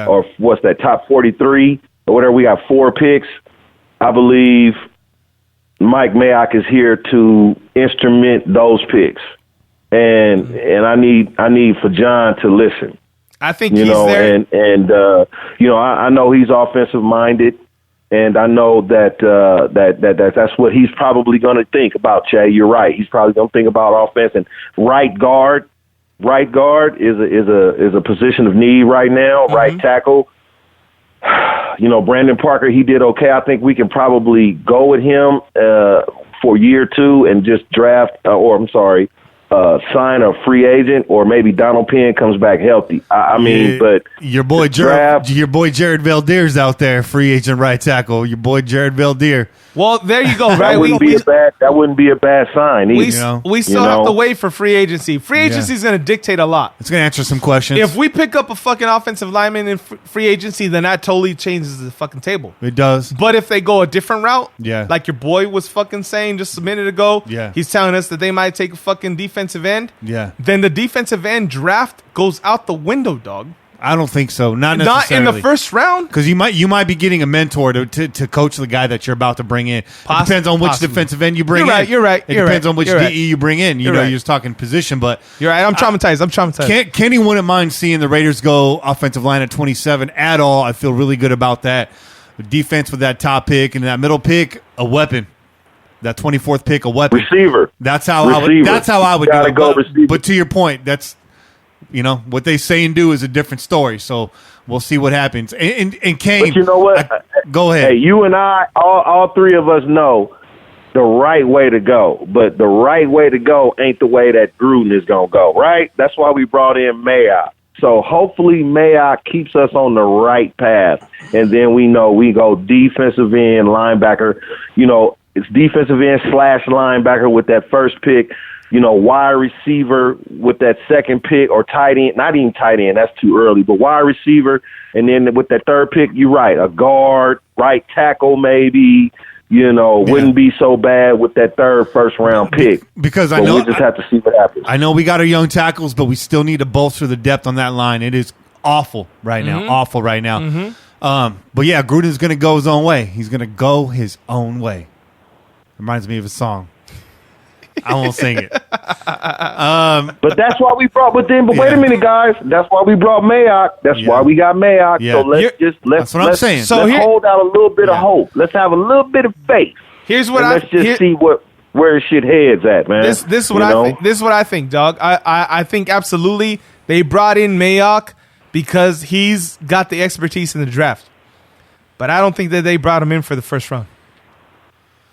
or what's that, top 43 or whatever. We got 4 picks. I believe Mike Mayock is here to instrument those picks, and I need for John to listen. I think he's there, and I know he's offensive minded, and I know that's what he's probably going to think about. Che, you're right. He's probably going to think about offense and right guard. Right guard is a position of need right now. Right tackle, Brandon Parker, he did okay. I think we can probably go with him for year 2 and just draft, sign a free agent, or maybe Donald Penn comes back healthy. But your boy Jared Valdeer's out there, free agent right tackle. Your boy Jared Valdeer. Well, there you go. Right, that wouldn't be a bad sign. We still have to wait for free agency. Free agency is going to dictate a lot. It's going to answer some questions. If we pick up a fucking offensive lineman in free agency, then that totally changes the fucking table. It does. But if they go a different route, yeah, like your boy was fucking saying just a minute ago, yeah, he's telling us that they might take a fucking defensive end. Yeah. Then the defensive end draft goes out the window, dog. I don't think so. Not necessarily. Not in the first round. Because you might be getting a mentor to coach the guy that you're about to bring in. It depends on which defensive end you bring in. You're right. It depends on which DE you bring in. You're just talking position, but you're right. I'm traumatized. Kenny wouldn't mind seeing the Raiders go offensive line at 27 at all. I feel really good about that. Defense with that top pick and that middle pick, a weapon. That 24th pick, a weapon. Receiver. That's how I would do it. But to your point, that's what they say and do is a different story. So we'll see what happens. And Cain, but you know what? Go ahead. Hey, you and I, all 3 of us know the right way to go. But the right way to go ain't the way that Gruden is going to go, right? That's why we brought in Mayock. So hopefully Mayock keeps us on the right path. And then we know we go defensive end, linebacker. It's defensive end / linebacker with that first pick. wide receiver with that second pick, or tight end, not even tight end, that's too early, but wide receiver. And then with that third pick, you're right, a guard, right tackle maybe, wouldn't be so bad with that first round pick. Because I know we just have to see what happens. I know we got our young tackles, but we still need to bolster the depth on that line. It is awful right now. Awful right now. But yeah, Gruden's going to go his own way. He's going to go his own way. Reminds me of a song. I won't sing it. But that's why we brought. But wait a minute, guys. That's why we brought Mayock. That's why we got Mayock. Yeah. So let's saying. So let's hold out a little bit of hope. Let's have a little bit of faith. Here's what let's just see where shit heads at, man. This is what I think. This is what I think, dog. I think absolutely they brought in Mayock because he's got the expertise in the draft. But I don't think that they brought him in for the first round.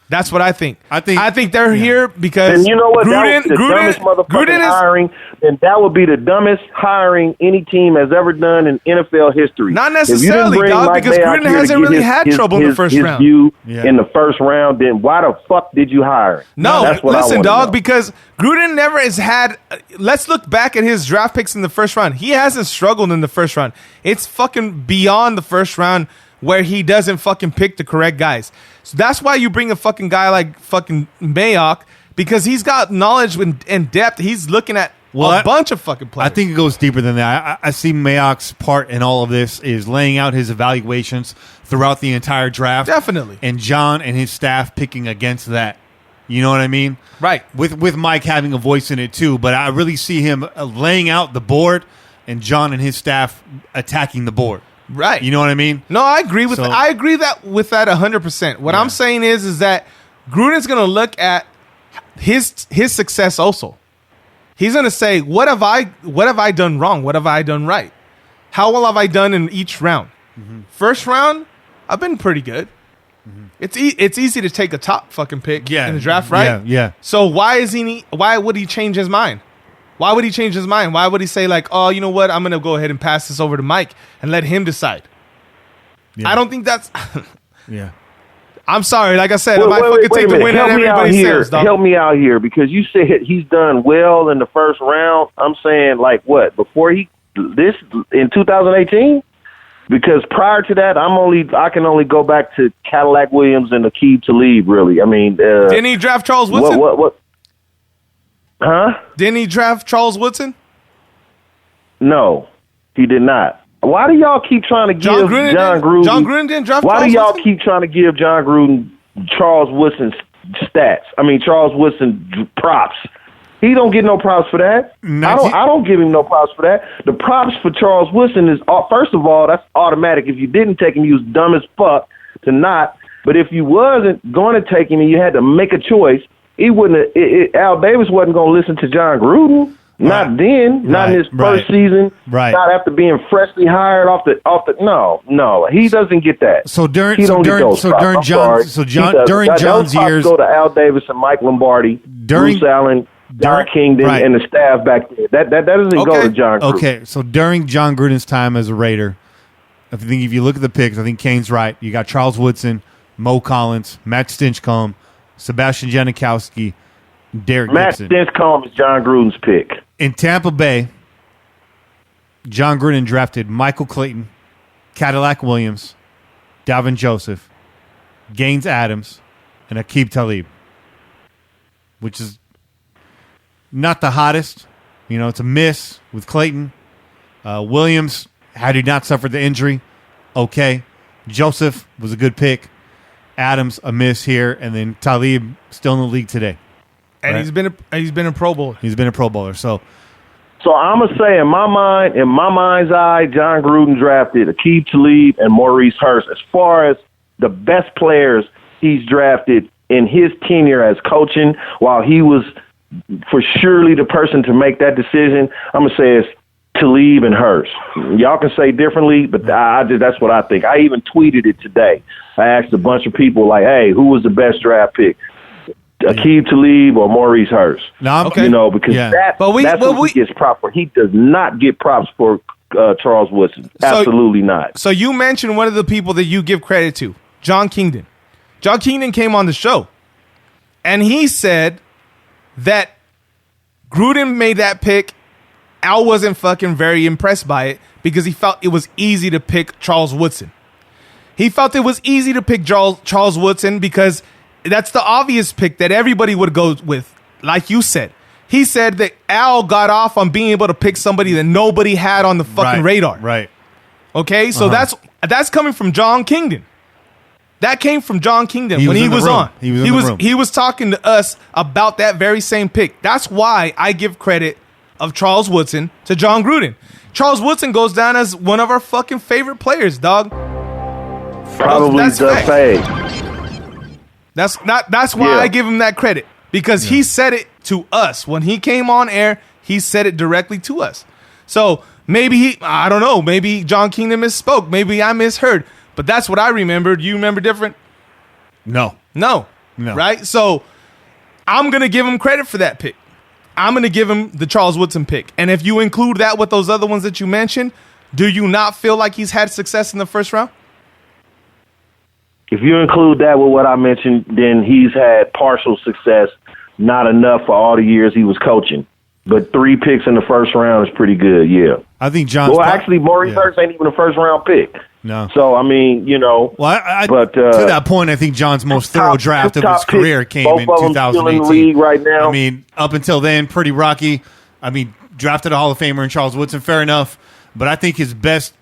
That's what I think. I think they're here because and you know what? Gruden, that was the dumbest motherfucking hiring, and that would be the dumbest hiring any team has ever done in NFL history. Not necessarily, dog, because Gruden hasn't really had trouble in the first round. In the first round, then why the fuck did you hire him? No, listen, dog, because Gruden never has had. Let's look back at his draft picks in the first round. He hasn't struggled in the first round. It's fucking beyond the first round where he doesn't fucking pick the correct guys. So that's why you bring a fucking guy like fucking Mayock, because he's got knowledge and depth. He's looking at a bunch of fucking players. I think it goes deeper than that. I see Mayock's part in all of this is laying out his evaluations throughout the entire draft. Definitely. And John and his staff picking against that. You know what I mean? Right. With Mike having a voice in it too. But I really see him laying out the board and John and his staff attacking the board. Right. You know what I mean? No, I agree with that 100%. What I'm saying is that Gruden's going to look at his success also. He's going to say, what have I done wrong? What have I done right? How well have I done in each round? First round, I've been pretty good. It's easy to take a top fucking pick in the draft, right? Yeah. So why would he change his mind? Why would he change his mind? Why would he say like, oh, you know what? I'm going to go ahead and pass this over to Mike and let him decide. Yeah. I don't think that's... Yeah. I'm sorry. Like I said, I might fucking take the win at everybody says, dog. Help me out here, because you said he's done well in the first round. I'm saying like what? Before in 2018? Because prior to that, I can only go back to Cadillac Williams and Aqib Talib, really. I mean... Didn't he draft Charles Woodson? What? Huh? Didn't he draft Charles Woodson? No, he did not. Why do y'all keep trying to give John Gruden? John Gruden didn't draft. Why Charles do y'all Woodson? keep trying to give John Gruden Charles Woodson stats? I mean, Charles Woodson props. He don't get no props for that. I don't give him no props for that. The props for Charles Woodson is first of all, that's automatic. If you didn't take him, you was dumb as fuck to not. But if you wasn't going to take him and you had to make a choice, he wouldn't. Al Davis wasn't going to listen to John Gruden. Not then. Not in his first season. Right. Not after being freshly hired off the. No. He doesn't get that. So during John's years, go to Al Davis and Mike Lombardi, Bruce Allen, Don Kingdon, and the staff back there. That doesn't go to John Gruden. Okay, so during John Gruden's time as a Raider, if you look at the picks, I think Cain's right. You got Charles Woodson, Mo Collins, Matt Stinchcomb, Sebastian Janikowski, Derek Matt Gibson. Stinchcomb is John Gruden's pick. In Tampa Bay, John Gruden drafted Michael Clayton, Cadillac Williams, Dalvin Joseph, Gaines Adams, and Aqib Talib, which is not the hottest. It's a miss with Clayton. Williams, had he not suffered the injury, okay. Joseph was a good pick. Adams, a miss here. And then Talib, still in the league today. And he's been a Pro Bowler. He's been a Pro Bowler. So I'm gonna say in my mind's eye, John Gruden drafted Aqib Talib and Maurice Hurst. As far as the best players he's drafted in his tenure as coaching, while he was for surely the person to make that decision, I'm gonna say it's Talib and Hurst. Y'all can say differently, but that's what I think. I even tweeted it today. I asked a bunch of people like, "Hey, who was the best draft pick? Aqib Talib or Maurice Hurst?" Because that's what he gets props for. He does not get props for Charles Woodson. Absolutely not. So you mentioned one of the people that you give credit to, John Kingdon. John Kingdon came on the show, and he said that Gruden made that pick. Al wasn't fucking very impressed by it because he felt it was easy to pick Charles Woodson. He felt it was easy to pick Charles Woodson because that's the obvious pick that everybody would go with. Like you said, he said that Al got off on being able to pick somebody that nobody had on the fucking radar. Right. Okay, so that's coming from John Kingdon. That came from John Kingdon when he was on. He was talking to us about that very same pick. That's why I give credit of Charles Woodson to John Gruden. Charles Woodson goes down as one of our fucking favorite players, dog. Probably the fade. That's why I give him that credit. Because he said it to us. When he came on air, he said it directly to us. So maybe I don't know, maybe John Kingdon misspoke. Maybe I misheard. But that's what I remembered. You remember different? No. Right? So I'm going to give him credit for that pick. I'm going to give him the Charles Woodson pick. And if you include that with those other ones that you mentioned, do you not feel like he's had success in the first round? If you include that with what I mentioned, then he's had partial success, not enough for all the years he was coaching. But 3 picks in the first round is pretty good, yeah. I think John's... Well, actually, Maurice Hurst ain't even a first-round pick. No. So, I mean, you know... Well, to that point, I think John's most thorough draft of his career came in 2018. In the league right now. I mean, up until then, pretty rocky. I mean, drafted a Hall of Famer in Charles Woodson, fair enough. But I think his best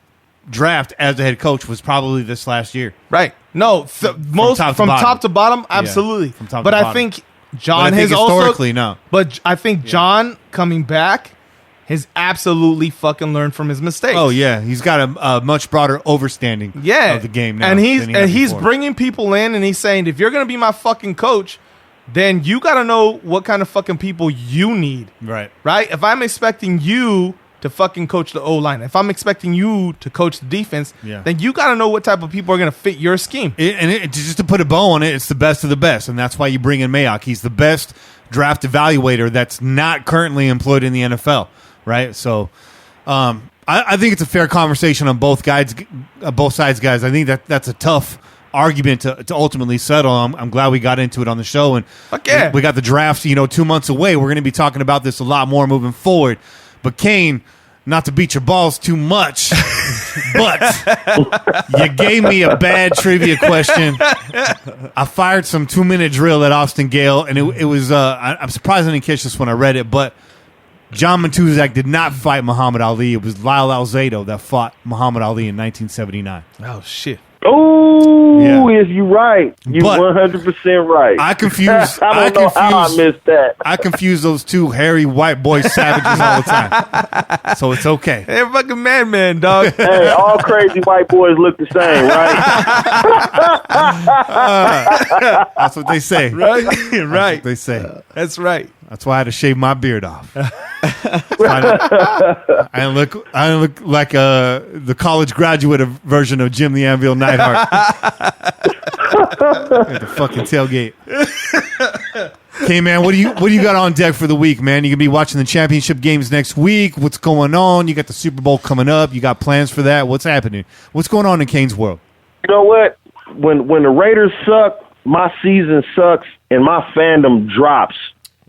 draft as a head coach was probably this last year. Right. No, from top to bottom, absolutely. Yeah, from top but to I bottom. think John has historically no. But I think John coming back has absolutely fucking learned from his mistakes. Oh yeah, he's got a much broader overstanding of the game now, and he's bringing people in, and he's saying, if you're gonna be my fucking coach, then you got to know what kind of fucking people you need. Right. If I'm expecting you to fucking coach the O-line, if I'm expecting you to coach the defense, then you got to know what type of people are going to fit your scheme. Just to put a bow on it, it's the best of the best, and that's why you bring in Mayock. He's the best draft evaluator that's not currently employed in the NFL, right? So I think it's a fair conversation on both sides, guys. I think that's a tough argument to ultimately settle. I'm glad we got into it on the show, and we got the draft 2 months away. We're going to be talking about this a lot more moving forward. But Cain, not to beat your balls too much, but you gave me a bad trivia question. I fired some 2-minute drill at Austin Gayle, and it was I'm surprised I didn't catch this when I read it, but John Matuszak did not fight Muhammad Ali. It was Lyle Alzado that fought Muhammad Ali in 1979. Oh, shit. Oh, is you right? You 100% right. I confuse. I don't know how I missed that. I confuse those two hairy white boy savages all the time, so it's okay. They're fucking man, dog. Hey, all crazy white boys look the same, right? That's what they say, right? That's what they say. That's right. That's why I had to shave my beard off. I didn't look like the college graduate version of Jim the Anvil Neidhart. At the fucking tailgate. Okay, man, what do you got on deck for the week, man? You gonna be watching the championship games next week? What's going on? You got the Super Bowl coming up. You got plans for that? What's happening? What's going on in Cain's world? You know what? When the Raiders suck, my season sucks, and my fandom drops.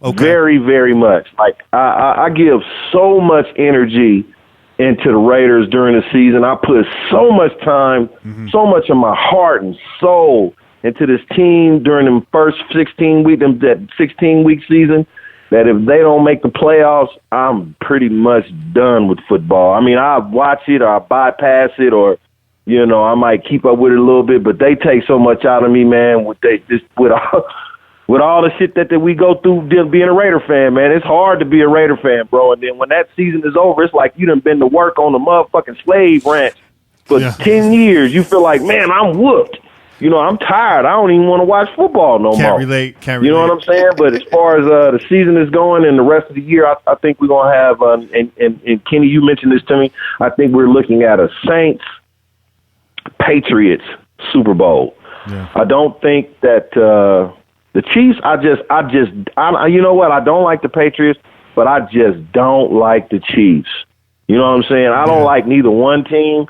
Okay. Very, very much. Like I give so much energy into the Raiders during the season. I put so much time, so much of my heart and soul into this team during the first 16-week season that if they don't make the playoffs, I'm pretty much done with football. I mean, I watch it or I bypass it or, I might keep up with it a little bit, but they take so much out of me, man, with all the shit that we go through being a Raider fan, man. It's hard to be a Raider fan, bro. And then when that season is over, it's like you done been to work on the motherfucking slave ranch for 10 years. You feel like, man, I'm whooped. I'm tired. I don't even want to watch football no more. Can't relate. You know what I'm saying? But as far as the season is going and the rest of the year, I think we're going to have, and Kenny, you mentioned this to me, I think we're looking at a Saints-Patriots Super Bowl. Yeah. I don't think that the Chiefs, you know what? I don't like the Patriots, but I just don't like the Chiefs. You know what I'm saying? I don't like neither one team,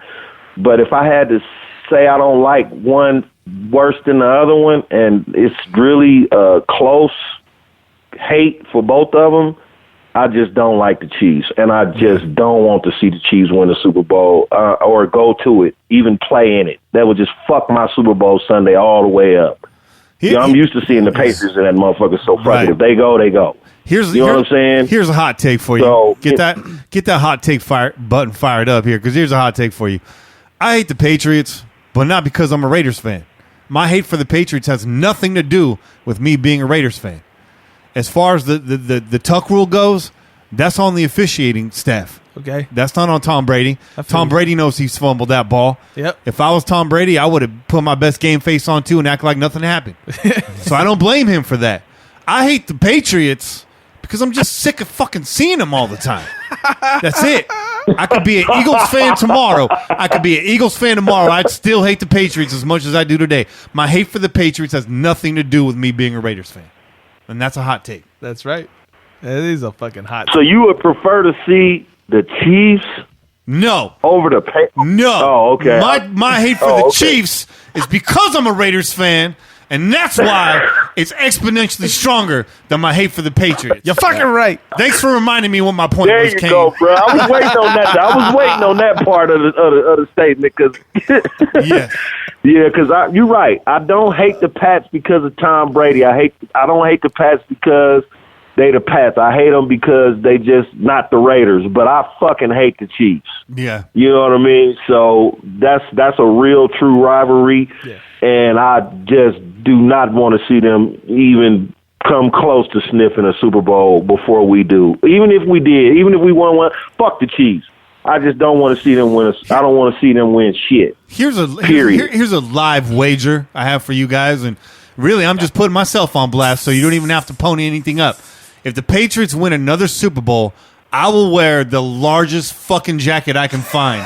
but if I had to say I don't like one worse than the other one, and it's really close hate for both of them, I just don't like the Chiefs, and I just don't want to see the Chiefs win the Super Bowl or go to it, even play in it. That would just fuck my Super Bowl Sunday all the way up. I'm used to seeing the Patriots and that motherfucker. So fuck it. If they go, they go. You know what I'm saying? Here's a hot take for you. So, get that hot take button fired up here, because here's a hot take for you. I hate the Patriots, but not because I'm a Raiders fan. My hate for the Patriots has nothing to do with me being a Raiders fan. As far as the tuck rule goes, that's on the officiating staff. Okay. That's not on Tom Brady. Tom Brady knows he's fumbled that ball. Yep. If I was Tom Brady, I would have put my best game face on too and act like nothing happened. So I don't blame him for that. I hate the Patriots because I'm just sick of fucking seeing them all the time. That's it. I could be an Eagles fan tomorrow. I'd still hate the Patriots as much as I do today. My hate for the Patriots has nothing to do with me being a Raiders fan. And that's a hot take. That's right. It is a fucking hot take. So you would prefer to see the Chiefs over the Patriots? No. Oh, okay. My hate for the Chiefs is because I'm a Raiders fan, and that's why it's exponentially stronger than my hate for the Patriots. You're fucking right. Thanks for reminding me what my point was, Cain. There you go, bro. I was waiting on that. I was waiting on that part of the statement because because you're right. I don't hate the Pats because of Tom Brady. I don't hate the Pats because they the Pats. I hate them because they just not the Raiders. But I fucking hate the Chiefs. Yeah, you know what I mean. So that's a real true rivalry, and I just do not want to see them even come close to sniffing a Super Bowl before we do. Even if we won one, fuck the Chiefs. I just don't want to see them win. I don't want to see them win shit. Here's a live wager I have for you guys, and really, I'm just putting myself on blast, so you don't even have to pony anything up. If the Patriots win another Super Bowl, I will wear the largest fucking jacket I can find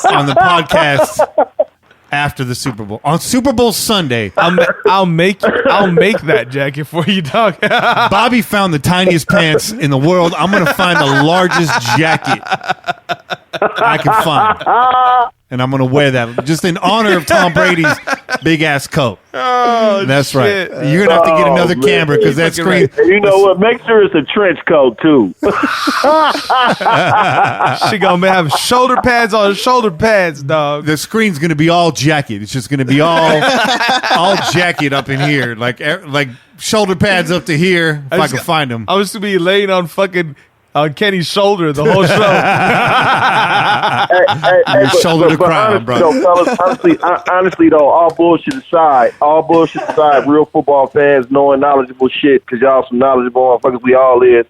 on the podcast after the Super Bowl. On Super Bowl Sunday, I'll make that jacket for you, dog. Bobby found the tiniest pants in the world. I'm going to find the largest jacket I can find. And I'm going to wear that just in honor of Tom Brady's big-ass coat. Oh, that's shit. right. You're going to have to get another camera because that screen... Right. You know what? Make sure it's a trench coat, too. She going to have shoulder pads on shoulder pads, dog. The screen's going to be all jacket. It's just going to be all jacket up in here. Like shoulder pads up to here, if I can find them. I was to be laying on fucking... on Kenny's shoulder the whole show. Shoulder to cry, bro. Honestly, though, all bullshit aside, real football fans knowing knowledgeable shit, because y'all some knowledgeable motherfuckers, we all is.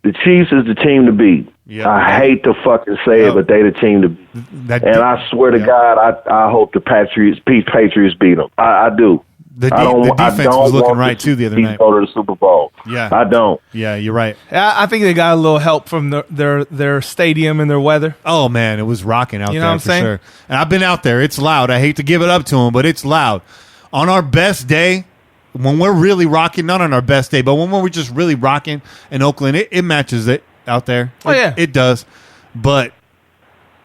The Chiefs is the team to beat. Yep. I hate to fucking say it, but they the team to beat. And I swear to God, I hope the Patriots beat them. I do. The defense was looking right, too, the other night. Go to the Super Bowl. Yeah. I don't. Yeah, you're right. I think they got a little help from their stadium and their weather. Oh, man, it was rocking out there, what I'm saying? sure. And I've been out there. It's loud. I hate to give it up to them, but it's loud. On our best day, when we're really rocking, not on our best day, but when we're just really rocking in Oakland, it matches it out there. Oh, yeah. It does. But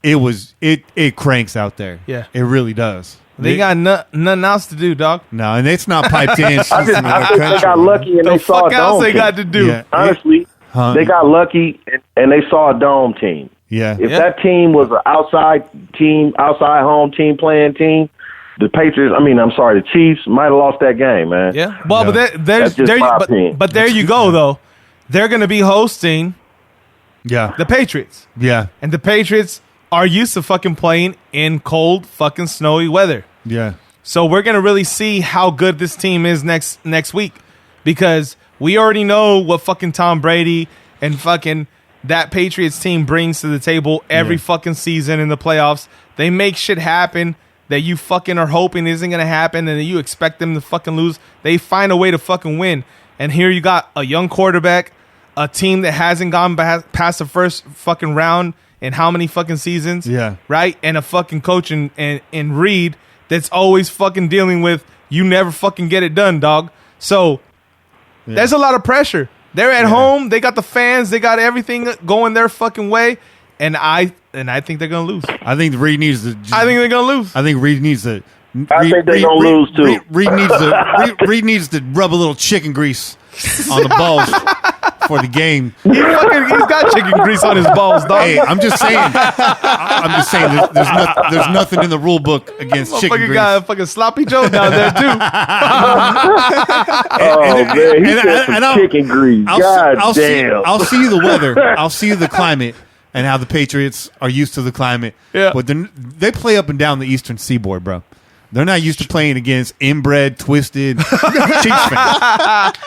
it cranks out there. Yeah. It really does. They got nothing else to do, dog. No, and it's not piped in. I think they got lucky and they saw a dome else they team. got to do? Yeah. Honestly, they got lucky and they saw a dome team. Yeah. If that team was an outside home team playing team, the Chiefs might have lost that game, man. Yeah. Well, but there you go, though. They're going to be hosting the Patriots. Yeah. And the Patriots are used to fucking playing in cold, fucking snowy weather. Yeah. So we're going to really see how good this team is next week, because we already know what fucking Tom Brady and fucking that Patriots team brings to the table every fucking season in the playoffs. They make shit happen that you fucking are hoping isn't going to happen and that you expect them to fucking lose. They find a way to fucking win. And here you got a young quarterback, a team that hasn't gone past the first fucking round in how many fucking seasons? Yeah. Right? And a fucking coach in Reed that's always fucking dealing with you never fucking get it done, dog. So there's a lot of pressure. They're at home. They got the fans. They got everything going their fucking way. And I think they're going to lose. I think Reed needs to... I think they're going to lose. I think Reed needs to... I think they're going to lose, too. Reed needs to rub a little chicken grease on the balls for the game. He's got chicken grease on his balls, dog. Hey, I'm just saying. There's nothing in the rule book against chicken grease. Got a fucking sloppy Joe down there too. Chicken grease. God damn. I'll see you the weather. I'll see you the climate and how the Patriots are used to the climate. Yeah, but they play up and down the Eastern Seaboard, bro. They're not used to playing against inbred, twisted Chiefs fans.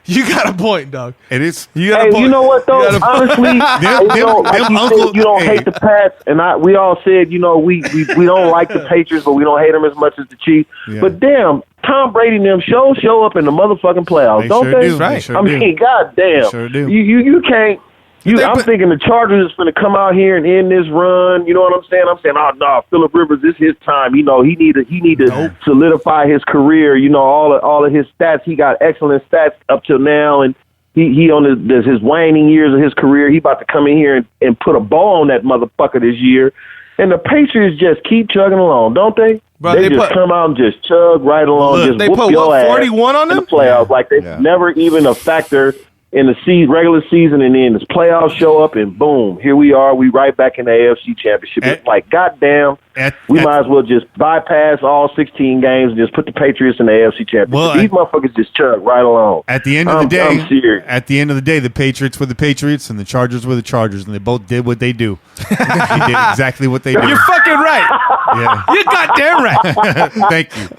You got a point, dog. It is. You know what though? Honestly, you don't hate the Pats, and we all said, we don't like the Patriots, but we don't hate them as much as the Chiefs. Yeah. But damn, Tom Brady and them show up in the motherfucking playoffs, don't they? Right. I mean, goddamn, they sure do. You can't. I'm thinking the Chargers is going to come out here and end this run. You know what I'm saying? I'm saying, oh no, Phillip Rivers, this is his time. He need to solidify his career. All of his stats. He got excellent stats up till now, and he on his waning years of his career. He about to come in here and put a bow on that motherfucker this year. And the Patriots just keep chugging along, don't they? Bro, they just come out and just chug right along. Look, just they whoop put your ass 41 on them in the playoffs, like they never even a factor in the regular season, and then this playoffs show up, and boom, here we are. We right back in the AFC Championship. It's like, goddamn, we might as well just bypass all 16 games and just put the Patriots in the AFC Championship. Well, these motherfuckers just chug right along. At the end of the day, the Patriots were the Patriots and the Chargers were the Chargers, and they both did what they do. They did exactly what they do. You're fucking right. Yeah. You're goddamn right. Thank you.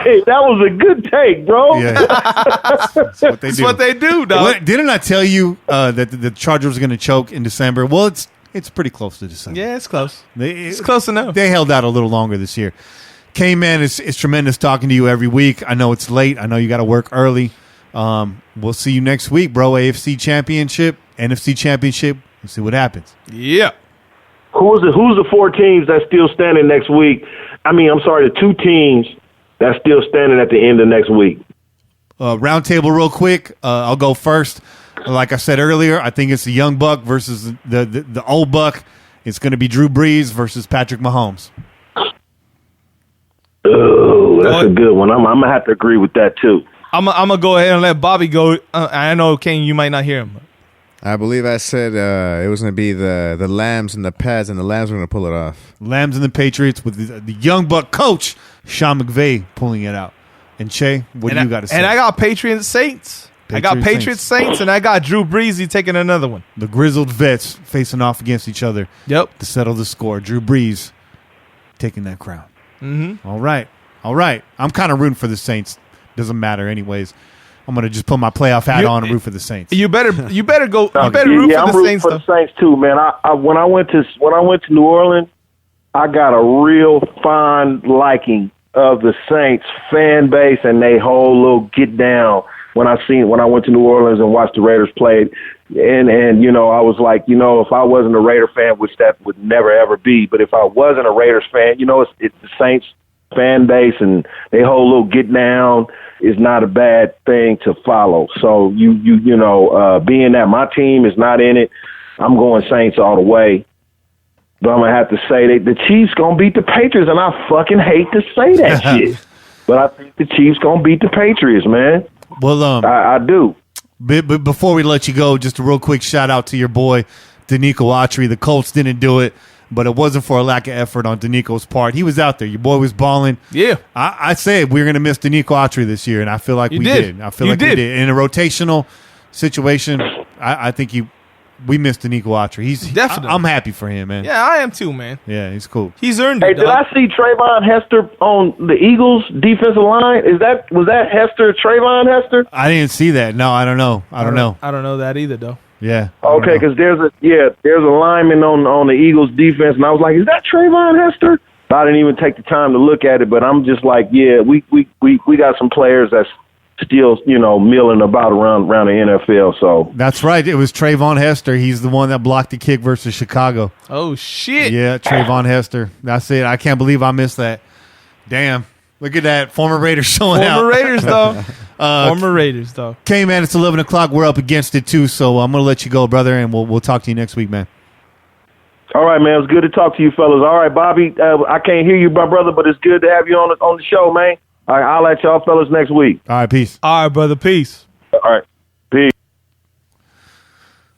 Hey, that was a good take, bro. Yeah. That's what they do. That's what they do, dog. Didn't I tell you that the Chargers were going to choke in December? Well, it's pretty close to December. Yeah, it's close. It's close enough. They held out a little longer this year. Cain, man, it's tremendous talking to you every week. I know it's late. I know you got to work early. We'll see you next week, bro. AFC Championship, NFC Championship. We'll see what happens. Yeah. Who's the 4 teams that's still standing next week? The 2 teams that's still standing at the end of next week. Round table real quick. I'll go first. Like I said earlier, I think it's the young buck versus the old buck. It's going to be Drew Brees versus Patrick Mahomes. Oh, that's a good one. I'm going to have to agree with that, too. I'm going to go ahead and let Bobby go. I know, Cain, you might not hear him. I believe I said it was going to be the Lambs and the Pats, and the Lambs were going to pull it off. Lambs and the Patriots with the young buck coach, Sean McVay, pulling it out. And Che, what do you got to say? And I got Patriots Saints. I got Patriots Saints, and I got Drew Brees taking another one. The grizzled vets facing off against each other. Yep. To settle the score. Drew Brees taking that crown. Mm-hmm. All right. I'm kind of rooting for the Saints. Doesn't matter anyways. I'm gonna just put my playoff hat on and root for the Saints. You better go. You better root I'm for the rooting Saints. For the Saints too, man. When I went to New Orleans, I got a real fond liking of the Saints fan base and they whole little get down. When I went to New Orleans and watched the Raiders play, and I was like, if I wasn't a Raider fan, which that would never ever be, but if I wasn't a Raiders fan, it's the Saints fan base and they whole little get down is not a bad thing to follow. So being that my team is not in it, I'm going Saints all the way. But I'm gonna have to say that the Chiefs gonna beat the Patriots, and I fucking hate to say that shit, but I think the Chiefs gonna beat the Patriots, man. Well, I do. But before we let you go, just a real quick shout out to your boy Danico Autry. The Colts didn't do it, but it wasn't for a lack of effort on Danico's part. He was out there. Your boy was balling. Yeah. I said we were going to miss Danico Autry this year, and I feel like we did. I feel like we did. In a rotational situation, I think we missed Danico Autry. He's definitely. I'm happy for him, man. Yeah, I am too, man. Yeah, he's cool. He's earned it. Hey, did I see Trayvon Hester on the Eagles defensive line? Was that Hester, Trayvon Hester? I didn't see that. No, I don't know. I don't know. I don't know that either, though. Yeah. Okay, because there's a lineman on the Eagles defense, and I was like, is that Trayvon Hester? I didn't even take the time to look at it, but I'm just like, yeah, we got some players that's still, milling about around the NFL. So that's right. It was Trayvon Hester. He's the one that blocked the kick versus Chicago. Oh shit! Yeah, Trayvon Hester. That's it. I can't believe I missed that. Damn. Look at that. Former Raiders showing out. Former Raiders, though. Former Raiders, though. Okay, man, it's 11 o'clock. We're up against it, too, so I'm going to let you go, brother, and we'll talk to you next week, man. All right, man. It was good to talk to you fellas. All right, Bobby, I can't hear you, my brother, but it's good to have you on the show, man. All right, I'll let y'all fellas next week. All right, peace. All right, brother, peace. All right.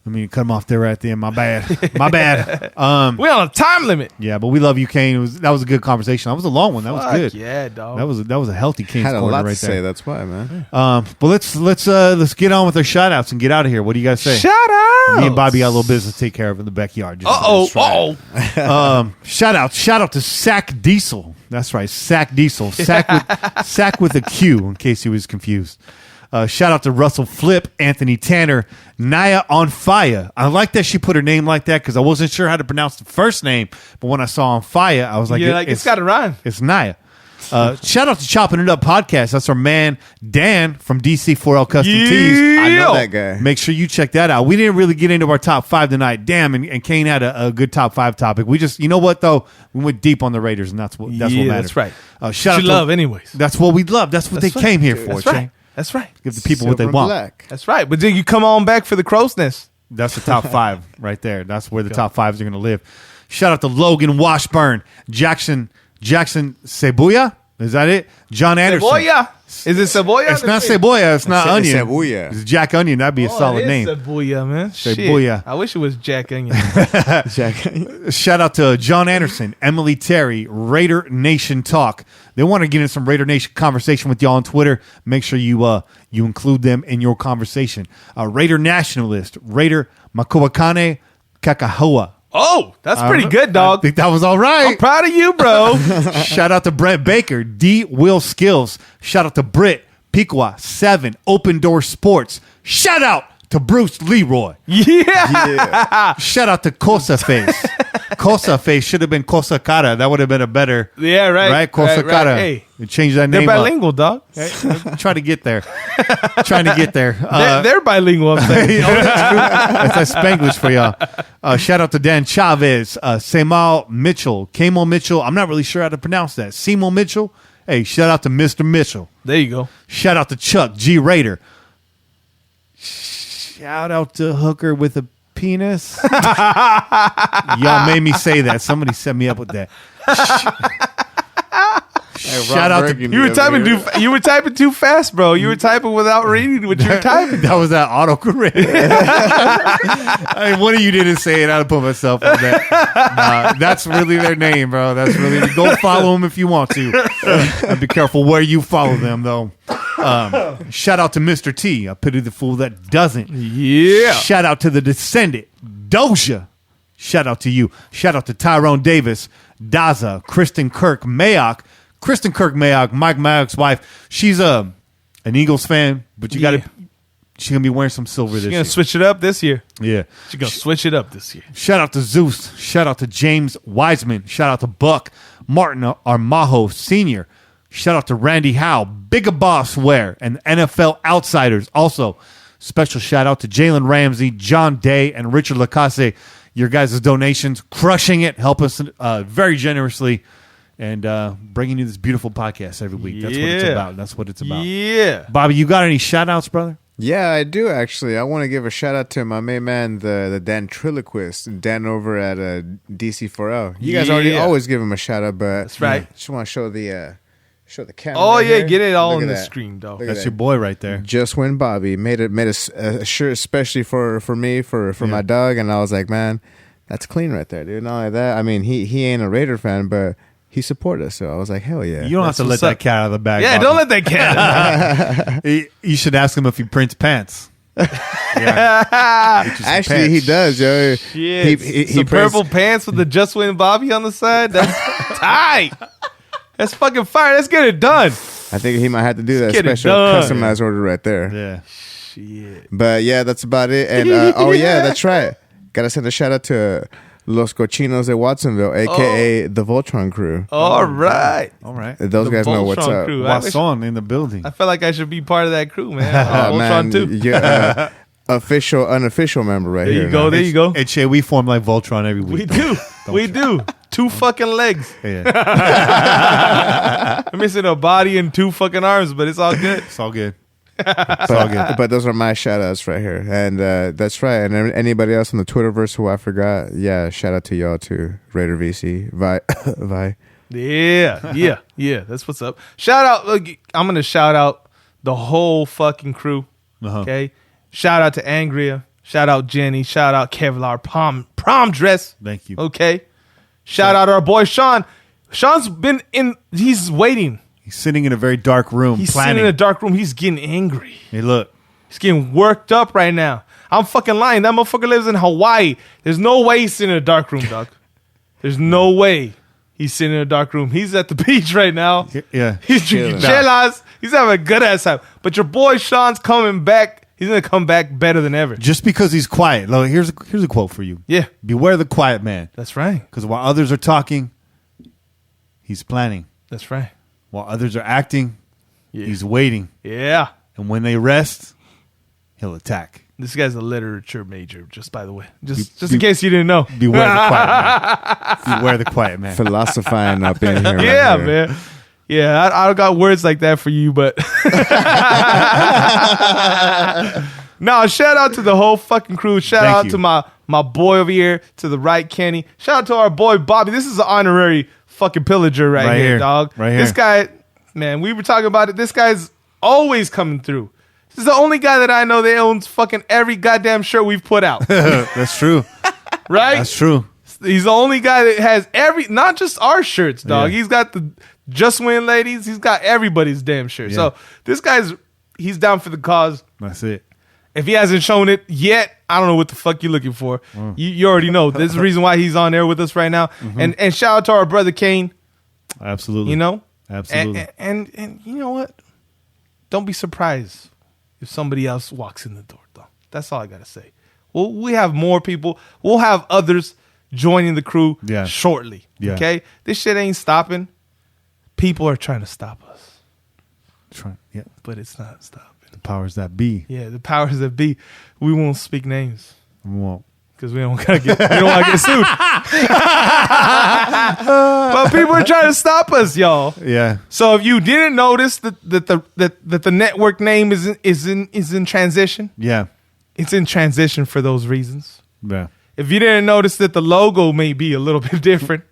I mean, cut him off there at the end. My bad. My bad. We're on a time limit. Yeah, but we love you, Cain. That was a good conversation. That was a long one. That was good. Yeah, dog. That was a healthy Cain's Had a corner lot right to there. say. That's why, man. But let's get on with our shout outs and get out of here. What do you guys say? Shout out. Me and Bobby got a little business to take care of in the backyard. Shout out to Sack Diesel. That's right, Sack Diesel. Sack with a Q, in case he was confused. Shout out to Russell Flip, Anthony Tanner, Naya on Fire. I like that she put her name like that because I wasn't sure how to pronounce the first name, but when I saw on Fire, I was like, it's got to rhyme. It's Naya. Shout out to Chopping It Up Podcast. That's our man Dan from DC4L Custom Tees. I know that guy. Make sure you check that out. We didn't really get into our top 5 tonight. Damn, and Cain had a good top 5 topic. We just, you know what though, we went deep on the Raiders, and that's what matters. That's right. Shout out to love anyways. That's what we love. That's what they came here for. That's right. That's right. Give the people what they want. Black. That's right. But then you come on back for the crow's nest. That's the top 5 right there. That's where the top 5s are going to live. Shout out to Logan Washburn, Jackson Cebuya. Is that it? John Anderson. Cebolla. Is it Cebolla? It's not Cebolla. It's not onion. Cebuya. It's Jack Onion. That'd be a solid name. Cebolla, man. Cebolla. Shit. I wish it was Jack Onion. Shout out to John Anderson, Emily Terry, Raider Nation Talk. They want to get in some Raider Nation conversation with y'all on Twitter. Make sure you include them in your conversation. Raider Nationalist, Raider Makuakane Kakahoa. Oh, that's pretty good, dog. I think that was all right. I'm proud of you, bro. Shout out to Brent Baker, D. Will Skills. Shout out to Britt, Piqua, 7, Open Door Sports. Shout out to Bruce Leroy. Yeah. Shout out to Cosa Face. Cosa Face should have been Cosa Cara. That would have been a better. Yeah, right. Right? Cosa Cara. Hey. Change that They're name bilingual, dog. Try to get there. Trying to get there. They're bilingual, I'm saying. That's Spanglish for y'all. Shout out to Dan Chavez, Semal Mitchell, Camo Mitchell. I'm not really sure how to pronounce that. Seymour Mitchell. Hey, shout out to Mr. Mitchell. There you go. Shout out to Chuck G. Raider. Shout out to Hooker with a penis. Y'all made me say that. Somebody set me up with that. Shout out to you were typing too fast, bro. You were typing without reading what you were typing. That was that autocorrect. I mean, one of you didn't say it. I'd put myself on that. That's really their name, bro. That's really go follow them if you want to. And be careful where you follow them, though. Shout out to Mr. T. I pity the fool that doesn't. Yeah. Shout out to the descendant, Doja. Shout out to you. Shout out to Tyrone Davis, Daza, Kristen Kirk Mayock. Kristen Kirk Mayock, Mike Mayock's wife. She's an Eagles fan, but she's gonna be wearing some silver this year. She's gonna switch it up this year. Yeah. She's gonna switch it up this year. Shout out to Zeus. Shout out to James Wiseman. Shout out to Buck Martin Armajo Sr. Shout out to Randy Howe, Bigger Boss Ware, and the NFL Outsiders. Also, special shout out to Jalen Ramsey, John Day, and Richard Lacasse. Your guys' donations, crushing it, help us very generously, and bringing you this beautiful podcast every week. That's what it's about. That's what it's about. Yeah. Bobby, you got any shout outs, brother? Yeah, I do actually. I want to give a shout out to my main man, the Dantriloquist, Dan over at DC4L. You guys always give him a shout out, but that's right. Just want to show the camera. Oh right yeah, here. get it all Look on at the that. screen, dog. That's your boy right there. Just when Bobby made a shirt especially for me for my dog, and I was like, man, that's clean right there, dude. Not only that, I mean, he ain't a Raider fan, but he supported us, so I was like, hell yeah. You don't have to let that cat out of the bag. Yeah, Bobby. don't let that cat out of the bag. You should ask him if he prints pants. Actually, he does, yo. Shit. He purple pants with the Just Win Bobby on the side. That's tight. That's fucking fire. Let's get it done. I think he might have to do that Get it special done. customized order right there. Yeah. Shit. But yeah, that's about it. And oh yeah, that's right. Gotta send a shout out to Los Cochinos de Watsonville, aka the Voltron crew. All right. All right. Those guys know what's Voltron up. crew. Wasson in the building. I feel like I should be part of that crew, man. Oh, Voltron man, too. you're official, unofficial member right There here. you go. man. There you go. Hey, Che, we form like Voltron every week. We do. We do. 2 fucking legs. Yeah. I'm missing a body and 2 fucking arms, but it's all good. It's all good. But those are my shout outs right here. And that's right. And anybody else on the Twitterverse who I forgot, yeah, shout out to y'all too. Raider VC. Vi. Yeah. That's what's up. Shout out. Look, I'm going to shout out the whole fucking crew. Uh-huh. Okay. Shout out to Angria. Shout out Jenny. Shout out Kevlar prom dress. Thank you. Okay. Shout out our boy Sean. Sean's been he's waiting. He's sitting in a very dark room. He's planning. sitting in a dark room. He's getting angry. Hey, look. He's getting worked up right now. I'm fucking lying. That motherfucker lives in Hawaii. There's no way he's sitting in a dark room, dog. There's no way he's sitting in a dark room. He's at the beach right now. Yeah. He's drinking chelas. He's having a good ass time. But your boy Sean's coming back. He's going to come back better than ever. Just because he's quiet. Look, here's a quote for you. Yeah. Beware the quiet man. That's right. Because while others are talking, he's planning. That's right. While others are acting, he's waiting. Yeah. And when they rest, he'll attack. This guy's a literature major, just by the way. Just in case you didn't know. Beware the quiet man. Beware the quiet man. Philosophizing up in here. Yeah, man. Yeah, I don't got words like that for you, but no, shout out to the whole fucking crew. Shout out to my boy over here to the right, Kenny. Shout out to our boy Bobby. This is an honorary fucking pillager right here, dog. Right here. This guy, man, we were talking about it. This guy's always coming through. This is the only guy that I know that owns fucking every goddamn shirt we've put out. That's true. Right? That's true. He's the only guy that has not just our shirts, dog. Yeah. He's got the Just Win ladies. He's got everybody's damn shirt. Yeah. So this he's down for the cause. That's it. If he hasn't shown it yet, I don't know what the fuck you're looking for. You already know. This is the reason why he's on there with us right now. Mm-hmm. And shout out to our brother Cain. Absolutely. You know? Absolutely. And you know what? Don't be surprised if somebody else walks in the door, though. That's all I got to say. Well, we have more people. We'll have others joining the crew shortly. Yeah. Okay? This shit ain't stopping. People are trying to stop us. Yeah. But it's not stopping. The powers that be. Yeah, the powers that be. We won't speak names. We won't. Because we don't want to get sued. But people are trying to stop us, y'all. Yeah. So if you didn't notice that the network name is in transition. Yeah. It's in transition for those reasons. Yeah. If you didn't notice that the logo may be a little bit different,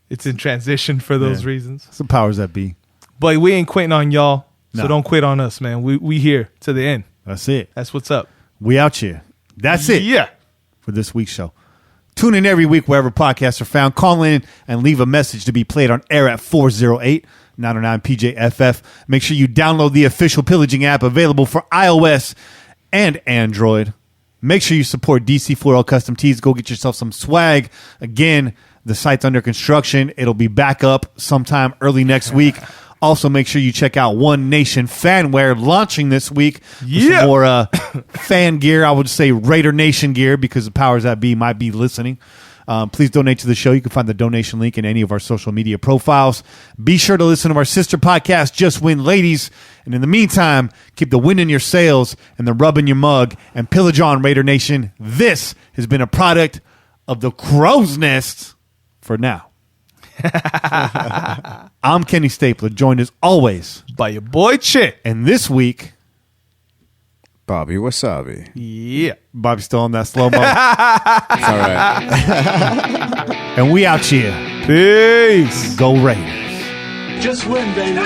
it's in transition for those reasons. It's the powers that be. But we ain't quitting on y'all, so No. don't quit on us, man. We here to the end. That's it. That's what's up. We out here. That's it. Yeah. For this week's show. Tune in every week wherever podcasts are found. Call in and leave a message to be played on air at 408-909-PJFF. Make sure you download the official Pillaging app available for iOS and Android. Make sure you support DC Floral Custom Tees. Go get yourself some swag. Again, the site's under construction. It'll be back up sometime early next week. Also, make sure you check out One Nation Fanwear launching this week. With some more fan gear. I would say Raider Nation gear because the powers that be might be listening. Please donate to the show. You can find the donation link in any of our social media profiles. Be sure to listen to our sister podcast, Just Win Ladies. And in the meantime, keep the wind in your sails and the rub in your mug and pillage on, Raider Nation. This has been a product of the Crow's Nest for now. I'm Kenny Stapler, joined as always by your boy Chick. And this week, Bobby Wasabi. Yeah. Bobby's still on that slow-mo. It's all right. And we out here. Peace. Go Raiders. Just win, baby.